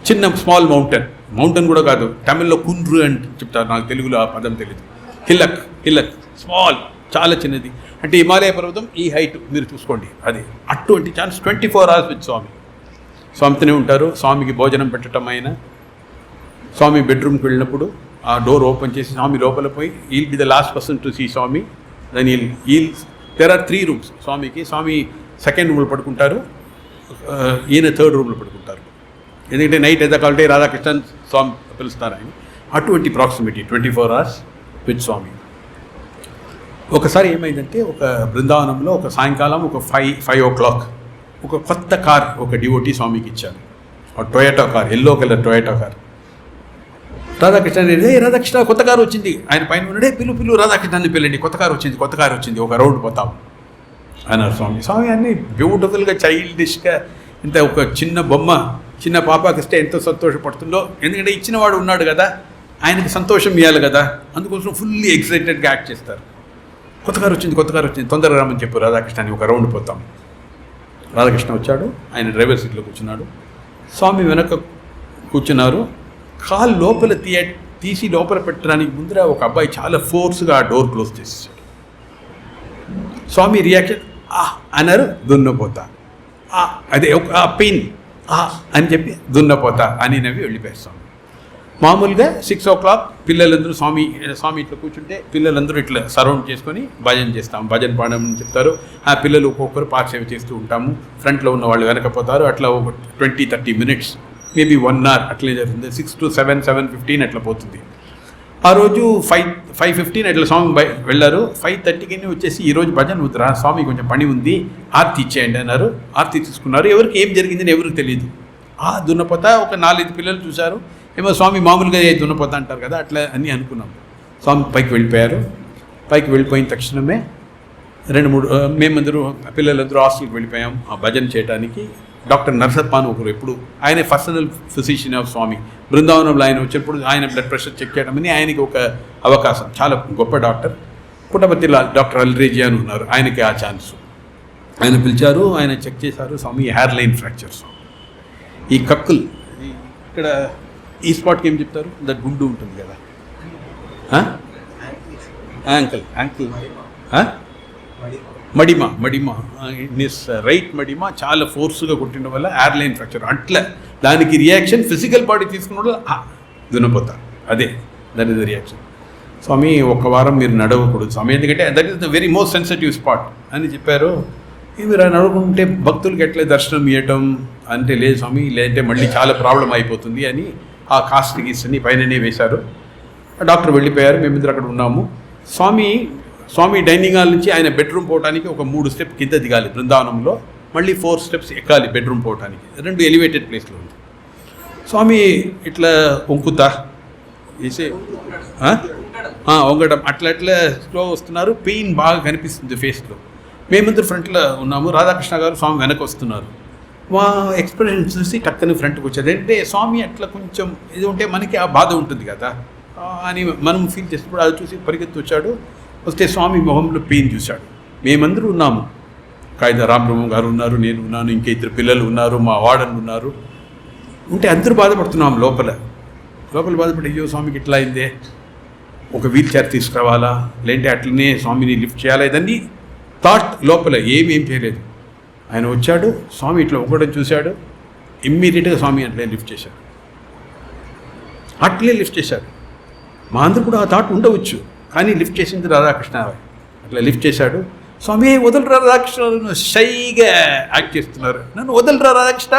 చిన్న స్మాల్ మౌంటైన్ కూడా కాదు, తమిళ్లో కుండ్రు అని చెప్తారు, నాకు తెలుగులో ఆ పదం తెలియదు. హిల్లక్ స్మాల్ చాలా చిన్నది. అంటే హిమాలయ పర్వతం ఈ హైట్ మీరు చూసుకోండి. అది అటువంటి ఛాన్స్ 24 hours విత్ స్వామితోనే ఉంటారు. స్వామికి భోజనం పెట్టడం అయినా, స్వామి బెడ్రూమ్కి వెళ్ళినప్పుడు ఆ డోర్ ఓపెన్ చేసి స్వామి లోపల పోయి he'll be the last person to see Swami. Then there are 3 rooms స్వామికి. స్వామి సెకండ్ రూమ్లో పడుకుంటారు, ఈయన థర్డ్ రూమ్లో పడుకుంటారు. ఎందుకంటే నైట్ ఏదో కావాలంటే రాధాకృష్ణన్ స్వామి పిలుస్తారు ఆయన. అటువంటి ప్రాక్సిమిటీ 24 hours విత్ స్వామి. ఒకసారి ఏమైందంటే ఒక బృందావనంలో ఒక సాయంకాలం ఒక 5 o'clock ఒక కొత్త కార్ ఒక డివోటీ స్వామికి ఇచ్చారు. Toyota car, yellow colour Toyota car. Radhakrishna Radhakrishna కొత్త కారు వచ్చింది. ఆయన పైన ఉన్నాడే, పిలు రాధాకృష్ణాన్ని పిల్లండి, కొత్త కారు వచ్చింది, ఒక రౌండ్ పోతాం అన్నారు స్వామి అన్నీ బ్యూటిఫుల్గా చైల్డిష్గా, ఇంత ఒక చిన్న బొమ్మ చిన్న పాపకి ఇస్తే ఎంతో సంతోషపడుతుందో. ఎందుకంటే ఇచ్చినవాడు ఉన్నాడు కదా, ఆయనకి సంతోషం ఇవ్వాలి కదా, అందుకోసం ఫుల్లీ ఎక్సైటెడ్గా యాక్ట్ చేస్తారు. కొత్త కారు వచ్చింది, తొందరగా రామని చెప్పు రాధాకృష్ణని, ఒక రౌండ్ పోతాం. రాధాకృష్ణ వచ్చాడు, ఆయన డ్రైవర్ సీట్లో కూర్చున్నాడు, స్వామి వెనక కూర్చున్నారు. కాలు లోపల తీసి లోపల పెట్టడానికి ముందర ఒక అబ్బాయి చాలా ఫోర్స్గా ఆ డోర్ క్లోజ్ చేసేసాడు. స్వామి రియాక్షన్ అన్నారు, దున్నపోతా, అదే ఒక పెయిన్ అని చెప్పి దున్నపోతా అని నవ్వి వెళ్ళిపోయారు స్వామి. మామూలుగా 6 o'clock పిల్లలందరూ స్వామి ఇట్లా కూర్చుంటే పిల్లలందరూ ఇట్లా సరౌండ్ చేసుకొని భజన చేస్తాము, భజన పాడమని చెప్తారు. ఆ పిల్లలు ఒక్కొక్కరు పాఠసేవ చేస్తూ ఉంటాము, ఫ్రంట్లో ఉన్న వాళ్ళు వెనకపోతారు. అట్లా ఒక 20-30 minutes, మేబీ 1 hour అట్లే జరుగుతుంది. 6 to 7, 7:15 అట్లా పోతుంది. ఆ రోజు 5:15 అట్లా స్వామి వెళ్ళారు. 5:30కి వచ్చేసి ఈరోజు భజన వద్దురా స్వామి, కొంచెం పని ఉంది, ఆర్తి ఇచ్చేయండి అన్నారు. ఆర్తి తీసుకున్నారు. ఎవరికి ఏం జరిగిందని ఎవరికి తెలియదు. దున్నపోతా ఒక 4-5 పిల్లలు చూశారు. ఏమో స్వామి మామూలుగా దున్నపోతా అంటారు కదా, అట్లా అని అనుకున్నాం. స్వామి పైకి వెళ్ళిపోయారు. పైకి వెళ్ళిపోయిన తక్షణమే 2-3 మేమందరూ పిల్లలందరూ హాస్టల్కి వెళ్ళిపోయాం ఆ భజన చేయడానికి. డాక్టర్ నరసప్ప అని ఒకరు, ఎప్పుడు ఆయన పర్సనల్ ఫిజిషియన్ ఆఫ్ స్వామి. బృందావనంలో ఆయన వచ్చినప్పుడు ఆయన బ్లడ్ ప్రెషర్ చెక్ చేయడం అని ఆయనకి ఒక అవకాశం. చాలా గొప్ప డాక్టర్. పుట్టపర్తిలో డాక్టర్ అల్రేజీ అని ఉన్నారు, ఆయనకి ఆ ఛాన్స్. ఆయన పిలిచారు, ఆయన చెక్ చేశారు. స్వామి హెయిర్ లైన్ ఫ్రాక్చర్స్, ఈ కక్కులు ఇక్కడ ఈ స్పాట్కి ఏం చెప్తారు, ద గుండు ఉంటుంది కదా, యాంకిల్ మడిమ రైట్ మడిమ చాలా ఫోర్స్గా కొట్టడం వల్ల ఎయిర్ లైన్ ఫ్రాక్చర్. అట్లా దానికి రియాక్షన్ ఫిజికల్ బాడీ తీసుకున్న దున్నపోతారు. అదే దట్ ఈస్ ద రియాక్షన్. స్వామి 1 వారం మీరు నడవకూడదు స్వామి, ఎందుకంటే that is the very most sensitive spot అని చెప్పారు. మీరు నడువుకుంటే భక్తులకి ఎట్లా దర్శనం ఇవ్వటం అంటే, లేదు స్వామి, లేదంటే మళ్ళీ చాలా ప్రాబ్లం అయిపోతుంది అని ఆ కాస్ట్ గీస్ని పైననే వేశారు. డాక్టర్ వెళ్ళిపోయారు, మేమిద్దరు అక్కడ ఉన్నాము. స్వామి డైనింగ్ హాల్ నుంచి ఆయన బెడ్రూమ్ పోవడానికి ఒక 3 steps కింద దిగాలి బృందావనంలో, మళ్ళీ 4 steps ఎక్కాలి బెడ్రూమ్ పోవడానికి. 2 ఎలివేటెడ్ ప్లేస్లో ఉంది. స్వామి ఇట్లా వంకుతా వేసే వంగడం అట్లా స్లో వస్తున్నారు. పెయిన్ బాగా కనిపిస్తుంది ఫేస్లో. మేమందరూ ఫ్రంట్లో ఉన్నాము. రాధాకృష్ణ గారు స్వామి వెనక వస్తున్నారు. మా ఎక్స్ప్రెషన్ చూసి టక్కని ఫ్రంట్కి వచ్చారు. అంటే స్వామి అట్లా కొంచెం ఇది ఉంటే మనకి ఆ బాధ ఉంటుంది కదా అని మనం ఫీల్ చేసినప్పుడు అది చూసి పరిగెత్తి వచ్చాడు. వస్తే స్వామి మొహంలో పెయిన్ చూశాడు. మేమందరూ ఉన్నాము. కాయిదా రామబ్రహ్మ గారు ఉన్నారు, నేను ఉన్నాను, ఇంకా 2 పిల్లలు ఉన్నారు, మా వాడలు ఉన్నారు. ఉంటే అందరూ బాధపడుతున్నాము లోపల బాధపడి, అయ్యో స్వామికి ఇట్లా అయిందే, ఒక వీల్ చైర్ తీసుకురావాలా, లేదంటే అట్లనే స్వామిని లిఫ్ట్ చేయాలా, ఇదన్నీ థాట్ లోపల. ఏమేం చేయలేదు. ఆయన వచ్చాడు, స్వామి ఇట్లా ఒకటి చూశాడు, ఇమ్మీడియట్గా స్వామి అట్లే లిఫ్ట్ చేశాడు. మా అందరూ కూడా ఆ థాట్ ఉండవచ్చు, కానీ లిఫ్ట్ చేసింది రాధాకృష్ణ. అట్లా లిఫ్ట్ చేశాడు. స్వామి వదలరా రాధాకృష్ణ, షైగా యాక్ట్ చేస్తున్నారు. నన్ను వదలరా రాధాకృష్ణ,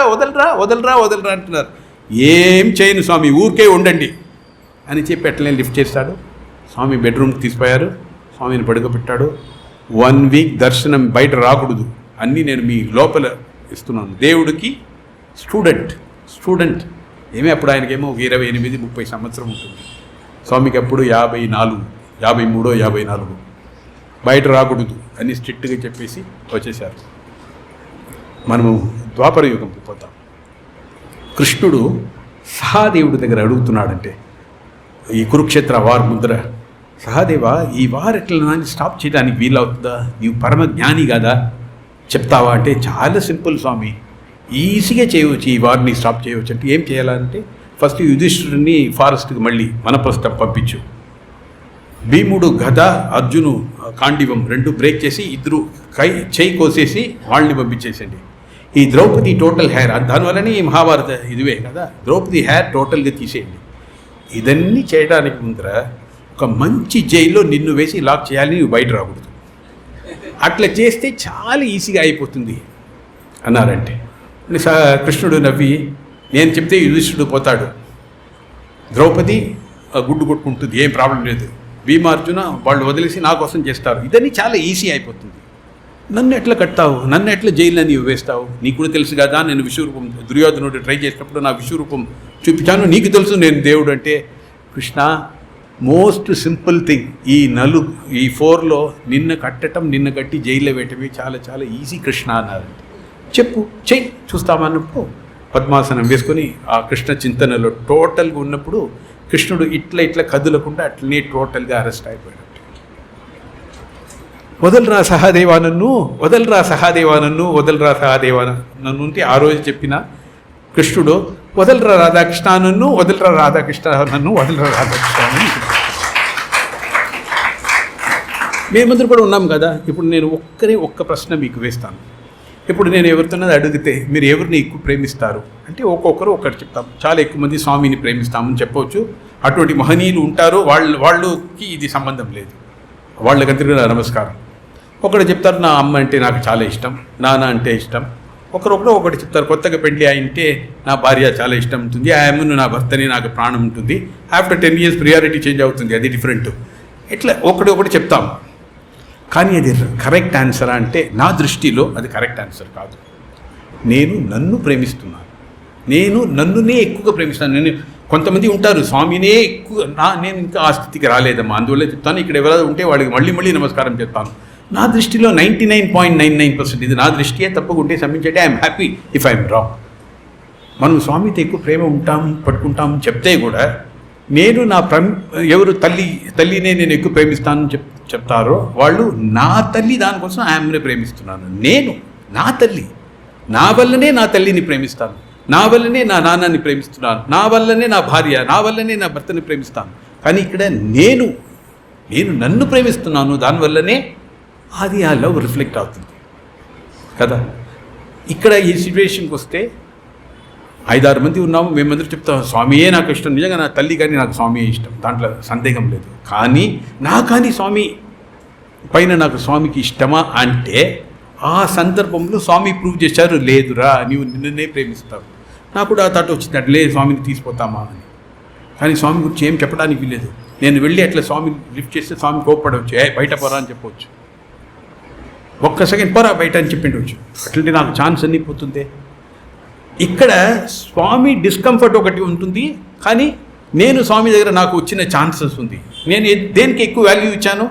వదలరా అంటున్నారు. ఏం చేయను స్వామి, ఊరికే ఉండండి అని చెప్పి అట్లనే లిఫ్ట్ చేశాడు. స్వామి బెడ్రూమ్కి తీసుకుపోయారు. స్వామిని పడుకోబెట్టాడు. 1 week దర్శనం, బయట రాకూడదు, అన్నీ నేను మీ లోపల ఇస్తున్నాను. దేవుడికి స్టూడెంట్ ఏమీ అప్పుడు ఆయనకేమో 28-30 సంవత్సరం ఉంటుంది. స్వామికి అప్పుడు 54, 53, 54. బయట రాకూడదు అని స్ట్రిక్ట్గా చెప్పేసి వచ్చేసారు. మనము ద్వాపర యుగంకి పోతాం. కృష్ణుడు సహాదేవుడి దగ్గర అడుగుతున్నాడంటే, ఈ కురుక్షేత్ర వార్ ముందర, సహాదేవా ఈ వార్ ఎట్లా స్టాప్ చేయడానికి వీలవుతుందా, నీవు పరమ జ్ఞాని కదా, చెప్తావా అంటే, చాలా సింపుల్ స్వామి, ఈజీగా చేయవచ్చు, ఈ వార్ని స్టాప్ చేయవచ్చు. అంటే ఏం చేయాలంటే, ఫస్ట్ యుధిష్ఠిరుడిని ఫారెస్ట్కి మళ్ళీ వనప్రస్థం పంపించు. భీముడు గద, అర్జును కాండివం రెండు బ్రేక్ చేసి ఇద్దరు చేయి కోసేసి వాళ్ళని పంపించేసండి. ఈ ద్రౌపది టోటల్ హెయిర్, దానివల్లనే ఈ మహాభారత ఇదివే కదా, ద్రౌపది హెయిర్ టోటల్గా తీసేయండి. ఇదన్నీ చేయడానికి ముందర ఒక మంచి జైల్లో నిన్ను వేసి లాక్ చేయాలి, నువ్వు బయట రాకూడదు. అట్లా చేస్తే చాలా ఈజీగా అయిపోతుంది అన్నారంటే కృష్ణుడు నవ్వి, నేను చెప్తే యుధిష్ఠుడు పోతాడు, ద్రౌపది గుడ్డు కొట్టుకుంటుంది, ఏం ప్రాబ్లం లేదు, భీమార్జున వాళ్ళు వదిలేసి నా కోసం చేస్తారు, ఇదన్నీ చాలా ఈజీ అయిపోతుంది. నన్ను ఎట్లా కట్టావు, నన్ను ఎట్లా జైల్లో నీవు వేస్తావు, నీకు కూడా తెలుసు కదా నేను విశ్వరూపం, దుర్యోధనుడు ట్రై చేసినప్పుడు నా విశ్వరూపం చూపించాను, నీకు తెలుసు నేను దేవుడు అంటే, కృష్ణ మోస్ట్ సింపుల్ థింగ్, ఈ 4లో నిన్ను కట్టడం, నిన్ను కట్టి జైల్లో వేయటమే చాలా చాలా ఈజీ కృష్ణ అన్నారు. చెప్పు చెయ్యి చూస్తామన్నప్పుడు పద్మాసనం వేసుకొని ఆ కృష్ణ చింతనలో టోటల్గా ఉన్నప్పుడు కృష్ణుడు ఇట్లా కదులకుండా అట్లనే టోటల్గా అరెస్ట్ అయిపోయాడు. వదలరా సహాదేవా నన్ను, వదలరా సహాదేవా నన్ను, వదలరా సహాదేవా నన్ను అంటే ఆ రోజు చెప్పిన కృష్ణుడు వదలరా రాధాకృష్ణ నన్ను, వదలరా రాధాకృష్ణ నన్ను, వదలరా రాధాకృష్ణ నన్ను. మేమందరూ కూడా ఉన్నాం కదా. ఇప్పుడు నేను ఒక్క ప్రశ్న మీకు వేస్తాను. ఇప్పుడు నేను ఎవరితోనది అడిగితే మీరు ఎవరిని ఎక్కువ ప్రేమిస్తారు అంటే ఒక్కొక్కరు ఒక్కటి చెప్తాం. చాలా ఎక్కువ మంది స్వామిని ప్రేమిస్తామని చెప్పవచ్చు. అటువంటి మహనీయులు ఉంటారు, వాళ్ళకి ఇది సంబంధం లేదు, వాళ్ళకందరికీ నా నమస్కారం. ఒకటి చెప్తారు నా అమ్మ అంటే నాకు చాలా ఇష్టం, నాన్న అంటే ఇష్టం. ఒకటి చెప్తారు కొత్తగా పెళ్ళి అంటే నా భార్య చాలా ఇష్టం ఉంటుంది, ఆమెను నా భర్తని నాకు ప్రాణం ఉంటుంది. ఆఫ్టర్ 10 years ప్రియారిటీ చేంజ్ అవుతుంది, అది డిఫరెంట్. ఇట్లా ఒకటి చెప్తాం. కానీ అది కరెక్ట్ ఆన్సరా అంటే నా దృష్టిలో అది కరెక్ట్ ఆన్సర్ కాదు. నేను నన్ను ప్రేమిస్తున్నాను, నేను నన్నునే ఎక్కువగా ప్రేమిస్తాను. నేను కొంతమంది ఉంటారు స్వామినే ఎక్కువ, నేను ఇంకా ఆ స్థితికి రాలేదమ్మా, అందువల్ల చెప్తాను. ఇక్కడ ఎవరైనా ఉంటే వాళ్ళకి మళ్ళీ నమస్కారం చెప్తాను. నా దృష్టిలో 99.99% ఇది నా దృష్టియే, తప్పకుంటే క్షమించండి, I'm happy if I'm wrong. మనం స్వామితో ఎక్కువ ప్రేమ పట్టుకుంటాం చెప్తే కూడా నేను ఎవరు తల్లినే నేను ఎక్కువ ప్రేమిస్తానని చెప్తారో వాళ్ళు నా తల్లి, దానికోసం ఆమెనే ప్రేమిస్తున్నాను. నేను నా తల్లి, నా వల్లనే నా తల్లిని ప్రేమిస్తాను, నా వల్లనే నా నాన్నని ప్రేమిస్తున్నాను, నా వల్లనే నా భార్య, నా వల్లనే నా భర్తని ప్రేమిస్తాను. కానీ ఇక్కడ నేను నన్ను ప్రేమిస్తున్నాను, దానివల్లనే అది ఆ లవ్ రిఫ్లెక్ట్ అవుతుంది కదా. ఇక్కడ ఈ సిచ్యువేషన్కి వస్తే 5-6 మంది ఉన్నాము, మేమందరూ చెప్తాం స్వామియే నాకు ఇష్టం, నిజంగా నా తల్లి కానీ నాకు స్వామియే ఇష్టం, దాంట్లో సందేహం లేదు. కానీ స్వామి పైన నాకు స్వామికి ఇష్టమా అంటే ఆ సందర్భంలో స్వామి ప్రూవ్ చేశారు, లేదురా నీవు నిన్నే ప్రేమిస్తావు. నాకు కూడా ఆ థాట్ వచ్చింది, అట్లే స్వామిని తీసిపోతామా అని. కానీ స్వామి గురించి ఏం చెప్పడానికి లేదు. నేను వెళ్ళి అట్లా స్వామి లిఫ్ట్ చేస్తే స్వామి కోప్పడవచ్చు, బయట పోరా అని చెప్పవచ్చు, ఒక్క సెకండ్ పోరా బయట అని చెప్పిండవచ్చు. అట్లంటే నాకు ఛాన్స్ అన్నీ పోతుంది. ఇక్కడ స్వామి డిస్కంఫర్ట్ ఒకటి ఉంటుంది, కానీ నేను స్వామి దగ్గర నాకు వచ్చిన ఛాన్సెస్ ఉంది. నేను దేనికి ఎక్కువ వాల్యూ ఇచ్చాను,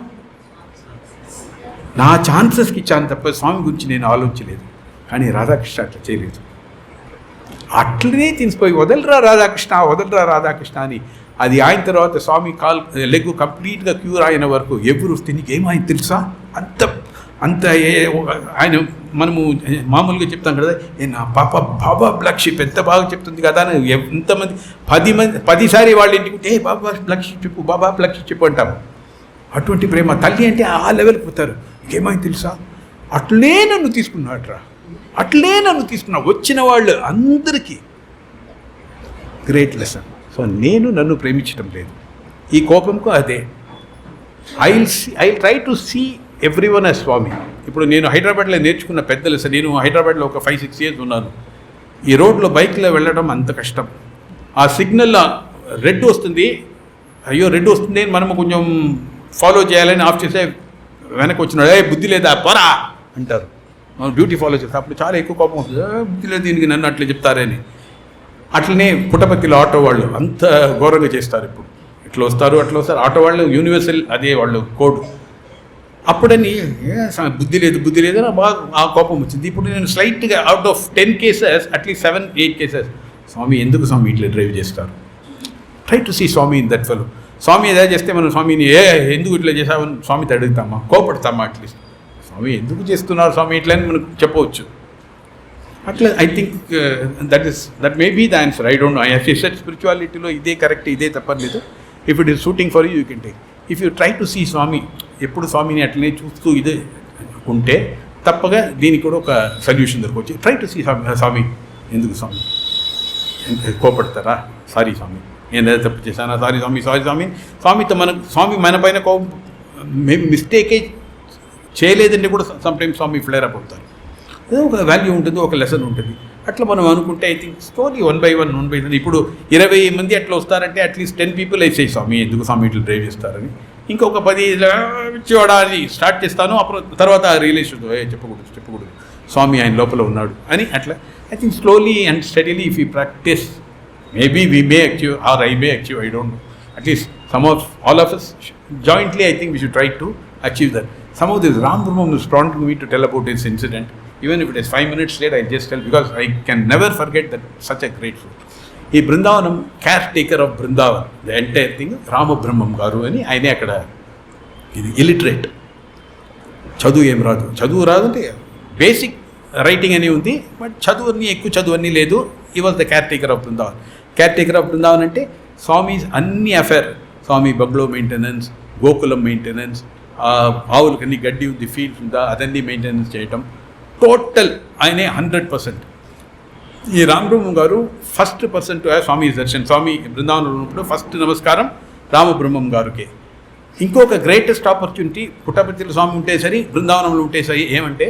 నా ఛాన్సెస్కి ఇచ్చాను తప్ప స్వామి గురించి నేను ఆలోచించలేదు. కానీ రాధాకృష్ణ అట్లా చేయలేదు. అట్లనే తీసిపోయి వదలరా రాధాకృష్ణ అని అది ఆయన తర్వాత స్వామి లెగ్ కంప్లీట్గా క్యూర్ అయిన వరకు ఎవరు వస్తే నీకు ఏమైంది తెలుసా, అంత ఆయన మనము మామూలుగా చెప్తాం కదా, నా బాబా బ్లడ్ షిప్ ఎంత బాగా చెప్తుంది కదా అని ఎంతమంది 10 సారి వాళ్ళ ఇంటికి బాబా బ్లడ్ షిప్ చెప్పు, బాబా బ్లడ్ షిప్ చెప్పు అంటాము. అటువంటి ప్రేమ తల్లి అంటే ఆ లెవెల్కి పోతారు. ఏమైంది తెలుసా, అట్లే నన్ను తీసుకున్నా వచ్చిన వాళ్ళు అందరికీ గ్రేట్ లెసన్. సో నేను నన్ను ప్రేమించడం లేదు, ఈ కోపంకు అదే. I try to see everyone as స్వామి. ఇప్పుడు నేను హైదరాబాద్లో నేర్చుకున్న పెద్ద లెసన్. నేను హైదరాబాద్లో ఒక 5-6 years ఉన్నాను. ఈ రోడ్లో బైక్లో వెళ్ళడం అంత కష్టం. ఆ సిగ్నల్లో రెడ్ వస్తుంది, అయ్యో రెడ్ వస్తుంది అని మనము కొంచెం ఫాలో చేయాలని ఆఫ్ చేసే వెనక్కి వచ్చినాడు, బుద్ధి లేదా పోరా అంటారు. మనం డ్యూటీ ఫాలో చేస్తాం, అప్పుడు చాలా ఎక్కువ కోపం వస్తుంది, బుద్ధి లేదు దీనికి నన్ను అట్లా చెప్తారని. అట్లనే పుట్టపర్తిలో ఆటో వాళ్ళు అంత ఘోరంగా చేస్తారు. ఇప్పుడు ఇట్లా వస్తారు అట్లా వస్తారు, ఆటో వాళ్ళు యూనివర్సల్ అదే వాళ్ళు కోడ్. అప్పుడని బుద్ధి లేదు అని బాగా ఆ కోపం వచ్చింది. ఇప్పుడు నేను స్లైట్గా out of 10 cases at least 7-8 cases స్వామి ఎందుకు స్వామి ఇట్లా డ్రైవ్ చేస్తారు, ట్రై టు సీ స్వామి ఇన్ దట్ ఫెలో. స్వామి ఏదో చేస్తే మనం స్వామిని ఎందుకు ఇట్లా చేసామని స్వామిని అడుగుతామా, కోపడతామా? అట్లీస్ట్ స్వామి ఎందుకు చేస్తున్నారు స్వామి ఇట్లా అని మనకు చెప్పవచ్చు. అట్లా I think that may be the answer. I don't know. I said స్పిరిచువాలిటీలో ఇదే కరెక్ట్, ఇదే తప్పలేదు. If it is suiting for you can take. If you try to see స్వామి, ఎప్పుడు స్వామిని అట్లనే చూస్తూ ఇదే ఉంటే తప్పగా దీనికి కూడా ఒక సొల్యూషన్ దొరకవచ్చు. ట్రై టు సీ స్వామి, ఎందుకు స్వామి కోపడతారా, సారీ స్వామి నేను ఏదో తప్పు చేశానా, సారీ స్వామి. స్వామి మన పైన మేము మిస్టేకే చేయలేదంటే కూడా సమ్టైమ్స్ స్వామి ఫ్లేర్ అప్ అవుతారు. ఏదో ఒక వాల్యూ ఉంటుంది, ఒక లెసన్ ఉంటుంది. అట్లా మనం అనుకుంటే I think story one by one. ఇప్పుడు 20 మంది అట్లా వస్తారంటే అట్లీస్ట్ 10 పీపుల్ అయితే స్వామి ఎందుకు స్వామి ఇట్లా డ్రైవ్ చేస్తారని, ఇంకొక 10 ఇచ్చేవాడాన్ని స్టార్ట్ చేస్తాను. అప్పుడు తర్వాత రియలైజేషన్ చెప్పకూడదు స్వామి ఆయన లోపల ఉన్నాడు అని. అట్లా I think slowly and steadily if you practice, maybe we may achieve are I may achieve, I don't no. At least some of all of us jointly, I think we should try to achieve that. Some of this Ram Brahman is prompting me to tell about this incident. Even if it is 5 minutes late, I'll just tell because I can never forget that such a great food. ఈ Brindavanam caretaker of Brindavan, the entire thing Rama బ్రహ్మం గారు అని ఆయనే. అక్కడ ఇది illiterate, చదువు రాదు అంటే basic writing అని ఉంది, బట్ ఎక్కువ చదువు అన్నీ లేదు. ఈ was the caretaker of Brindavan. Caretaker of Brindavan అంటే స్వామి అన్ని అఫేర్, స్వామి బగ్లో మెయింటెనెన్స్, గోకులం మెయింటెనెన్స్, ఆవులకి అన్ని గడ్డి ఉంది, ఫీల్డ్స్ ఉందా అదన్నీ మెయింటెనెన్స్ చేయటం, టోటల్ ఆయనే 100%. ఈ రామబ్రహ్మం గారు ఫస్ట్ పర్సన్ టు హ్యావ్ స్వామి దర్శన్. స్వామి బృందావనంలో ఉన్నప్పుడు ఫస్ట్ నమస్కారం రామబ్రహ్మం గారికి. ఇంకొక గ్రేటెస్ట్ ఆపర్చునిటీ పుట్టపర్తిలో స్వామి ఉంటే సరి, బృందావనంలో ఉంటే సరి ఏమంటే,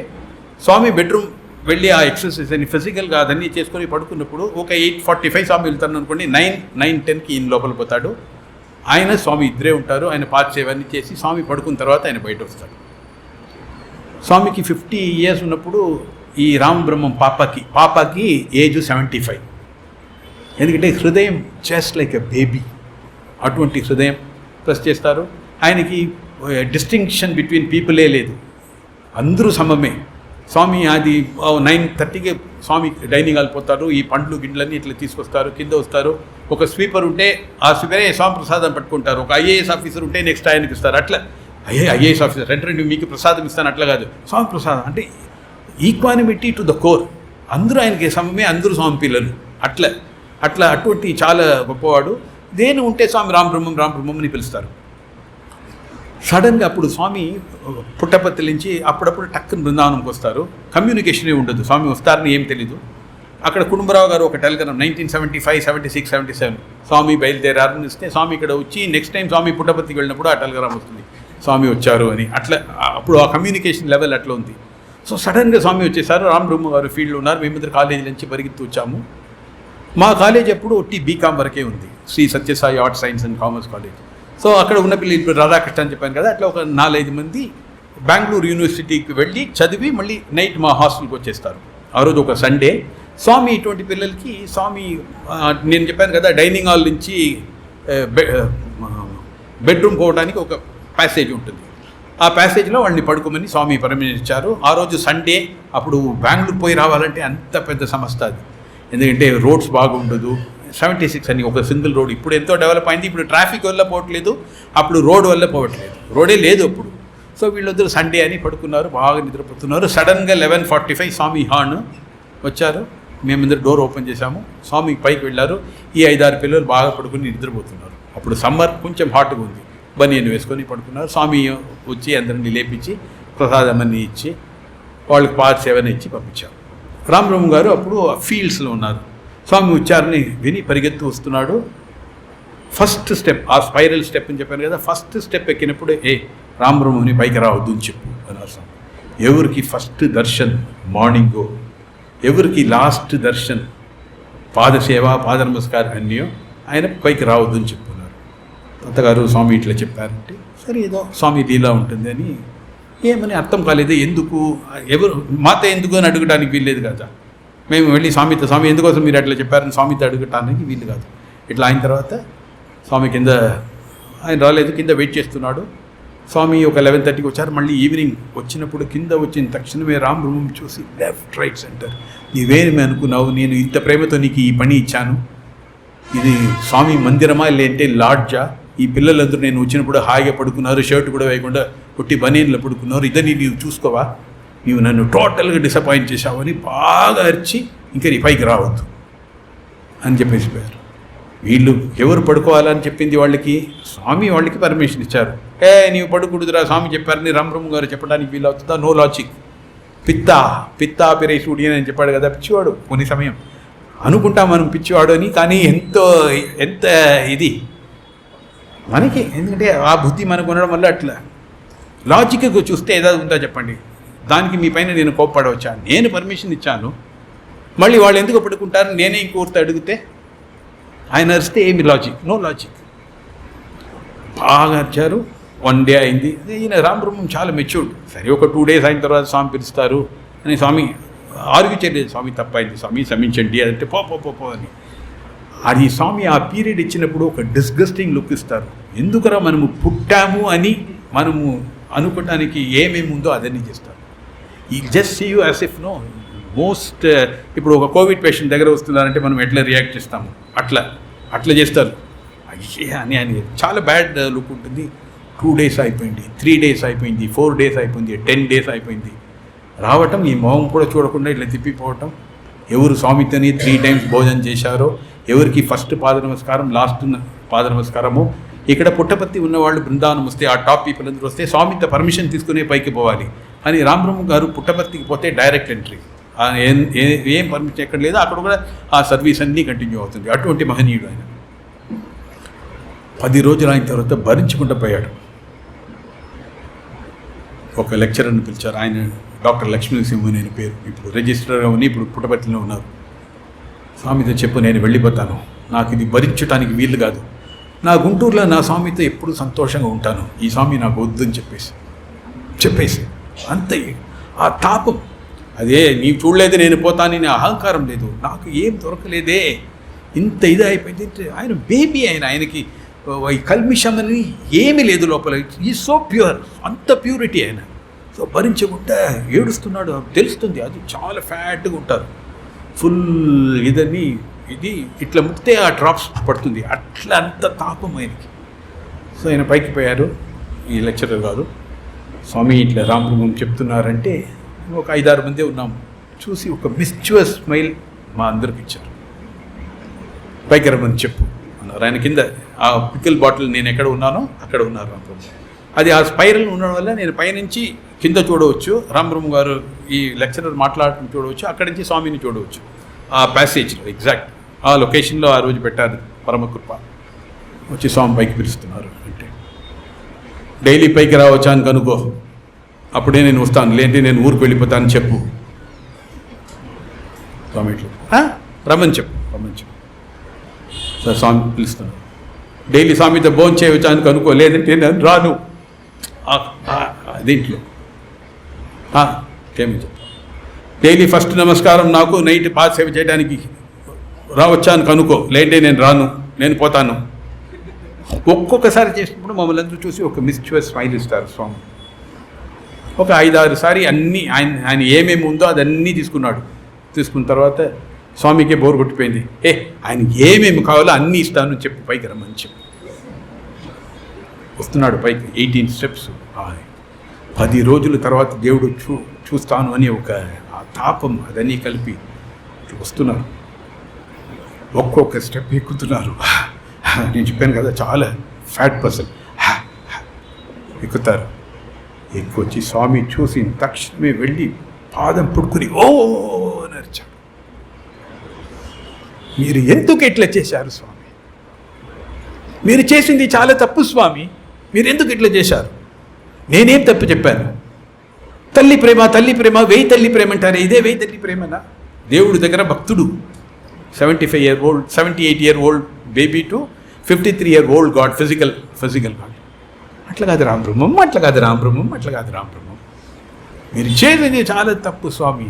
స్వామి బెడ్రూమ్ వెళ్ళి ఆ ఎక్సర్సైజ్ అని ఫిజికల్గా అదన్నీ చేసుకొని పడుకున్నప్పుడు ఒక 8:45 స్వామి వెళ్తాను అనుకోండి, 9:10కి ఈయన లోపల పోతాడు. ఆయన స్వామి ఇద్దరే ఉంటారు. ఆయన పార్చేవన్నీ చేసి స్వామి పడుకున్న తర్వాత ఆయన బయట వస్తాడు. స్వామికి 50 years ఉన్నప్పుడు ఈ రామబ్రహ్మం పాపకి ఏజ్ 75. ఎందుకంటే హృదయం జస్ట్ లైక్ ఎ బేబీ, అటువంటి హృదయం ప్రెస్ చేస్తారు. ఆయనకి డిస్టింక్షన్ బిట్వీన్ పీపులే లేదు, అందరూ సమమే. స్వామి అది 9:30కి స్వామి డైనింగ్ హాల్ పోతారు. ఈ పండ్లు గిడ్లన్నీ ఇట్లా తీసుకొస్తారు, కింద వస్తారు. ఒక స్వీపర్ ఉంటే ఆ స్వీపరే స్వామి ప్రసాదం పట్టుకుంటారు. ఒక IAS ఆఫీసర్ ఉంటే నెక్స్ట్ ఆయనకి ఇస్తారు. అట్లా IAS ఆఫీసర్ రెండు మీకు ప్రసాదం ఇస్తాను అట్లా కాదు, స్వామి ప్రసాదం అంటే ఈక్వానిమిటీ టు ద కోర్. అందరూ ఆయనకి సమమే, అందరూ స్వామి పిల్లలు. అటువంటి చాలా గొప్పవాడు. దేని ఉంటే స్వామి రామబ్రహ్మం అని పిలుస్తారు. సడన్గా అప్పుడు స్వామి పుట్టపర్తి నుంచి అప్పుడప్పుడు టక్కున బృందావనంకి వస్తారు. కమ్యూనికేషనే ఉండదు, స్వామి వస్తారని ఏం తెలీదు. అక్కడ కుటుంబరావు గారు ఒక టెలిగ్రామ్ 1975, 76, 77 స్వామి బయలుదేరారని ఇస్తే, స్వామి ఇక్కడ వచ్చి నెక్స్ట్ టైం స్వామి పుట్టపర్తికి వెళ్ళినప్పుడు ఆ టెలిగ్రామ్ వస్తుంది స్వామి వచ్చారు అని. అట్లా అప్పుడు ఆ కమ్యూనికేషన్ లెవెల్ అట్లా ఉంది. సో సడన్గా స్వామి వచ్చేసారు. రామబ్రహ్మ గారు ఫీల్డ్లో ఉన్నారు. మేమిద్దరు కాలేజీ నుంచి పరిగెత్తి వచ్చాము. మా కాలేజ్ అప్పుడు BCom వరకే ఉంది, Shri Sathya Sai arts science and commerce college. So అక్కడ ఉన్న పిల్లలు ఇప్పుడు రాధాకృష్ణ అని చెప్పాను కదా, అట్లా ఒక 4-5 మంది బెంగళూరు యూనివర్సిటీకి వెళ్ళి చదివి మళ్ళీ నైట్ మా హాస్టల్కి వచ్చేస్తారు. ఆ రోజు ఒక సండే. స్వామి ఇటువంటి పిల్లలకి స్వామి నేను చెప్పాను కదా, డైనింగ్ హాల్ నుంచి బెడ్రూమ్ పోవడానికి ఒక ప్యాసేజ్ ఉంటుంది. ఆ ప్యాసేజ్లో వాళ్ళని పడుకోమని స్వామి పర్మిషన్ ఇచ్చారు. ఆ రోజు సండే. అప్పుడు బెంగళూరు పోయి రావాలంటే అంత పెద్ద సమస్య అది, ఎందుకంటే రోడ్స్ బాగుండదు. 76 అని ఒక సింగిల్ రోడ్. ఇప్పుడు ఎంతో డెవలప్ అయింది. ఇప్పుడు ట్రాఫిక్ వల్ల పోవట్లేదు, అప్పుడు రోడ్ వల్ల పోవట్లేదు, రోడే లేదు అప్పుడు. సో వీళ్ళందరూ సండే అని పడుకున్నారు, బాగా నిద్రపోతున్నారు. సడన్గా 11:45 స్వామి హార్న్ వచ్చారు. మేమిద్దరు డోర్ ఓపెన్ చేశాము. స్వామి పైకి వెళ్ళారు. ఈ 5-6 పిల్లలు బాగా పడుకుని నిద్రపోతున్నారు. అప్పుడు సమ్మర్, కొంచెం హాట్గా ఉంది. బనియన్ వేసుకొని పడుకున్నారు. స్వామి వచ్చి అందరినీ లేపించి ప్రసాదం అన్నీ ఇచ్చి వాళ్ళకి పార్సేవని ఇచ్చి పంపించారు. రామబ్రహ్మ గారు అప్పుడు ఫీల్డ్స్లో ఉన్నారు. స్వామి ఉచ్చారణ విని పరిగెత్తు వస్తున్నాడు. ఫస్ట్ స్టెప్, ఆ స్పైరల్ స్టెప్ అని చెప్పాను కదా, ఫస్ట్ స్టెప్ ఎక్కినప్పుడు రామబ్రహ్మని పైకి రావద్దు అని చెప్పు అన్నారు స్వామి. ఎవరికి ఫస్ట్ దర్శన్ మార్నింగో, ఎవరికి లాస్ట్ దర్శన్ పాదసేవ పాద నమస్కారం అన్నయో ఆయన పైకి రావద్దు అని చెప్పున్నారు. తాతగారు స్వామి ఇట్లా చెప్పారంటే సరే ఏదో స్వామి లీలా ఉంటుంది అని ఏమని అర్థం కాలేదు. ఎందుకు ఎవరు మాత ఎందుకు అని అడగడానికి వీల్లేదు కదా. మేము వెళ్ళి స్వామితో, స్వామి ఎందుకోసం మీరు అట్లా చెప్పారని స్వామితో అడగటానికి వీలు కాదు. ఇట్లా అయిన తర్వాత స్వామి కింద ఆయన రాలేదు, కింద వెయిట్ చేస్తున్నాడు. స్వామి ఒక 11:30కి వచ్చారు. మళ్ళీ ఈవినింగ్ వచ్చినప్పుడు కింద వచ్చిన తక్షణమే రామబ్రహ్మం చూసి లెఫ్ట్ రైట్ సెంటర్, నీవేమి అనుకున్నావు, నేను ఇంత ప్రేమతో నీకు ఈ పని ఇచ్చాను, ఇది స్వామి మందిరమా లేదంటే లాడ్జా, ఈ పిల్లలందరూ నేను వచ్చినప్పుడు హాయిగా పడుకున్నారు, షర్ట్ కూడా వేయకుండా పుట్టి బనీన్లో పడుకున్నారు, ఇదని నీవు చూసుకోవా, నీవు నన్ను టోటల్గా డిసప్పాయింట్ చేశావని బాగా అరిచి ఇంకా నీ పైకి రావద్దు అని చెప్పేసి పోయారు. వీళ్ళు ఎవరు పడుకోవాలని చెప్పింది వాళ్ళకి? స్వామి వాళ్ళకి పర్మిషన్ ఇచ్చారు. నీవు పడుకుడుదురా, స్వామి చెప్పారని రామబ్రహ్మ గారు చెప్పడానికి వీలు అవుతుందా? No logic. పిత్తా పిరేసుడి అని చెప్పాడు కదా, పిచ్చివాడు. కొన్ని సమయం అనుకుంటాం మనం పిచ్చివాడు అని, కానీ ఎంత ఇది మనకి, ఎందుకంటే ఆ బుద్ధి మనకు ఉండడం వల్ల అట్లా. లాజిక్ చూస్తే ఏదో ఉందా చెప్పండి? దానికి మీ పైన నేను కోప్పడవచ్చా? నేను పర్మిషన్ ఇచ్చాను, మళ్ళీ వాళ్ళు ఎందుకు పడుకుంటారు? నేనే ఇంకోరితో అడిగితే ఆయన అరిస్తే ఏమి లాజిక్? No logic. బాగా అరిచారు. 1 డే అయింది. ఈయన రామబ్రహ్మం చాలా మెచ్యూర్డ్. సరే ఒక 2 days అయిన తర్వాత స్వామి పిలుస్తారు అని స్వామి ఆర్గ్యూ చేయలేదు. స్వామి తప్పైంది, స్వామి క్షమించండి అంటే పో అని. అది స్వామి ఆ పీరియడ్ ఇచ్చినప్పుడు ఒక డిస్గస్టింగ్ లుక్ ఇస్తారు. ఎందుకరా మనము పుట్టాము అని మనము అనుకోవటానికి ఏమేమి ఉందో అదన్నీ చేస్తారు. ఈ just see you as if no most. ఇప్పుడు ఒక కోవిడ్ పేషెంట్ దగ్గర వస్తున్నారంటే మనం ఎట్లా రియాక్ట్ చేస్తాము, అట్లా చేస్తారు. అని చాలా బ్యాడ్ లుక్ ఉంటుంది. 2 days అయిపోయింది, 3 days అయిపోయింది, 4 days అయిపోయింది, 10 days అయిపోయింది. రావటం, ఈ మొహం కూడా చూడకుండా ఇట్లా తిప్పిపోవటం. ఎవరు స్వామితోని 3 times భోజనం చేశారో, ఎవరికి ఫస్ట్ పాద నమస్కారం, లాస్ట్ పాద నమస్కారము. ఇక్కడ పుట్టపర్తి ఉన్నవాళ్ళు బృందావనం వస్తే, ఆ టాప్ పీపుల్ అందరూ వస్తే స్వామితో పర్మిషన్ తీసుకునే పైకి పోవాలి అని రామబ్రహ్మ గారు పుట్టపర్తికి పోతే డైరెక్ట్ ఎంట్రీ. ఏం పర్మిషన్ ఎక్కడ లేదు, అక్కడ కూడా ఆ సర్వీస్ అన్నీ కంటిన్యూ అవుతుంది. అటువంటి మహనీయుడు ఆయన. 10 రోజులు అయిన తర్వాత భరించుకుంటూ పోయాడు. ఒక లెక్చరర్ని పిలిచారు. ఆయన డాక్టర్ లక్ష్మీసింహన్ అని పేరు. ఇప్పుడు రిజిస్టర్గా ఉని ఇప్పుడు పుట్టపర్తిలో ఉన్నారు. స్వామితో చెప్పు, నేను వెళ్ళిపోతాను, నాకు ఇది భరించడానికి వీలు కాదు. నా గుంటూరులో నా స్వామితో ఎప్పుడు సంతోషంగా ఉంటాను, ఈ స్వామి నాకు వద్దని చెప్పేసి అంతే. ఆ తాపం అదే, నీవు చూడలేదు నేను పోతానని అహంకారం లేదు, నాకు ఏం దొరకలేదే, ఇంత ఇది అయిపోయింది. ఆయన బేబీ, ఆయనకి ఈ కల్మిషం అని ఏమీ లేదు లోపల. ఈ సో ప్యూర్, అంత ప్యూరిటీ ఆయన. సో భరించకుండా ఏడుస్తున్నాడు, తెలుస్తుంది. అది చాలా ఫ్యాట్గా ఉంటారు, ఫుల్ ఇది ఇట్లా ముక్తే ఆ డ్రాప్స్ పడుతుంది, అట్లా అంత తాపం ఆయనకి. సో ఆయన పైకి పోయారు, ఈ లెక్చరర్ కాదు. స్వామి ఇట్లా రామబ్రహ్మం చెప్తున్నారంటే ఒక 5-6 మందే ఉన్నాము. చూసి ఒక మిస్చువస్ స్మైల్ మా అందరికి ఇచ్చారు. పైకి రమ్మని చెప్పు అన్నారు. ఆయన కింద ఆ పికిల్ బాటిల్ నేను ఎక్కడ ఉన్నానో అక్కడ ఉన్నారు రామబ్రహ్మ. అది ఆ స్పైరల్ ఉండడం వల్ల నేను పైనుంచి కింద చూడవచ్చు, రామబ్రహ్మ గారు ఈ లెక్చరర్ మాట్లాడటం చూడవచ్చు, అక్కడి నుంచి స్వామిని చూడవచ్చు. ఆ ప్యాసేజ్లో ఎగ్జాక్ట్ ఆ లొకేషన్లో ఆ రోజు పెట్టారు పరమకృప. వచ్చి స్వామి పైకి పిలుస్తున్నారు అంటే, డైలీ పైకి రావచ్చా అని కనుక్కో, అప్పుడే నేను వస్తాను, లేదంటే నేను ఊరికి వెళ్ళిపోతాను చెప్పు. స్వామి ఇట్లా రమ్మని చెప్పు. సార్ స్వామి పిలుస్తున్నాను. డైలీ స్వామితో భోజనం చేయవచ్చా అని కనుక్కో, లేదంటే నేను రాను. దీంట్లో ఏమి చెప్పు. డైలీ ఫస్ట్ నమస్కారం నాకు, నైట్ పాద సేవ చేయడానికి రావచ్చా అని కనుక్కో, లేదంటే నేను రాను, నేను పోతాను. ఒక్కొక్కసారి చేసినప్పుడు మమ్మల్ని అందరూ చూసి ఒక మిస్చువస్ స్మైల్ ఇస్తారు స్వామి. ఒక 5-6 సారి అన్నీ ఆయన ఏమేమి ఉందో అదన్నీ తీసుకున్న తర్వాత స్వామికే బోర్ కొట్టిపోయింది. ఆయనకి ఏమేమి కావాలో అన్నీ ఇస్తాను చెప్పు, పైకి రమ్మని చెప్పు. వస్తున్నాడు పైకి, 18 steps. 10 రోజుల తర్వాత దేవుడు చూస్తాను అని ఒక ఆ తాపం అదన్నీ కలిపి వస్తున్నారు. ఒక్కొక్క స్టెప్ ఎక్కుతున్నారు. నేను చెప్పాను కదా, చాలా ఫ్యాట్ పర్సన్. ఎక్కుతారు. ఎక్కువచ్చి స్వామి చూసి తక్షణమే వెళ్ళి పాదం పుడుకుని ఓ నరిచాడు. మీరు ఎందుకు ఇట్లా చేశారు స్వామి? మీరు చేసింది చాలా తప్పు స్వామి, మీరు ఎందుకు ఇట్లా చేశారు? నేనేం తప్పు చెప్పాను? తల్లి ప్రేమ 1000 తల్లి ప్రేమ అంటారే, ఇదే 1000 తల్లి ప్రేమనా? దేవుడి దగ్గర భక్తుడు 78-year-old baby to 53-year-old god, physical god. అట్లా కాదు రామబ్రహ్మం. మీరు చేసేది చాలా తప్పు స్వామి.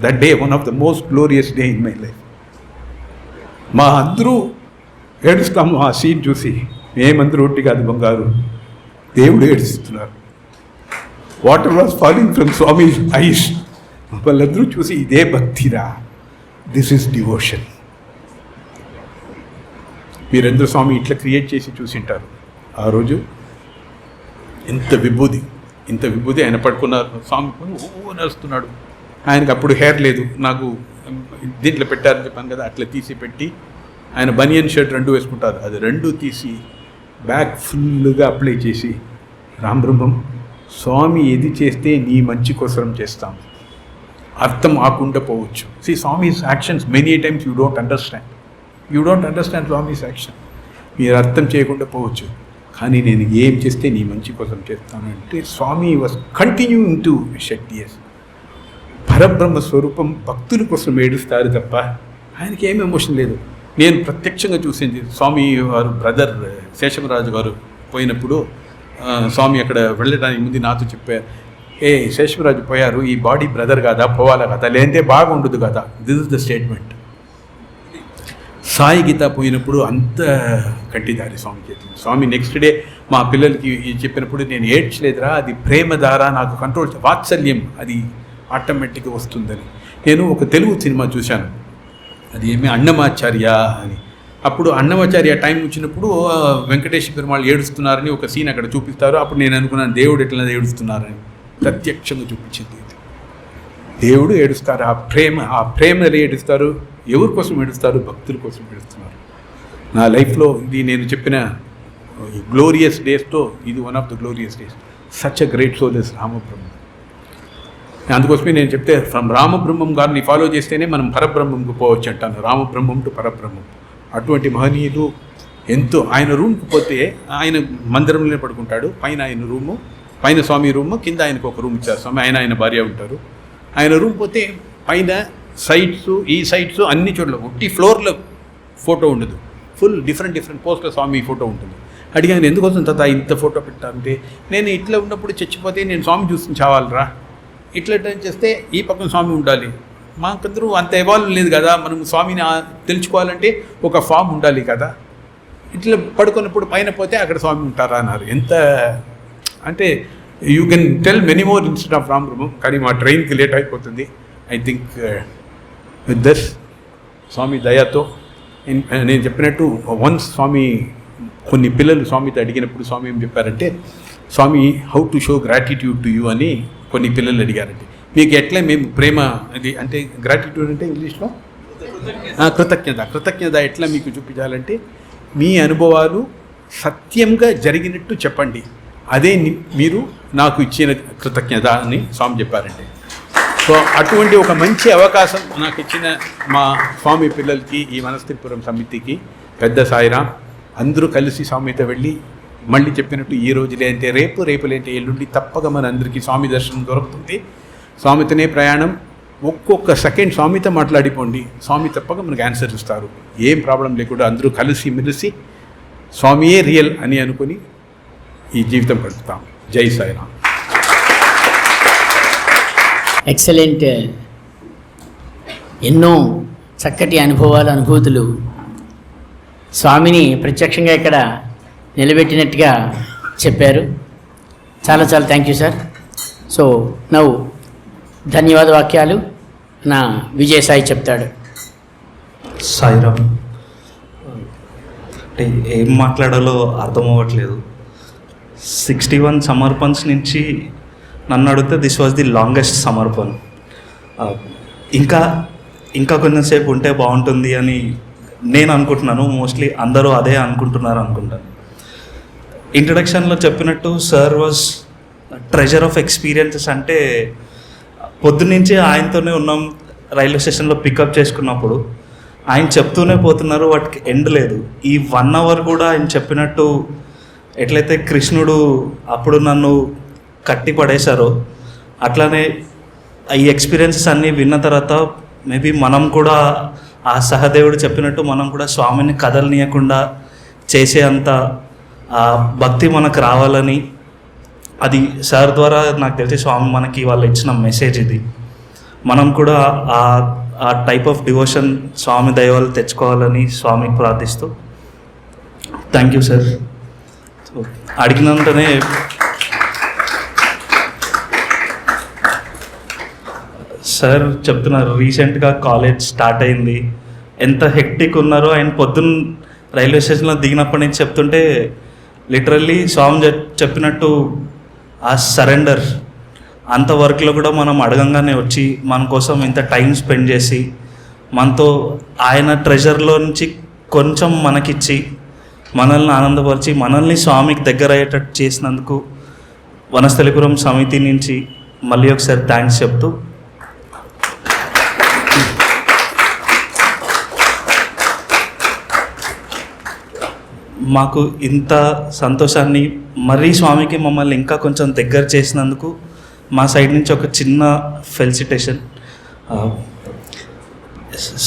That day one of the most glorious day in my life. మా అందరూ ఏడుస్తాము ఆ సీన్ చూసి. మేమందరూ ఒట్టి కాదు బంగారు, దేవుడు ఏడుస్తున్నారు. Water was falling from Swami eyes. వాళ్ళందరూ చూసి ఇదే భక్తిరా, దిస్ ఈస్ డివోషన్. మీరందరూ స్వామి ఇట్లా క్రియేట్ చేసి చూసింటారు. ఆ రోజు ఇంత విభూది ఆయన పడుకున్నారు. స్వామి నడుస్తున్నాడు. ఆయనకు అప్పుడు హెయిర్ లేదు, నాకు దీంట్లో పెట్టారని చెప్పాను కదా, అట్లా తీసి పెట్టి ఆయన బనియన్ షర్ట్ 2 వేసుకుంటారు, అది 2 తీసి బ్యాగ్ ఫుల్గా అప్లై చేసి, రామ్ బ్రహ్మం స్వామి ఏది చేస్తే నీ మంచి కోసం చేస్తాం, అర్థం ఆకుండా పోవచ్చు. See Swami's actions many times you don't understand Swami's action. మీరు అర్థం చేయకుండా పోవచ్చు, కానీ నేను ఏం చేస్తే నీ మంచి కోసం చేస్తాను అంటే స్వామి was continuing to shed tears. పరబ్రహ్మ స్వరూపం భక్తుల కోసం ఏడుస్తారు తప్ప ఆయనకి ఏం ఎమోషన్ లేదు. నేను ప్రత్యక్షంగా చూసింది, స్వామి వారు బ్రదర్ శేషమరాజు గారు పోయినప్పుడు స్వామి అక్కడ వెళ్ళడానికి ముందు నాతో చెప్పారు, శేషమరాజు పోయారు, ఈ బాడీ బ్రదర్ కదా, పోవాలా కదా, లేదంటే బాగుండదు కదా. This is the statement. Sai Geetha పోయినప్పుడు అంత కట్టిదారి స్వామి చేతిలో. స్వామి నెక్స్ట్ డే మా పిల్లలకి చెప్పినప్పుడు నేను ఏడ్చలేదురా, అది ప్రేమ ద్వారా నాకు కంట్రోల్, వాత్సల్యం అది ఆటోమేటిక్గా వస్తుందని. నేను ఒక తెలుగు సినిమా చూశాను, అది ఏమి అన్నమాచార్య అని. అప్పుడు అన్నమాచార్య టైం వచ్చినప్పుడు వెంకటేశ్వర పెరుమాళ్ ఏడుస్తున్నారని ఒక సీన్ అక్కడ చూపిస్తారు. అప్పుడు నేను అనుకున్నాను దేవుడు ఎట్లా ఏడుస్తున్నారని. ప్రత్యక్షంగా చూపించింది దేవుడు ఏడుస్తారు. ఆ ప్రేమలో ఏడుస్తారు. ఎవరి కోసం ఏడుస్తారు? భక్తుల కోసం ఏడుస్తున్నారు. నా లైఫ్లో ఇది నేను చెప్పిన గ్లోరియస్ డేస్తో ఇది one of the glorious days. Such a great soul is Ramabrahmam. అందుకోసమే నేను చెప్తే ఫ్రమ్ రామబ్రహ్మం గారిని ఫాలో చేస్తేనే మనం పరబ్రహ్మంకు పోవచ్చు అంటాను. రామబ్రహ్మం టు పరబ్రహ్మం. అటువంటి మహనీయులు ఎంతో. ఆయన రూమ్కి పోతే ఆయన మందిరంలోనే పడుకుంటాడు. పైన ఆయన రూము, పైన స్వామి రూము, కింద ఆయనకు ఒక రూమ్ ఇచ్చారు స్వామి. ఆయన భార్య ఉంటారు. ఆయన రూమ్ పోతే పైన సైడ్స్, ఈ సైడ్స్ అన్ని చోట్ల ఒట్టి ఫ్లోర్లో ఫోటో ఉండదు, ఫుల్ డిఫరెంట్ పోస్ట్లో స్వామి ఫోటో ఉంటుంది. అడిగాను ఎందుకోసం తాత ఇంత ఫోటో పెట్టాలంటే, నేను ఇట్లా ఉన్నప్పుడు చచ్చిపోతే నేను స్వామి చూసుకుని చావాలరా, ఇట్లా చేస్తే ఈ పక్కన స్వామి ఉండాలి. మాకందరూ అంత ఎవాల్వ్ లేదు కదా, మనం స్వామిని తెలుసుకోవాలంటే ఒక ఫామ్ ఉండాలి కదా. ఇట్లా పడుకున్నప్పుడు పైన పోతే అక్కడ స్వామి ఉంటారా అన్నారు. ఎంత అంటే you can tell many more instead of Ram Brahmam. కానీ మా ట్రైన్కి లేట్ అయిపోతుంది. ఐ థింక్ విత్ దస్ స్వామి దయాతో నేను చెప్పినట్టు వన్స్ స్వామి కొన్ని పిల్లలు స్వామితో అడిగినప్పుడు స్వామి ఏం చెప్పారంటే, స్వామి how to show gratitude to you అని కొన్ని పిల్లలు అడిగారంటే, మీకు ఎట్లా మేము ప్రేమ అది అంటే గ్రాటిట్యూడ్ అంటే ఇంగ్లీష్లో కృతజ్ఞత ఎట్లా మీకు చూపించాలంటే, మీ అనుభవాలు సత్యంగా జరిగినట్టు చెప్పండి, అదే మీరు నాకు ఇచ్చిన కృతజ్ఞత అని స్వామి చెప్పారండి. సో అటువంటి ఒక మంచి అవకాశం నాకు ఇచ్చిన మా స్వామి పిల్లలకి, ఈ వనస్థలిపురం సమితికి, పెద్ద సాయిరాం అందరూ కలిసి స్వామితో వెళ్ళి మళ్ళీ చెప్పినట్టు ఈ రోజులే అంటే రేపు లేంటే ఎల్లుండి తప్పక మన అందరికీ స్వామి దర్శనం దొరుకుతుంది. స్వామితోనే ప్రయాణం. ఒక్కొక్క సెకండ్ స్వామితో మాట్లాడిపోండి, స్వామి తప్పక మనకు ఆన్సర్ ఇస్తారు. ఏం ప్రాబ్లం లేకుండా అందరూ కలిసి మెలిసి స్వామియే రియల్ అని అనుకుని ఈ జీవితం గడుపుతాం. జై సాయిరాం. ఎక్సలెంట్. ఎన్నో చక్కటి అనుభూతులు స్వామిని ప్రత్యక్షంగా ఇక్కడ నిలబెట్టినట్టుగా చెప్పారు. చాలా thank you sir. So now ధన్యవాద వాక్యాలు నా విజయసాయి చెప్తాడు. సాయిరామ్, అంటే ఏం మాట్లాడాలో అర్థం అవ్వట్లేదు. 61 సమర్పణస్ నుంచి నన్ను అడిగితే దిస్ వాజ్ ది లాంగెస్ట్ సమర్పణ. ఇంకా కొంచెంసేపు ఉంటే బాగుంటుంది అని నేను అనుకుంటున్నాను. మోస్ట్లీ అందరూ అదే అనుకుంటున్నారు అనుకుంటాను. ఇంట్రడక్షన్లో చెప్పినట్టు sir was treasure of experiences. అంటే పొద్దున్నుంచి ఆయనతోనే ఉన్నాం. రైల్వే స్టేషన్లో పికప్ చేసుకున్నప్పుడు ఆయన చెప్తూనే పోతున్నారు, వాటికి ఎండ్ లేదు. ఈ 1 hour కూడా ఆయన చెప్పినట్టు ఎట్లయితే కృష్ణుడు అప్పుడు నన్ను కట్టి పడేశారో, అట్లానే ఈ ఎక్స్పీరియన్సెస్ అన్నీ విన్న తర్వాత మేబీ మనం కూడా ఆ సహదేవుడు చెప్పినట్టు మనం కూడా స్వామిని కదలనీయకుండా చేసే అంత భక్తి మనకు రావాలని, అది సార్ ద్వారా నాకు తెలిసి స్వామి మనకి వాళ్ళు ఇచ్చిన మెసేజ్ ఇది. మనం కూడా ఆ టైప్ ఆఫ్ డివోషన్ స్వామి దైవాలు తెచ్చుకోవాలని స్వామికి ప్రార్థిస్తూ థ్యాంక్ యూ సార్. అడిగినంతనే సార్ చెప్తున్నారు, రీసెంట్గా కాలేజ్ స్టార్ట్ అయింది, ఎంత హెక్టిక్ ఉన్నారో. ఆయన పొద్దున్న రైల్వే స్టేషన్లో దిగినప్పటి నుంచి చెప్తుంటే లిటరల్లీ స్వామి చెప్పినట్టు ఆ సరెండర్ అంత వర్క్లో కూడా మనం అడగంగానే వచ్చి మన కోసం ఇంత టైం స్పెండ్ చేసి మనతో ఆయన ట్రెజర్లో నుంచి కొంచెం మనకిచ్చి మనల్ని ఆనందపరిచి మనల్ని స్వామికి దగ్గర అయ్యేటట్టు చేసినందుకు వనస్థలిపురం సమితి నుంచి మళ్ళీ ఒకసారి థ్యాంక్స్ చెప్తూ మాకు ఇంత సంతోషాన్ని మరీ స్వామికి మమ్మల్ని ఇంకా కొంచెం దగ్గర చేసినందుకు మా సైడ్ నుంచి ఒక చిన్న ఫెలిసిటేషన్.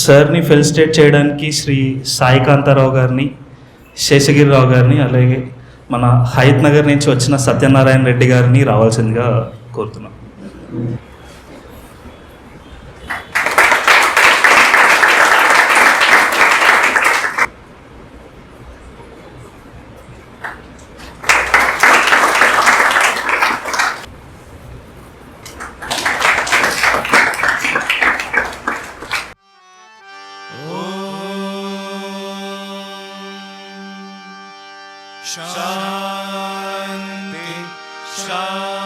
సార్ని ఫెలిసిటేట్ చేయడానికి శ్రీ సాయికాంతారావు గారిని, శేషగిరిరావు గారిని, అలాగే మన హయత్ నగర్ నుంచి వచ్చిన సత్యనారాయణ రెడ్డి గారిని రావాల్సిందిగా కోరుతున్నాం. शांति शांति